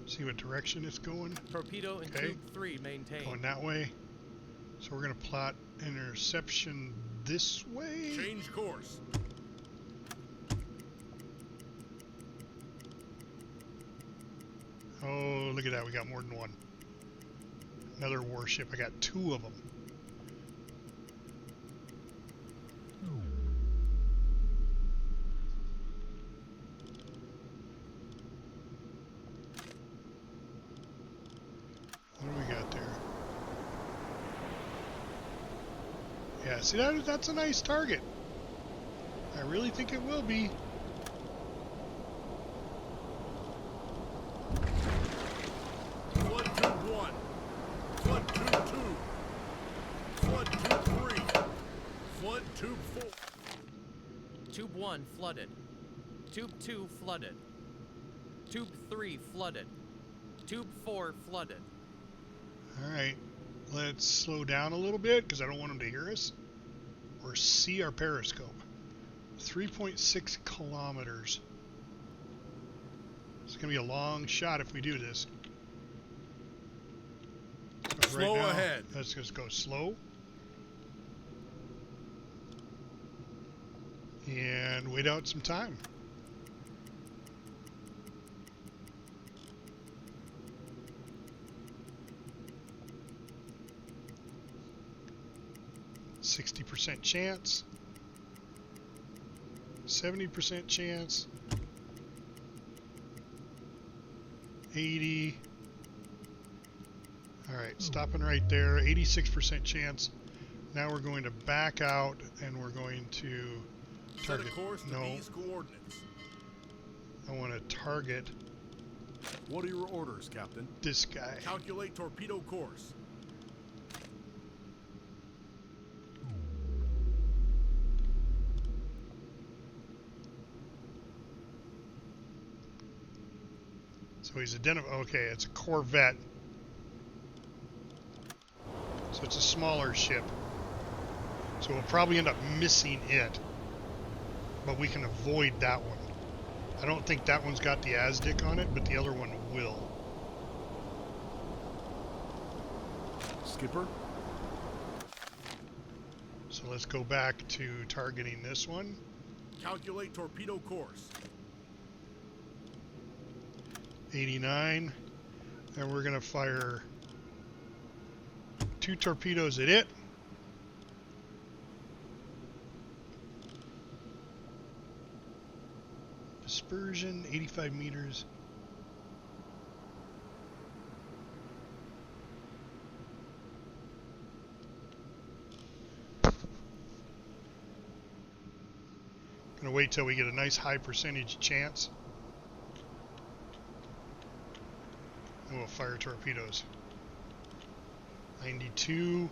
See what direction it's going. Torpedo in Okay. tube 3 maintained. Going that way. So we're going to plot interception this way. Change course. Oh, look at that. We got more than one. Another warship. I got 2 of them. What do we got there? Yeah, see, that's a nice target. I really think it will be. Flood tube 1. Flood tube 2. Flood tube 3. Flood tube 4. Tube 1 flooded. Tube 2 flooded. Tube 3 flooded. Tube 4 flooded. Alright, let's slow down a little bit because I don't want them to hear us or see our periscope. 3.6 kilometers. It's going to be a long shot if we do this. But Slow right now, ahead. let's just go slow. And wait out some time. %60 chance, 70% chance, 80. All right, stopping right there, 86% chance. Now we're going to back out and we're going to target. Set a course to No, these coordinates. I want to target What are your orders, Captain? this guy. Calculate torpedo course. So he's identified. Okay, it's a Corvette. So it's a smaller ship. So we'll probably end up missing it. But we can avoid that one. I don't think that one's got the ASDIC on it, but the other one will. Skipper. So let's go back to targeting this one. Calculate torpedo course. 89. And we're going to fire 2 torpedoes at it. Dispersion, 85 meters. Gonna wait till we get a nice high percentage chance. And we'll fire torpedoes. 92.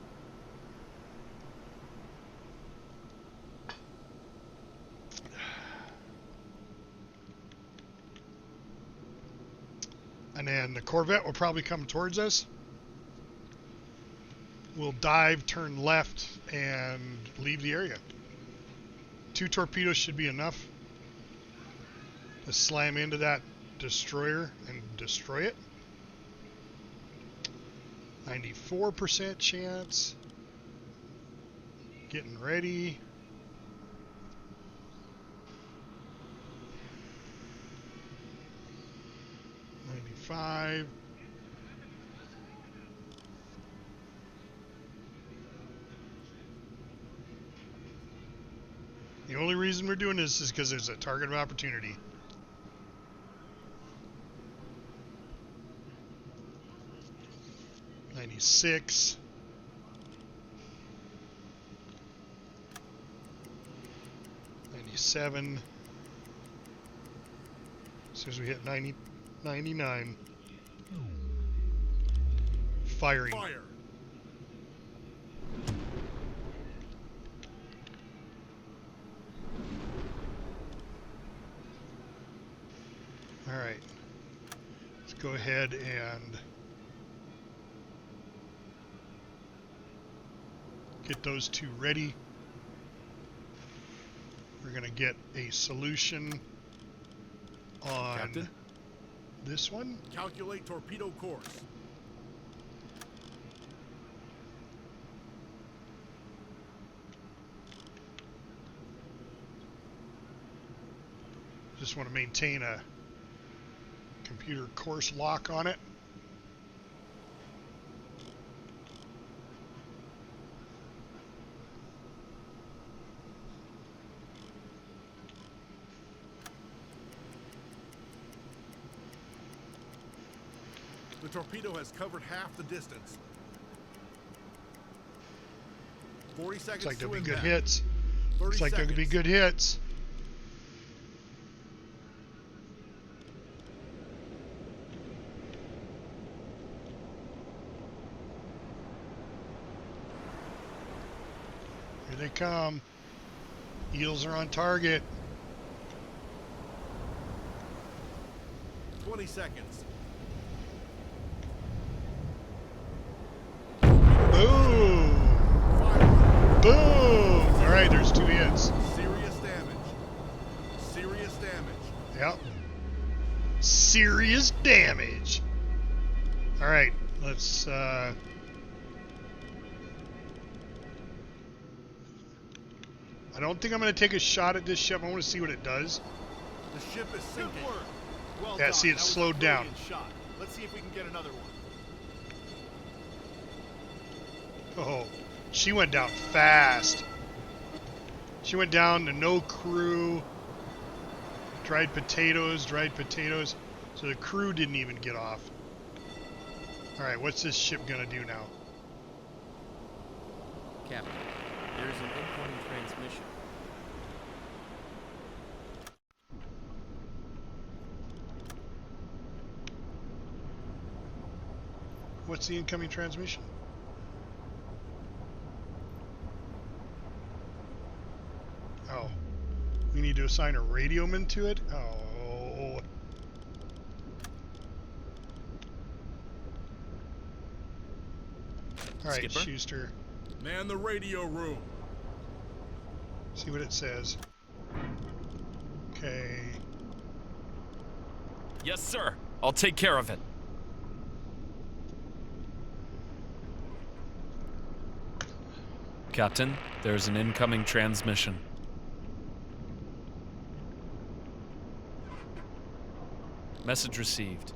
And then the Corvette will probably come towards us. We'll dive, turn left, and leave the area. 2 torpedoes should be enough to slam into that destroyer and destroy it. 94% chance. Getting ready. Five. The only reason we're doing this is because there's a target of opportunity. .96. .97. As soon as we hit 90, 99. Firing. Fire! All right. Let's go ahead and get those two ready. We're going to get a solution on Captain? this one. Calculate torpedo course. Just want to maintain a computer course lock on it. The torpedo has covered half the distance. 40 seconds Looks like to there'll be impact. good hits. 30 Looks like there could be seconds. good hits. Here they come. Eels are on target. 20 seconds. Boom! Fire. Boom! All right, there's two hits. Serious damage. Serious damage. Yep. Serious damage. All right, let's. I don't think I'm going to take a shot at this ship. I want to see what it does. The ship is sinking. Well Yeah, done. see, it's That was a slowed down. brilliant shot. Let's see if we can get another one. Oh, she went down fast. She went down to no crew. Dried potatoes. So the crew didn't even get off. All right, what's this ship going to do now? Captain, there is an incoming transmission. What's the incoming transmission? Oh, we need to assign a radioman to it? Oh. All right, Skipper? Schuster. Man the radio room. See what it says. Okay. Yes, sir. I'll take care of it. Captain, there's an incoming transmission. Message received.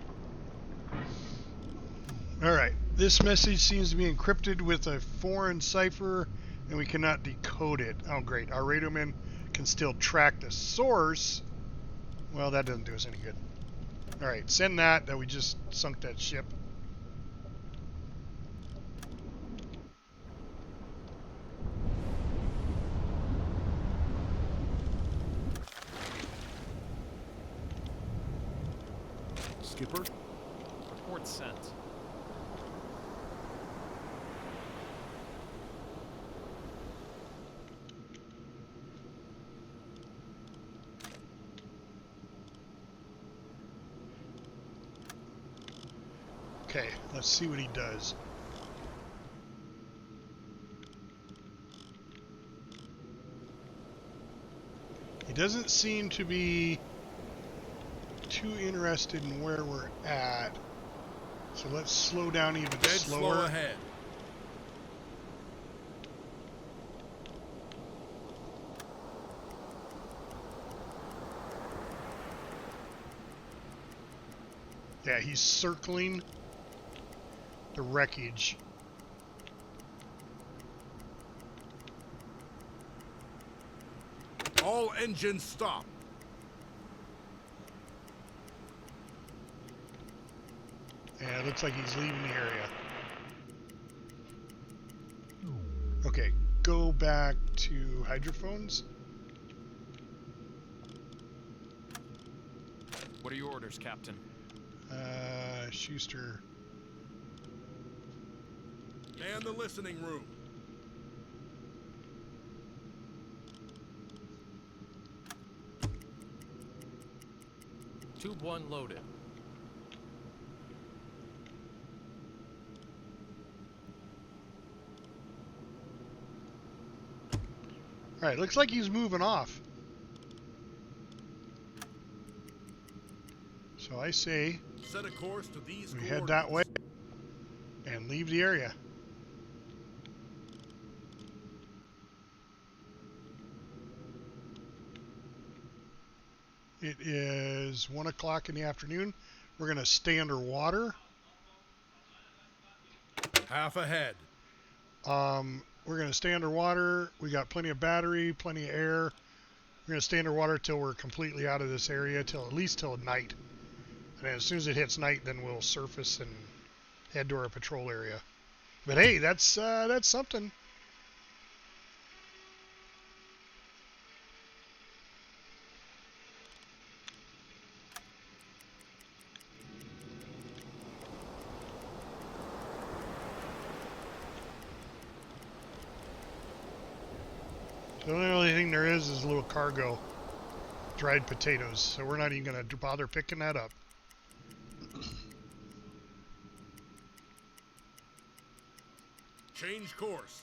All right. This message seems to be encrypted with a foreign cipher, and we cannot decode it. Oh, great. Our radioman can still track the source. Well, that doesn't do us any good. All right. Send that we just sunk that ship. Skipper? Report sent. Okay, let's see what he does. He doesn't seem to be too interested in where we're at. So let's slow down even Dead slow slower. ahead. Yeah, he's circling the wreckage. All engines stop. Yeah, it looks like he's leaving the area. Okay, go back to hydrophones. What are your orders, Captain? Schuster. Man the listening room. Tube 1 loaded. All right, looks like he's moving off. So I say Set a course to these we head that way and leave the area. It is 1 o'clock in the afternoon. We're going to stay underwater. Half ahead. We're going to stay underwater. We got plenty of battery, plenty of air. We're going to stay underwater till we're completely out of this area, till at least till night. And then as soon as it hits night, then we'll surface and head to our patrol area. But hey, that's something. The only thing there is a little cargo, dried potatoes. So we're not even going to bother picking that up. Change course.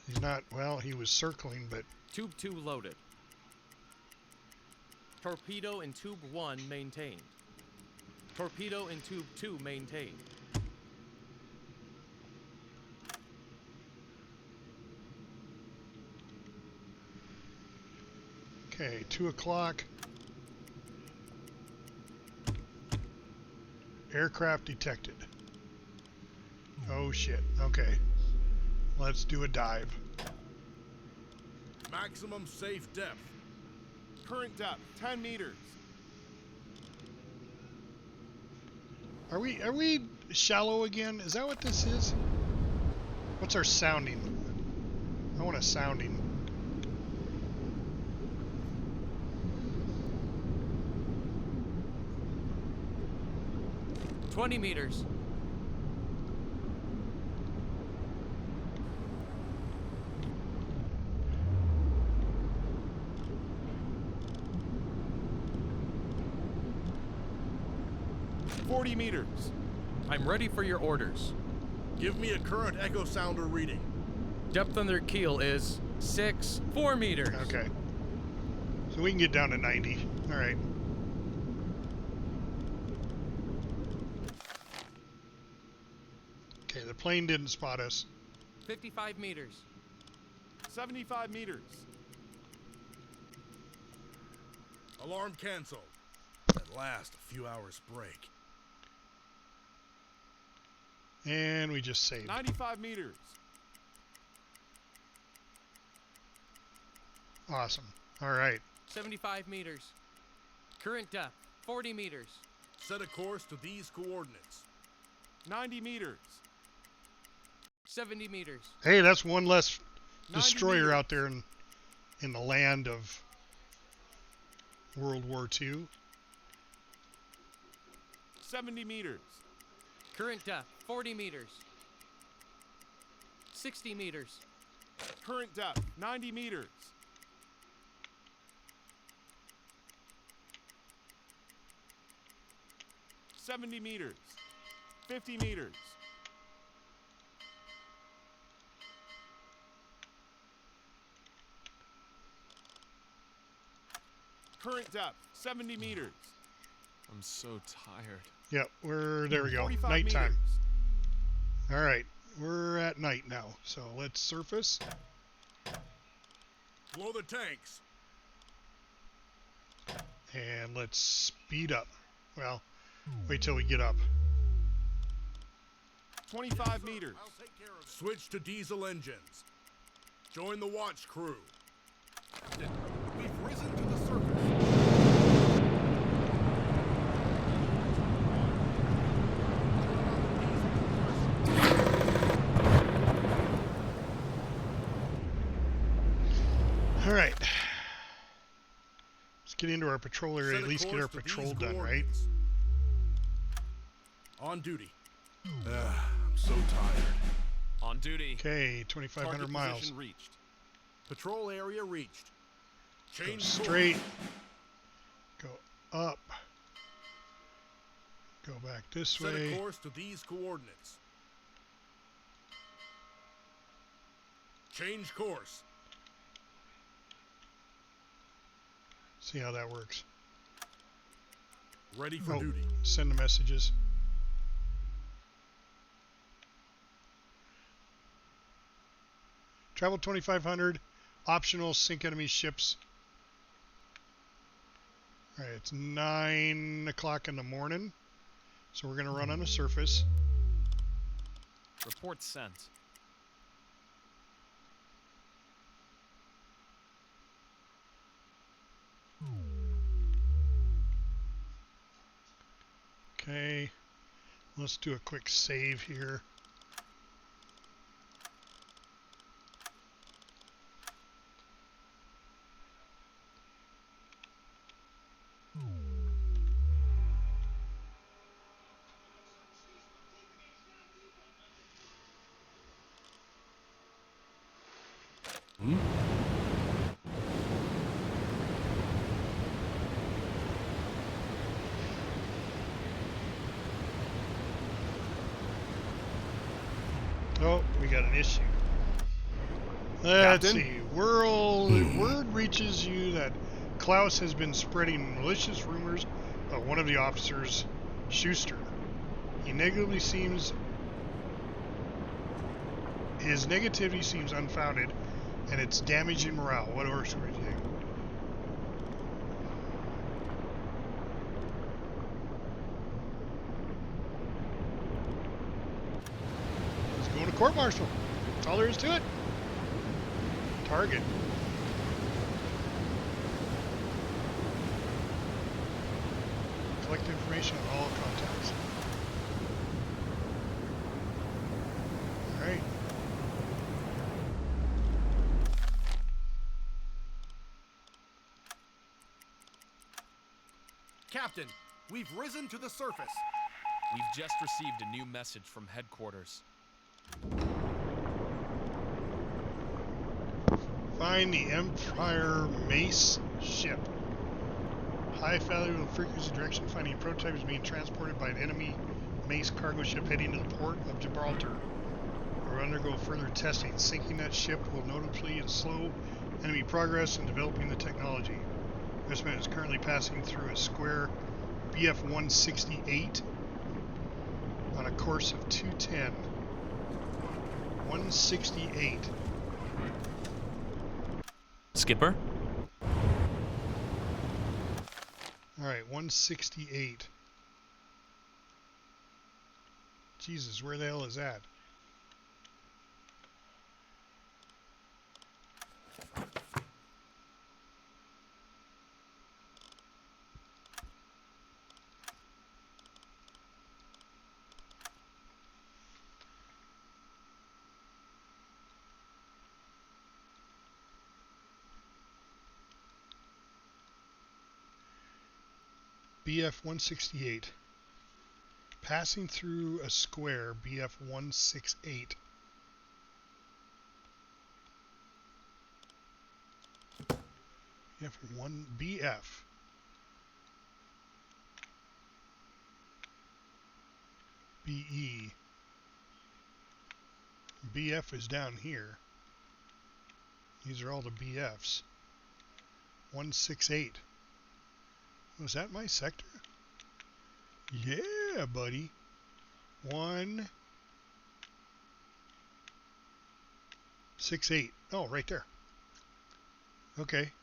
He's not, well, he was circling, but Tube 2 loaded. Torpedo in Tube 1 maintained. Torpedo in Tube 2 maintained. okay, 2 o'clock. Aircraft detected. Oh shit, okay. Let's do a dive. Maximum safe depth. Current depth, 10 meters. Are we shallow again? Is that what this is? What's our sounding? I want a sounding. $20 meters. $40 meters. I'm ready for your orders. Give me a current echo sounder reading. Depth under keel is 4 meters. Okay. So we can get down to 90. All right. Okay, the plane didn't spot us. 55 meters. 75 meters. Alarm canceled. At last, a few hours break. And we just saved. 95 meters. Awesome. All right. 75 meters. Current depth 40 meters. Set a course to these coordinates. 90 meters. 70 meters. Hey, that's one less 90 destroyer meters. out there in the land of World War II. 70 meters. Current depth 40 meters. 60 meters. Current depth, 90 meters. 70 meters. 50 meters. Current depth, 70 meters. I'm so tired. Yep, there we go. 45 Nighttime. meters. All right, we're at night now. So let's surface. Blow the tanks. And let's speed up. Well, wait till we get up. 25 meters. Switch to diesel engines. Join the watch crew. Captain, we've risen to the surface. All right. Let's get into our patrol area. Set At a least get course our to patrol these done, right? coordinates. On duty. I'm so tired. On duty. Okay, 2,500 Target miles. position reached. Patrol area reached. Go Change straight. Go up. Go back this Set way. a course to these coordinates. Change course. See how that works. Ready for Oh, duty. send the messages. Travel 2,500. Optional, sink enemy ships. All right, it's 9 o'clock in the morning. So we're going to run on the surface. Report sent. Okay, let's do a quick save here. Oh, we got an issue. Let's Captain? see. Word reaches you that Klaus has been spreading malicious rumors about one of the officers, Schuster. His negativity seems unfounded, and it's damaging morale. What orders should we take? Let's go to court-martial. That's all there is to it. Target. Collect information on all contacts. All right. Captain, we've risen to the surface. We've just received a new message from headquarters. Find the Empire Mace ship. High value frequency direction finding prototype is being transported by an enemy Mace cargo ship heading to the port of Gibraltar. Or undergo further testing. Sinking that ship will notably slow enemy progress in developing the technology. Investment is currently passing through a square BF 168 on a course of 210. 168. Skipper? All right, 168. Jesus, where the hell is that? BF 168. Passing through a square, BF 168. BF. BE. BF is down here. These are all the BFs. 168. Was that my sector? Yeah, buddy. 168. Oh, right there. Okay.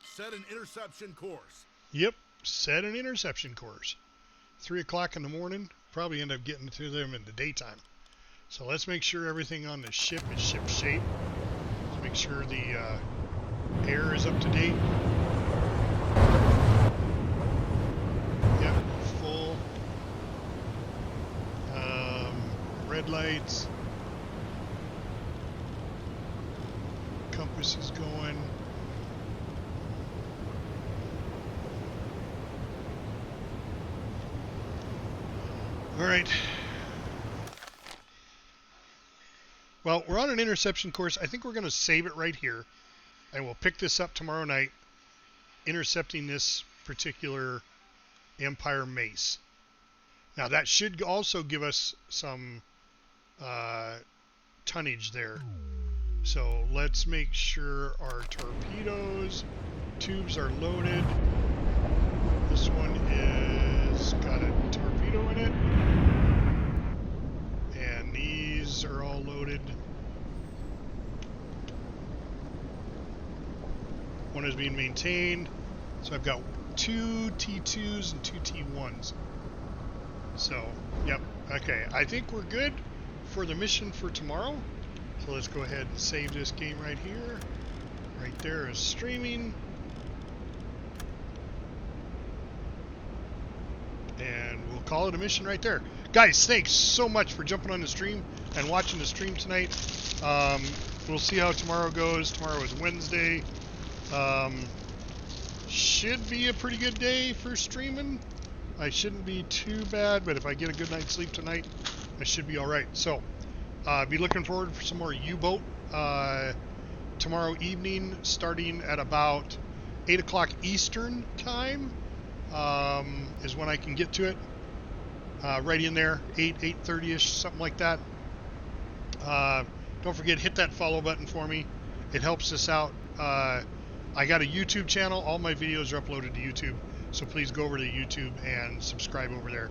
Set an interception course. Yep. Set an interception course. 3 o'clock in the morning. Probably end up getting to them in the daytime. So let's make sure everything on the ship is ship shape. Let's make sure the air is up to date. Yep, full. Red lights. Compass is going. All right. Well, we're on an interception course. I think we're going to save it right here, and we'll pick this up tomorrow night, intercepting this particular Empire Mace. Now, that should also give us some tonnage there. So let's make sure our torpedoes tubes are loaded. This one is got a torpedo in it. And these are all loaded. One is being maintained. So I've got 2 T2s and 2 T1s. So, yep. Okay, I think we're good for the mission for tomorrow. So let's go ahead and save this game right here. Right there is streaming. And we'll call it a mission right there. Guys, thanks so much for jumping on the stream and watching the stream tonight. We'll see how tomorrow goes. Tomorrow is Wednesday. Should be a pretty good day for streaming. I shouldn't be too bad, but if I get a good night's sleep tonight, I should be all right. So, be looking forward for some more U-boat tomorrow evening, starting at about 8 o'clock Eastern time is when I can get to it. Right in there, 8:30ish, something like that. Don't forget, hit that follow button for me. It helps us out. I got a YouTube channel. All my videos are uploaded to YouTube, so please go over to YouTube and subscribe over there.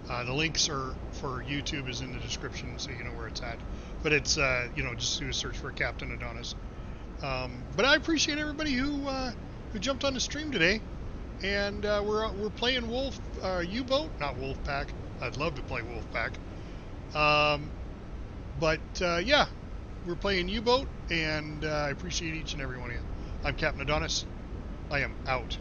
The links are for YouTube is in the description, so you know where it's at. But it's just do a search for Captain Adonis. But I appreciate everybody who jumped on the stream today, and we're playing U-boat, not Wolfpack. I'd love to play Wolfpack. But yeah, we're playing U-boat, and I appreciate each and every one of you. I'm Captain Adonis. I am out.